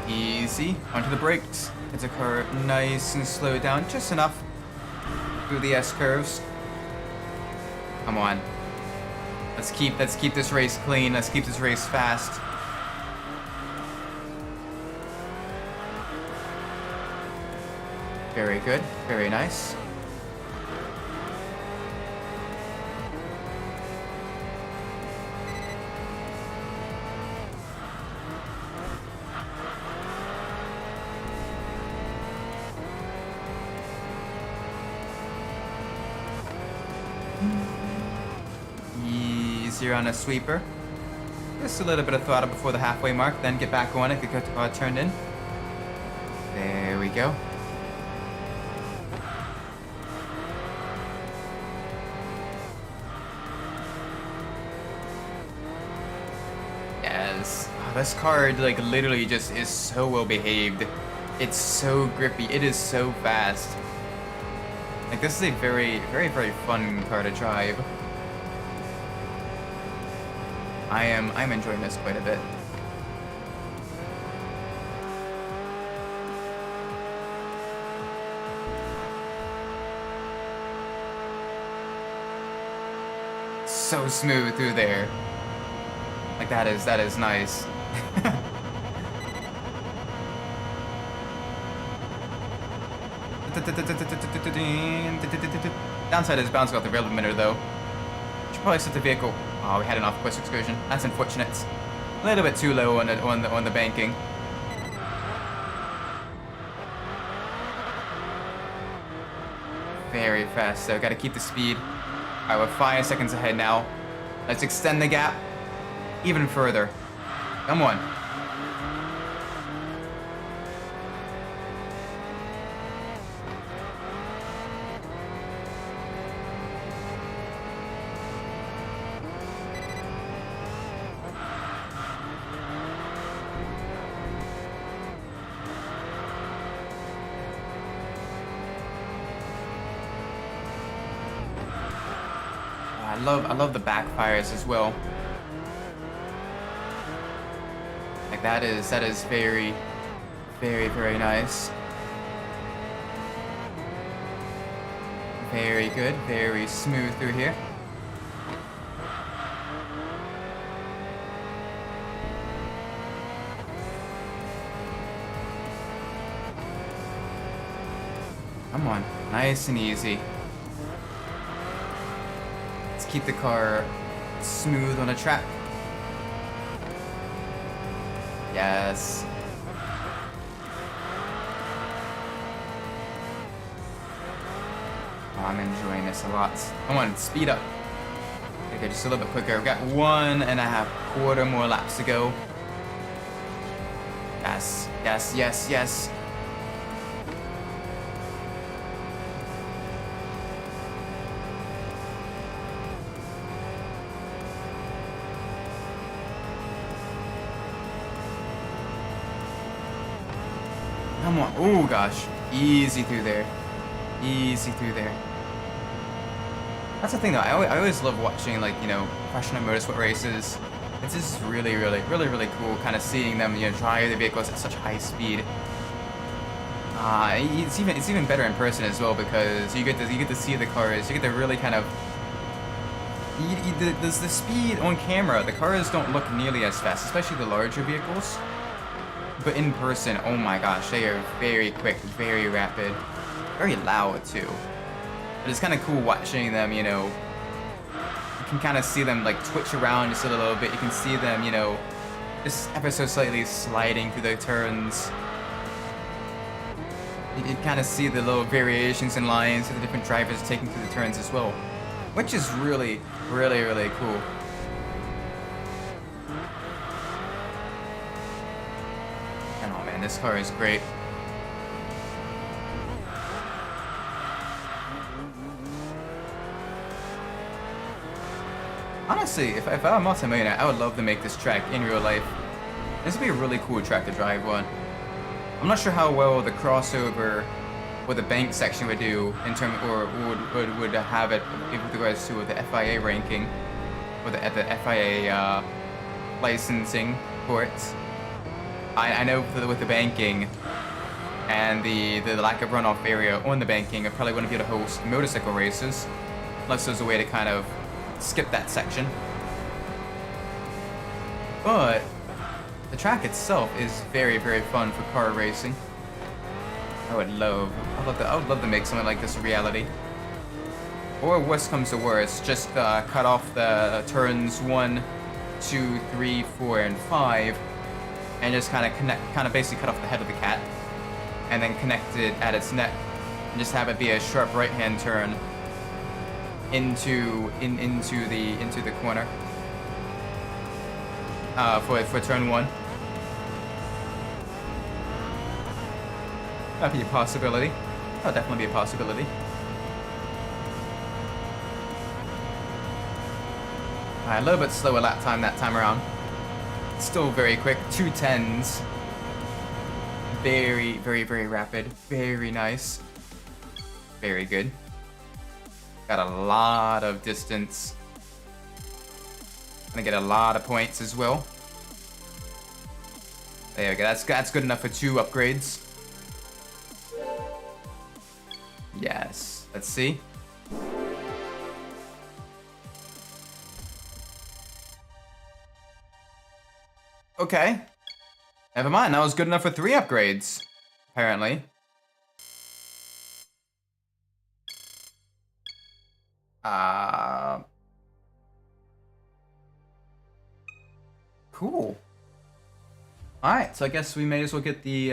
Easy. Onto the brakes. Get the car nice and slow down just enough through the S-curves. Come on. Let's keep this race clean. Let's keep this race fast. Very good. Very nice. Easier on a sweeper. Just a little bit of throttle before the halfway mark, then get back on it, get the car turned in. There we go. Yes. Oh, this car, like, literally just is so well behaved. It's so grippy. It is so fast. Like, this is a very, very, very fun car to drive. I'm enjoying this quite a bit. So smooth through there. Like that is nice. Downside is bouncing off the rail limiter though. Should probably set the vehicle. Oh, we had an off-course excursion. That's unfortunate. A little bit too low on the banking. Very fast though. Got to keep the speed. All right, we're 5 seconds ahead now. Let's extend the gap even further. Come on. I love the backfires as well. Like that is very, very, very nice. Very good, very smooth through here. Come on, nice and easy. Keep the car smooth on a track. Yes. Oh, I'm enjoying this a lot. Come on, speed up. Okay, just a little bit quicker. We've got 1.25 more laps to go. Yes, yes, yes, yes. Come on. Oh, gosh. Easy through there. Easy through there. That's the thing, though. I always love watching, like, you know, professional motorsport races. It's just really, really, really, really cool kind of seeing them, you know, drive the vehicles at such high speed. It's even better in person as well because you get to see the cars. You get to really kind of... the speed on camera, the cars don't look nearly as fast, especially the larger vehicles. But in person, oh my gosh, they are very quick, very rapid, very loud too. But it's kind of cool watching them, you know. You can kind of see them like twitch around just a little bit. You can see them, you know, just ever so slightly sliding through the turns. You can kind of see the little variations in lines that the different drivers are taking through the turns as well, which is really, really, really cool. This car is great. Honestly, if I were a multimillionaire, I would love to make this track in real life. This would be a really cool track to drive on. I'm not sure how well the crossover with the bank section would do in terms, or would have it with regards to the FIA ranking, or the FIA licensing for it. I know with the banking and the lack of runoff area on the banking, I probably wouldn't be able to host motorcycle races unless there's a way to kind of skip that section. But the track itself is very, very fun for car racing. I would love to make something like this a reality. Or worst comes to worst, just cut off the turns 1, 2, 3, 4, and 5, and just kind of basically cut off the head of the cat, and then connect it at its neck, and just have it be a sharp right-hand turn into the corner for turn 1. That'd be a possibility. That'll definitely be a possibility. Alright, a little bit slower lap time that time around. Still very quick. 2:10s. Very, very, very rapid. Very nice. Very good. Got a lot of distance. Gonna get a lot of points as well. There we go. That's good enough for 2 upgrades. Yes. Let's see. Okay. Never mind. That was good enough for 3 upgrades. Apparently. Cool. Alright, so I guess we may as well get the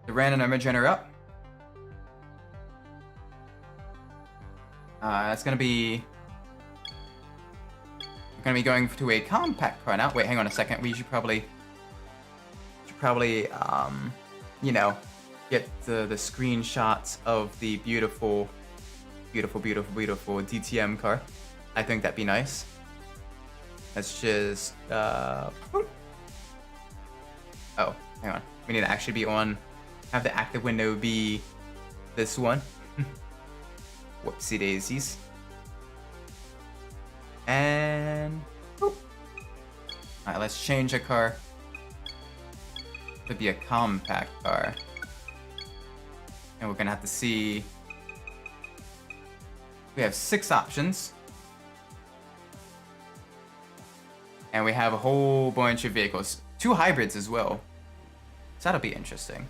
random number generator up. That's gonna be going to a compact car now. Wait, hang on a second. We should probably you know, get the screenshots of the beautiful DTM car. I think that'd be nice. Let's just oh, hang on. We need to actually be on. Have the active window be this one. Whoopsie daisies. And alright, let's change a car to be a compact car. And we're gonna have to see. We have 6 options. And we have a whole bunch of vehicles. 2 hybrids as well. So that'll be interesting.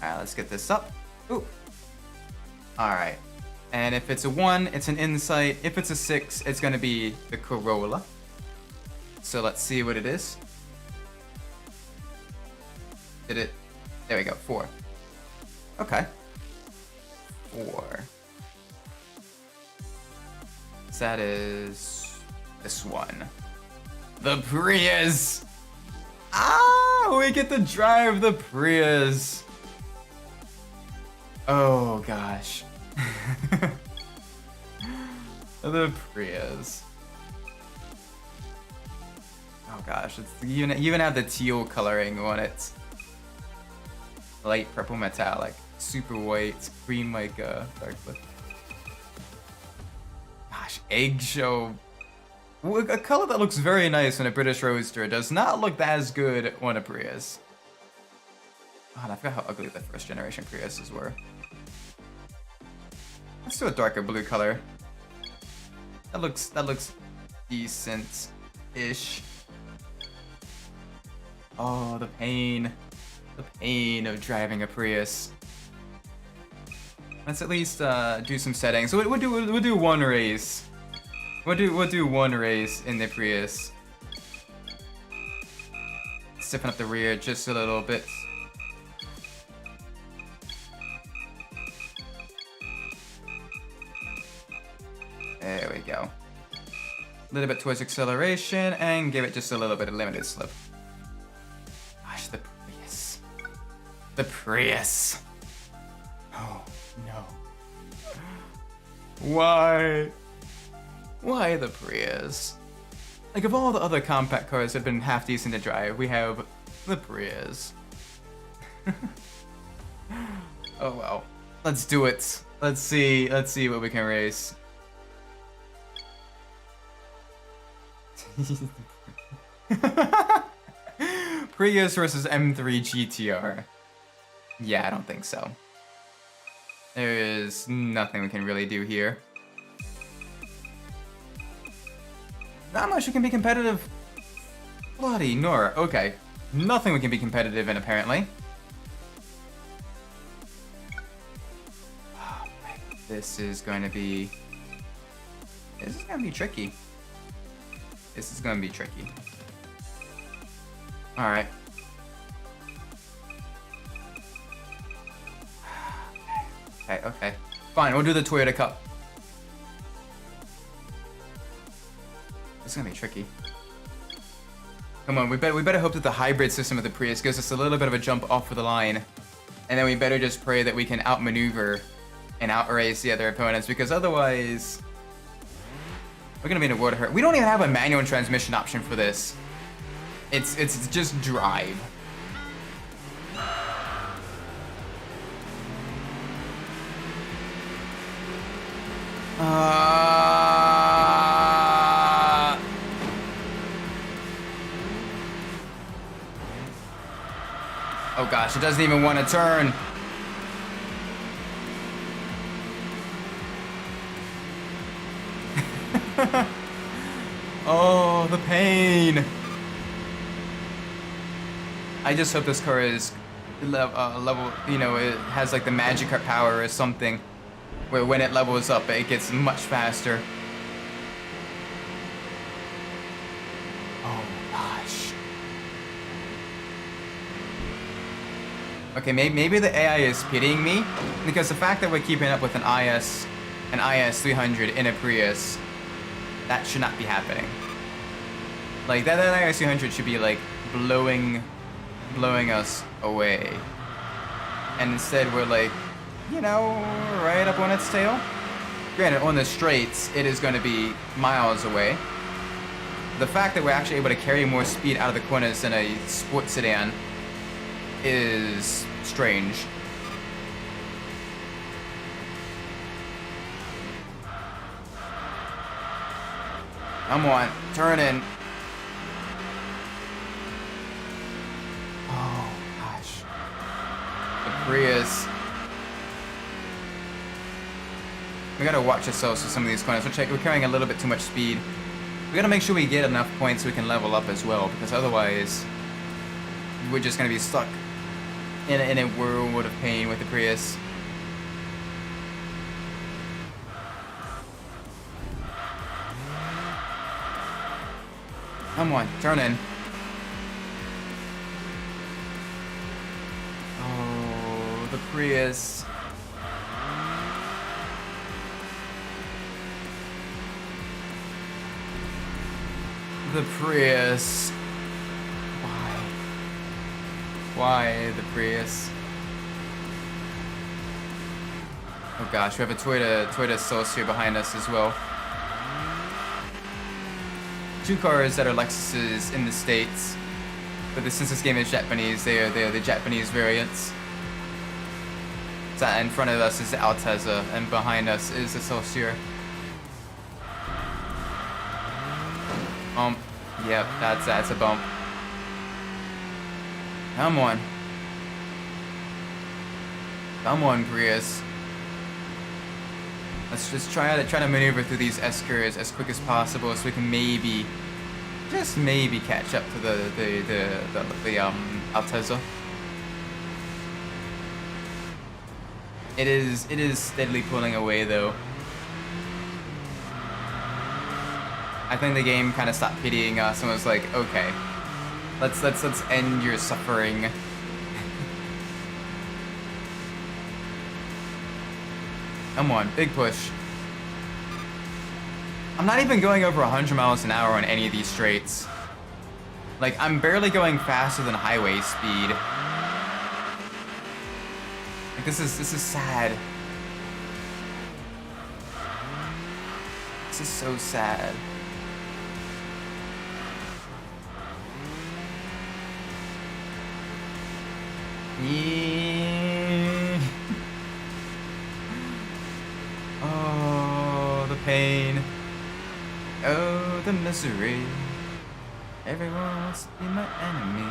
Alright, let's get this up. Ooh. Alright. And if it's a 1, it's an Insight. If it's a 6, it's gonna be the Corolla. So let's see what it is. Did it? There we go, 4. Okay. 4. So that is this one. The Prius! Ah, we get to drive the Prius. Oh gosh. The Prius. Oh gosh, it's you even have the teal coloring on it. Light purple metallic, super white, cream like dark blue. Gosh, eggshell. A color that looks very nice on a British Roadster does not look as good on a Prius. God, I forgot how ugly the first generation Priuses were. Let's do a darker blue color. That looks decent-ish. Oh, the pain of driving a Prius. Let's at least do some settings. So we'll do 1 race. We'll do 1 race in the Prius. Stiffen up the rear just a little bit. There we go. A little bit towards acceleration and give it just a little bit of limited slip. Gosh, the Prius. The Prius. Oh, no. Why? Why the Prius? Like, of all the other compact cars that have been half decent to drive, we have the Prius. Oh well. Let's do it. Let's see what we can race. Prius versus M3 GTR. Yeah, I don't think so. There is nothing we can really do here. Not much we can be competitive. Bloody Nora. Okay. Nothing we can be competitive in, apparently. Oh, this is going to be... This is going to be tricky. This is going to be tricky. Alright. Okay. Fine, we'll do the Toyota Cup. This is gonna be tricky. Come on, we better hope that the hybrid system of the Prius gives us a little bit of a jump off of the line. And then we better just pray that we can outmaneuver and outrace the other opponents, because otherwise... we're gonna be in a world of hurt. We don't even have a manual transmission option for this. It's just drive. Oh gosh, it doesn't even want to turn. Oh, the pain. I just hope this car is level, you know, it has like the magic car power or something, where when it levels up, it gets much faster. Oh gosh. Okay, maybe the AI is pitying me, because the fact that we're keeping up with an IS 300 in a Prius, that should not be happening. Like that IS 300 should be like blowing us away, and instead we're like, you know, right up on its tail. Granted, on the straights, it is going to be miles away. The fact that we're actually able to carry more speed out of the corners than a sports sedan is strange. Come on, turn in. Oh, gosh. The Prius. We gotta watch ourselves with some of these corners. We're carrying a little bit too much speed. We gotta make sure we get enough points so we can level up as well, because otherwise we're just gonna be stuck in a world of pain with the Prius. Come on, turn in. Oh, the Prius. The Prius. Why the Prius? Oh gosh, we have a Toyota Celsius behind us as well. Two cars that are Lexuses in the States, but since this game is Japanese, they are the Japanese variants. So in front of us is the Altezza, and behind us is the Celsius. Yep, that's a bump. Come on. Come on, Prius. Let's just try to maneuver through these S-curves as quick as possible, so we can maybe, just maybe, catch up to the Altezza. It is steadily pulling away though. I think the game kind of stopped pitying us and was like, okay, let's end your suffering. Come on, big push. I'm not even going over 100 miles an hour on any of these straights. Like, I'm barely going faster than highway speed. Like, this is sad. This is so sad. Yeah. Oh, the pain. Oh, the misery. Everyone wants to be my enemy.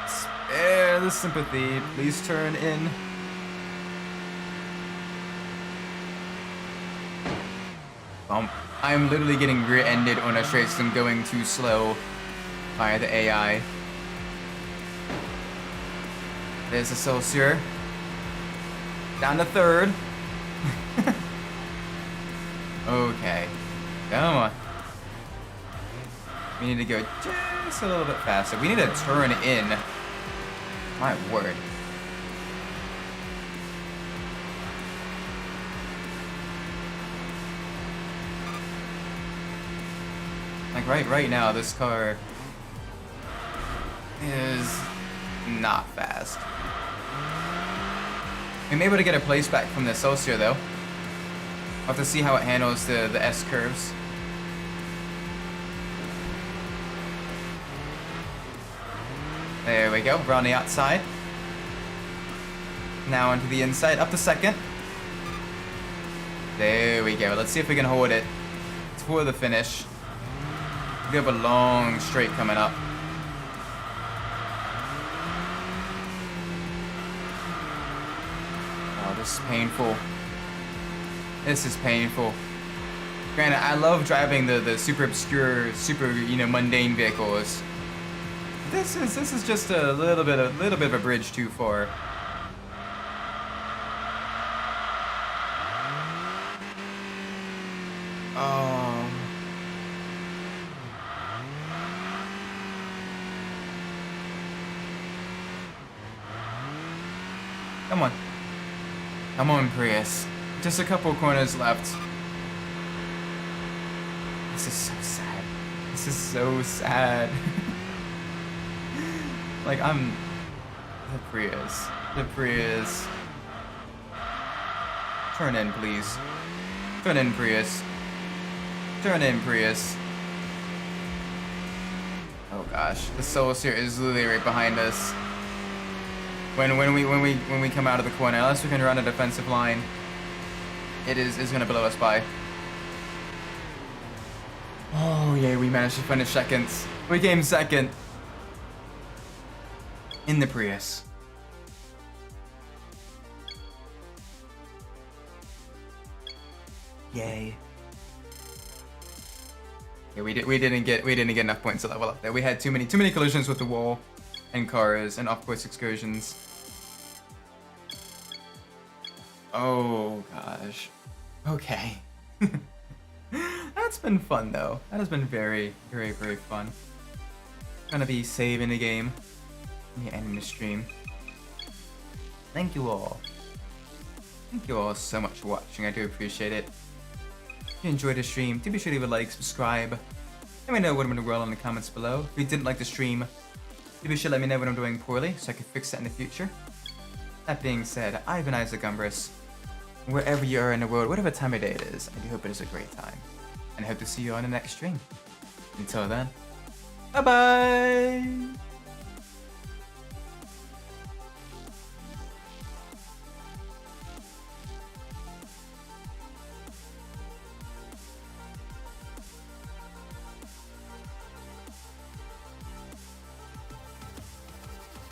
Spare the sympathy. Please turn in. I'm literally getting rear-ended on a straight, I'm going too slow by the AI. There's a Celsius. Down to third. Okay. Come on. We need to go just a little bit faster. We need to turn in. My word. Like right now, this car is not fast. I'm able to get a place back from the Celsius though. I'll have to see how it handles the S curves. There we go, we're on the outside. Now onto the inside, up to second. There we go, let's see if we can hold it for the finish. We have a long straight coming up. Oh, this is painful. This is painful. Granted, I love driving the super obscure, super mundane vehicles. This is just a little bit of a bridge too far. Come on. Come on, Prius. Just a couple corners left. This is so sad. This is so sad. Like, I'm... The Prius. The Prius. Turn in, please. Turn in, Prius. Turn in, Prius. Oh gosh. The Celsius is literally right behind us. When we come out of the corner, unless we can run a defensive line, it's gonna blow us by. Oh yeah, we managed to finish seconds. We came second in the Prius. Yay. Yeah, we didn't get enough points to level up there. We had too many collisions with the wall and cars and off-course excursions. Oh gosh. Okay. That's been fun though. That has been very, very, very fun. Gonna be saving the game. Yeah, ending the stream. Thank you all. Thank you all so much for watching. I do appreciate it. If you enjoyed the stream, do be sure to leave a like, subscribe. Let me know what I'm doing well in the comments below. If you didn't like the stream, do be sure to let me know what I'm doing poorly so I can fix that in the future. That being said, I've been Isaac Umbras. Wherever you are in the world, whatever time of day it is, I do hope it is a great time. And I hope to see you on the next stream. Until then, bye-bye!